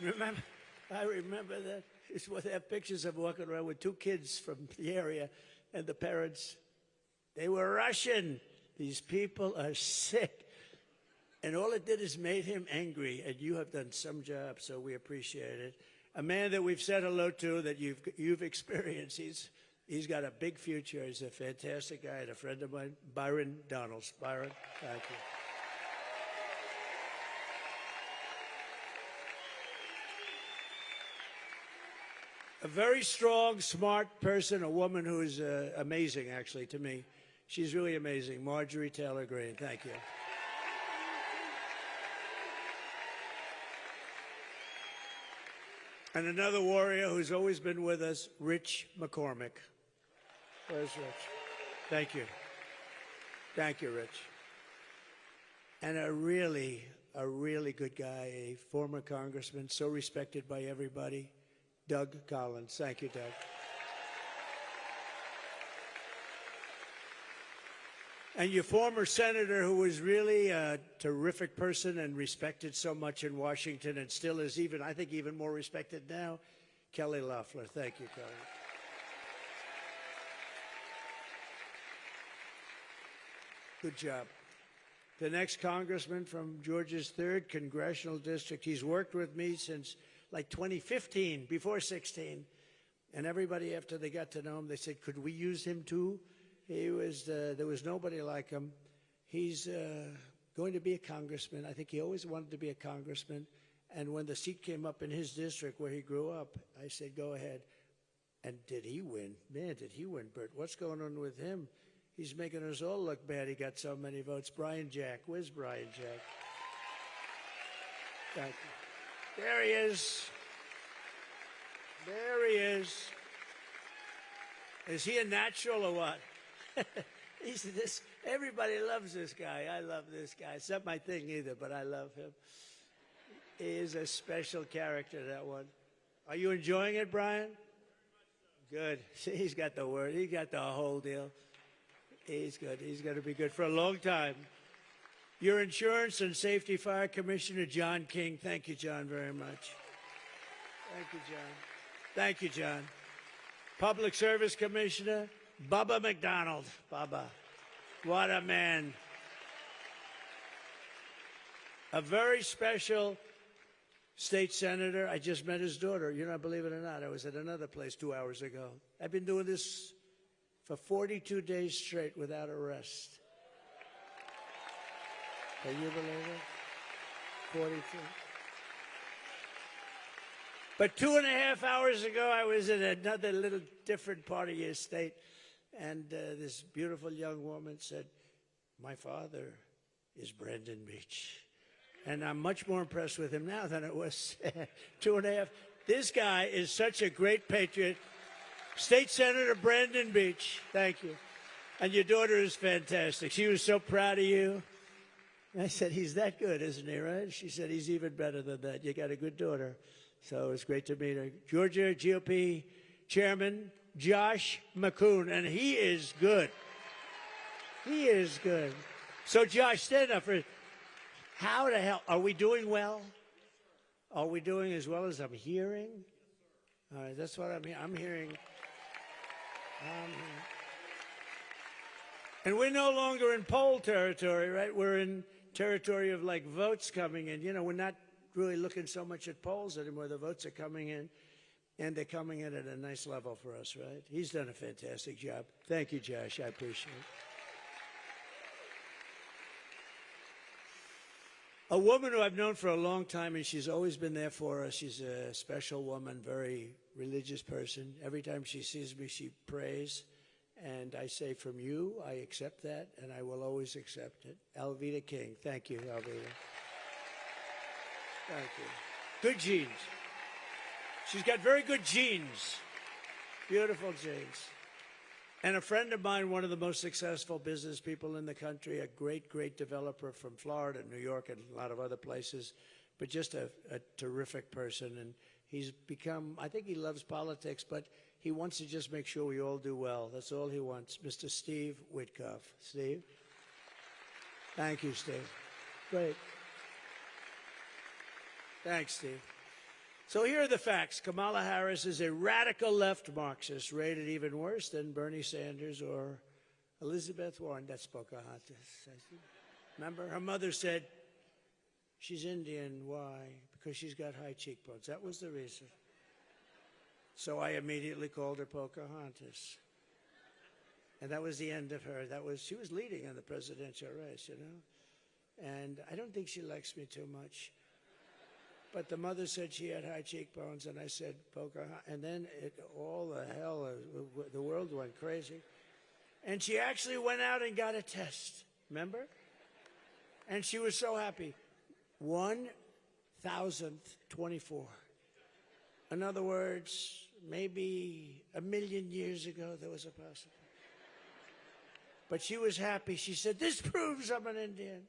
Remember, I remember that. It's what they have pictures of walking around with 2 kids from the area. And the parents, they were Russian. These people are sick. And all it did is made him angry. And you have done some job, so we appreciate it. A man that we've said hello to, that you've experienced. He's got a big future. He's a fantastic guy and a friend of mine, Byron Donalds. Byron, thank you. A very strong, smart person, a woman who is amazing, actually, to me. She's really amazing. Marjorie Taylor Greene, thank you. And another warrior who's always been with us, Rich McCormick. Where's Rich? Thank you. Thank you, Rich. And a really good guy, a former congressman, so respected by everybody. Doug Collins. Thank you, Doug. And your former senator, who was really a terrific person and respected so much in Washington and still is even, I think, even more respected now, Kelly Loeffler. Thank you, Kelly. Good job. The next congressman from Georgia's 3rd Congressional District. He's worked with me since like 2015, before 16. And everybody, after they got to know him, they said, could we use him too? He was, there was nobody like him. He's going to be a congressman. I think he always wanted to be a congressman. And when the seat came up in his district where he grew up, I said, go ahead. And did he win? Man, did he win, Bert. What's going on with him? He's making us all look bad. He got so many votes. Brian Jack. Where's Brian Jack? Thank you. There he is. There he is. Is he a natural or what? He's this. Everybody loves this guy. I love this guy. It's not my thing either, but I love him. He is a special character, that one. Are you enjoying it, Brian? Good. See, he's got the word. He got the whole deal. He's good. He's going to be good for a long time. Your Insurance and Safety Fire Commissioner, John King. Thank you, John, very much. Thank you, John. Thank you, John. Public Service Commissioner, Bubba McDonald. Bubba. What a man. A very special state senator. I just met his daughter. You know, believe it or not, I was at another place 2 hours ago. I've been doing this for 42 days straight without a rest. Can you believe it? 42. But 2.5 hours ago, I was in another little different part of your state, and this beautiful young woman said, my father is Brandon Beach. And I'm much more impressed with him now than it was 2.5. This guy is such a great patriot. State Senator Brandon Beach, thank you. And your daughter is fantastic. She was so proud of you. I said, he's that good, isn't he, right? She said, he's even better than that. You got a good daughter. So it's great to meet her. Georgia GOP Chairman Josh McCoon, and he is good. He is good. So, Josh, stand up for how the hell, are we doing well? Are we doing as well as I'm hearing? All right, that's what I'm hearing. And we're no longer in poll territory, right? We're in territory of like votes coming in. You know, we're not really looking so much at polls anymore. The votes are coming in, and they're coming in at a nice level for us, right? He's done a fantastic job. Thank you, Josh. I appreciate it. A woman who I've known for a long time, and she's always been there for us. She's a special woman, very religious person. Every time she sees me, she prays. And I say, from you, I accept that, and I will always accept it. Alveda King. Thank you, Alveda. Thank you. Good genes. She's got very good genes. Beautiful genes. And a friend of mine, one of the most successful business people in the country, a great, great developer from Florida, New York, and a lot of other places, but just a terrific person. And he's become, I think he loves politics, but he wants to just make sure we all do well. That's all he wants. Mr. Steve Witkoff. Steve? Thank you, Steve. Great. Thanks, Steve. So here are the facts. Kamala Harris is a radical left Marxist, rated even worse than Bernie Sanders or Elizabeth Warren. That's Pocahontas. Remember, her mother said, she's Indian. Why? Because she's got high cheekbones. That was the reason. So I immediately called her Pocahontas. And that was the end of her. She was leading in the presidential race, you know. And I don't think she likes me too much. But the mother said she had high cheekbones, and I said, Pocahontas. And then all the hell, the world went crazy. And she actually went out and got a test, remember? And she was so happy. 1,024. In other words, maybe 1,000,000 years ago, there was a possibility. But she was happy. She said, this proves I'm an Indian.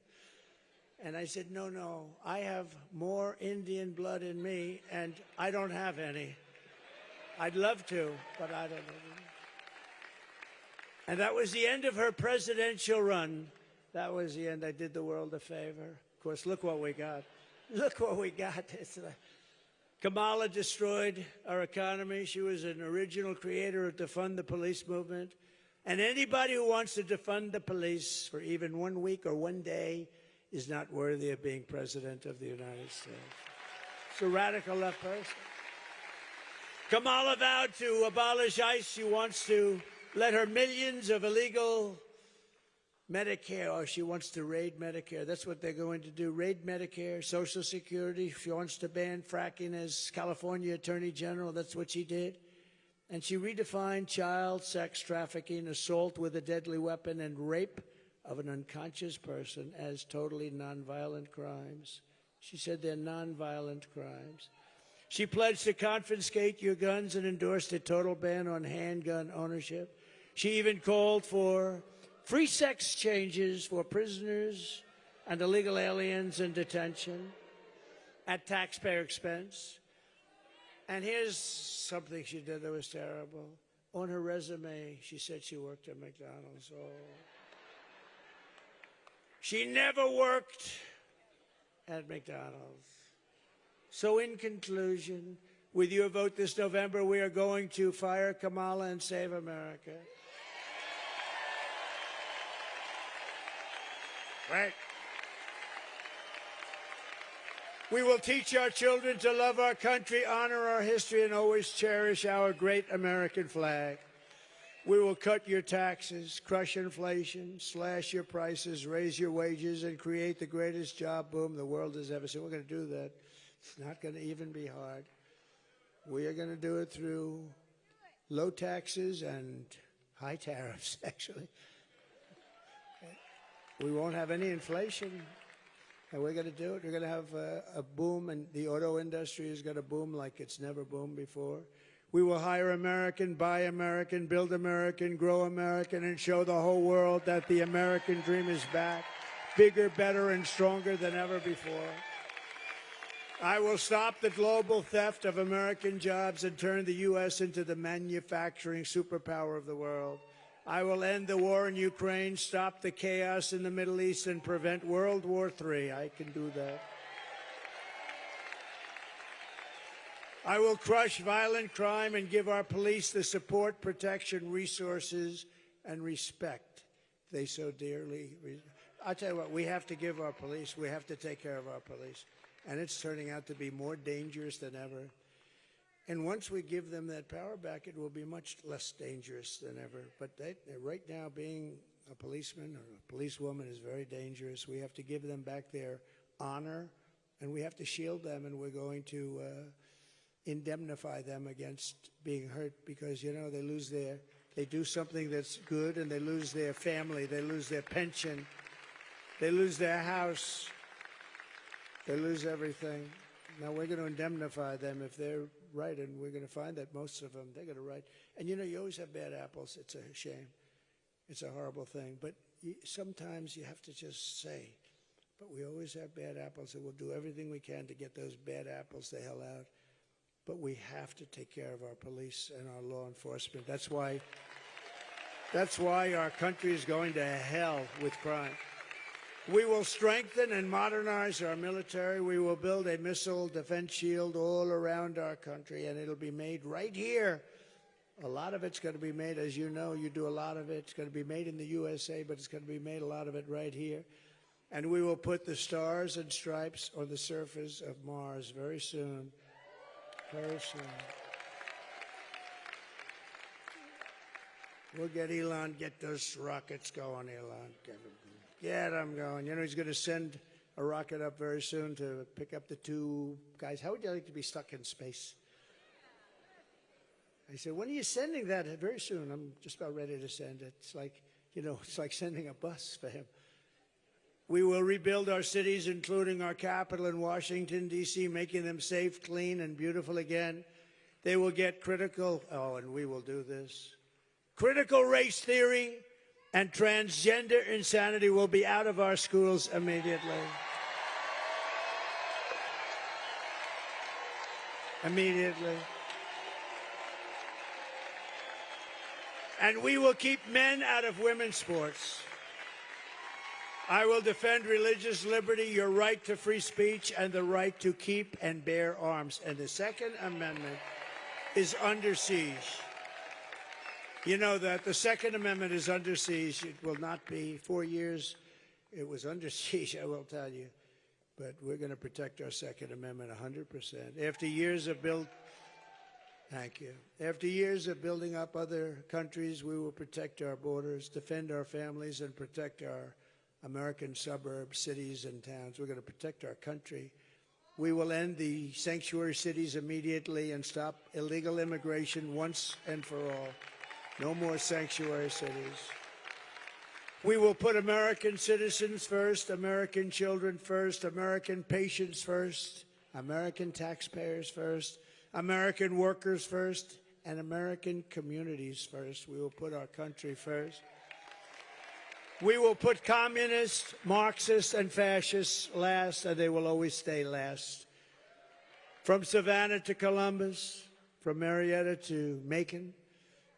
And I said, no, no, I have more Indian blood in me, and I don't have any. I'd love to, but I don't have any. And that was the end of her presidential run. That was the end. I did the world a favor. Of course, look what we got. Look what we got. Kamala destroyed our economy. She was an original creator of defund the police movement. And anybody who wants to defund the police for even 1 week or 1 day is not worthy of being president of the United States. It's a radical left person. Kamala vowed to abolish ICE. She wants to let her millions of illegal Medicare, or she wants to raid Medicare. That's what they're going to do, raid Medicare, Social Security. She wants to ban fracking as California Attorney General. That's what she did. And she redefined child sex trafficking, assault with a deadly weapon, and rape of an unconscious person as totally nonviolent crimes. She said they're nonviolent crimes. She pledged to confiscate your guns and endorsed a total ban on handgun ownership. She even called for free sex changes for prisoners and illegal aliens in detention at taxpayer expense. And here's something she did that was terrible. On her resume, she said she worked at McDonald's. Oh. She never worked at McDonald's. So in conclusion, with your vote this November, we are going to fire Kamala and save America. Right. We will teach our children to love our country, honor our history, and always cherish our great American flag. We will cut your taxes, crush inflation, slash your prices, raise your wages, and create the greatest job boom the world has ever seen. We're going to do that. It's not going to even be hard. We are going to do it through low taxes and high tariffs, actually. We won't have any inflation. And we're going to do it. We're going to have a boom, and the auto industry is going to boom like it's never boomed before. We will hire American, buy American, build American, grow American, and show the whole world that the American dream is back, bigger, better, and stronger than ever before. I will stop the global theft of American jobs and turn the U.S. into the manufacturing superpower of the world. I will end the war in Ukraine, stop the chaos in the Middle East, and prevent World War III. I can do that. I will crush violent crime and give our police the support, protection, resources, and respect they so dearly. I'll tell you what, we have to give our police, we have to take care of our police. And it's turning out to be more dangerous than ever. And once we give them that power back, it will be much less dangerous than ever. But right now, being a policeman or a policewoman is very dangerous. We have to give them back their honor, and we have to shield them, and we're going to indemnify them against being hurt because, you know, they do something that's good, and they lose their family, they lose their pension, they lose their house, they lose everything. Now, we're going to indemnify them if they're right, and we're going to find that most of them, they're going to right. And, you know, you always have bad apples. It's a shame. It's a horrible thing. But sometimes you have to just say, but we always have bad apples, and we'll do everything we can to get those bad apples the hell out. But we have to take care of our police and our law enforcement. That's why our country is going to hell with crime. We will strengthen and modernize our military. We will build a missile defense shield all around our country, and it'll be made right here. A lot of it's going to be made, as you know, you do a lot of it. It's going to be made in the USA, but it's going to be made, a lot of it, right here. And we will put the stars and stripes on the surface of Mars very soon. Very soon. We'll get Elon, get those rockets going, Elon. Get them going. You know, he's going to send a rocket up very soon to pick up the two guys. How would you like to be stuck in space? I said, when are you sending that? Very soon. I'm just about ready to send it. It's like, you know, it's like sending a bus for him. We will rebuild our cities, including our capital in Washington, D.C., making them safe, clean, and beautiful again. They will get critical, and we will do this. Critical race theory and transgender insanity will be out of our schools immediately. Immediately. And we will keep men out of women's sports. I will defend religious liberty, your right to free speech, and the right to keep and bear arms. And the Second Amendment is under siege. You know that the Second Amendment is under siege. It will not be 4 years. It was under siege, I will tell you. But we're going to protect our Second Amendment 100%. After years of After years of building up other countries, we will protect our borders, defend our families, and protect our American suburbs, cities, and towns. We're going to protect our country. We will end the sanctuary cities immediately and stop illegal immigration once and for all. No more sanctuary cities. We will put American citizens first, American children first, American patients first, American taxpayers first, American workers first, and American communities first. We will put our country first. We will put communists, Marxists, and fascists last, and they will always stay last. From Savannah to Columbus, from Marietta to Macon,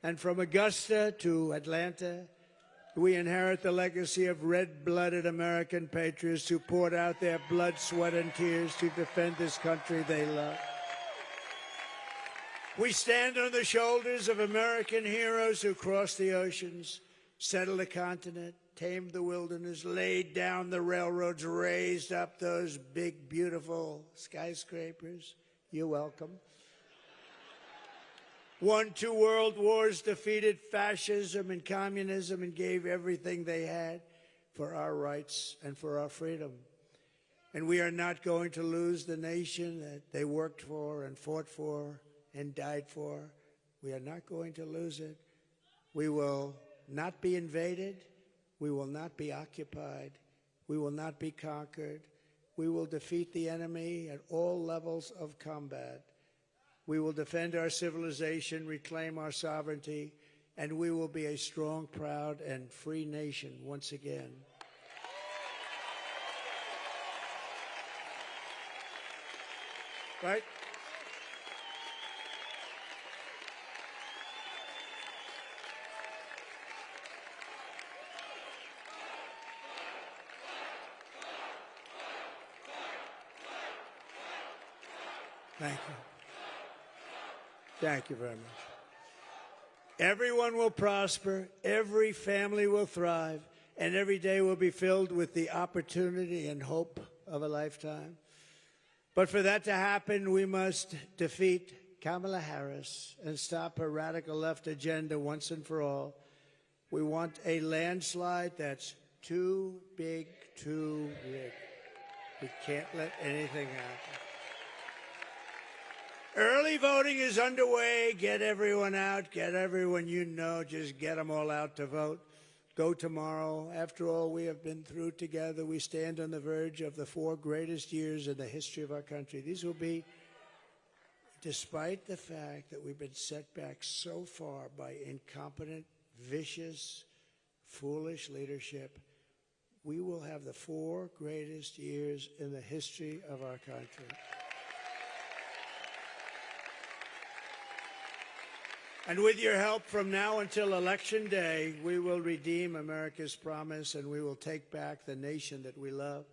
and from Augusta to Atlanta, we inherit the legacy of red-blooded American patriots who poured out their blood, sweat, and tears to defend this country they love. We stand on the shoulders of American heroes who crossed the oceans, settled the continent, tamed the wilderness, laid down the railroads, raised up those big, beautiful skyscrapers. You're welcome. Won 2 world wars, defeated fascism and communism, and gave everything they had for our rights and for our freedom. And we are not going to lose the nation that they worked for and fought for and died for. We are not going to lose it. We will not be invaded. We will not be occupied. We will not be conquered. We will defeat the enemy at all levels of combat. We will defend our civilization, reclaim our sovereignty, and we will be a strong, proud, and free nation once again. Right? Thank you. Thank you very much. Everyone will prosper, every family will thrive, and every day will be filled with the opportunity and hope of a lifetime. But for that to happen, we must defeat Kamala Harris and stop her radical left agenda once and for all. We want a landslide that's too big, too big. We can't let anything happen. Early voting is underway. Get everyone out. Get everyone you know. Just get them all out to vote. Go tomorrow. After all we have been through together, we stand on the verge of the 4 greatest years in the history of our country. These will be, despite the fact that we've been set back so far by incompetent, vicious, foolish leadership, we will have the 4 greatest years in the history of our country. And with your help from now until Election Day, we will redeem America's promise and we will take back the nation that we love.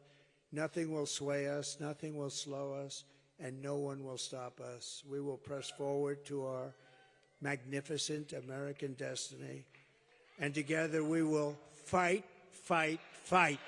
Nothing will sway us, nothing will slow us, and no one will stop us. We will press forward to our magnificent American destiny, and together we will fight, fight, fight.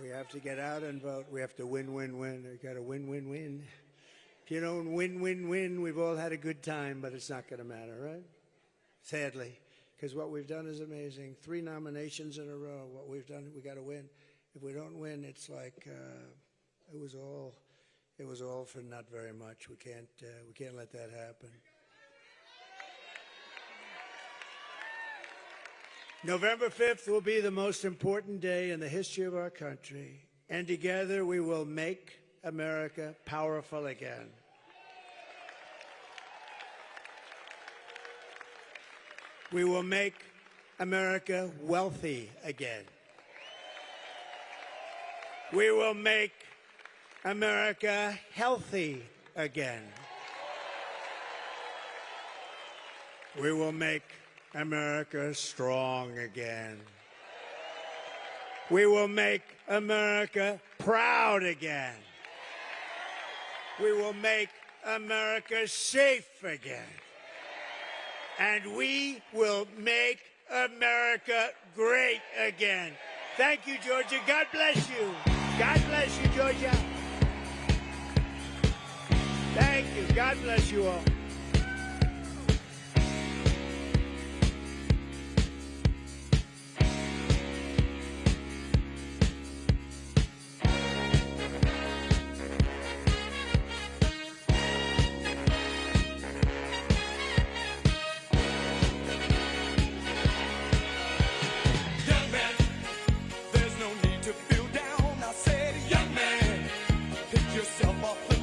We have to get out and vote. We have to win, win, win. We've got to win, win, win. If you don't win, win, win, we've all had a good time, but it's not going to matter, right? Sadly, because what we've done is amazing. 3 nominations in a row. What we've done, we got to win. If we don't win, it's like it was all for not very much. We can't let that happen. November 5th will be the most important day in the history of our country, and together we will make America powerful again. We will make America wealthy again. We will make America healthy again. We will make America strong again. We will make America proud again. We will make America safe again. And we will make America great again. Thank you, Georgia. God bless you. God bless you, Georgia. Thank you. God bless you all. Yourself off the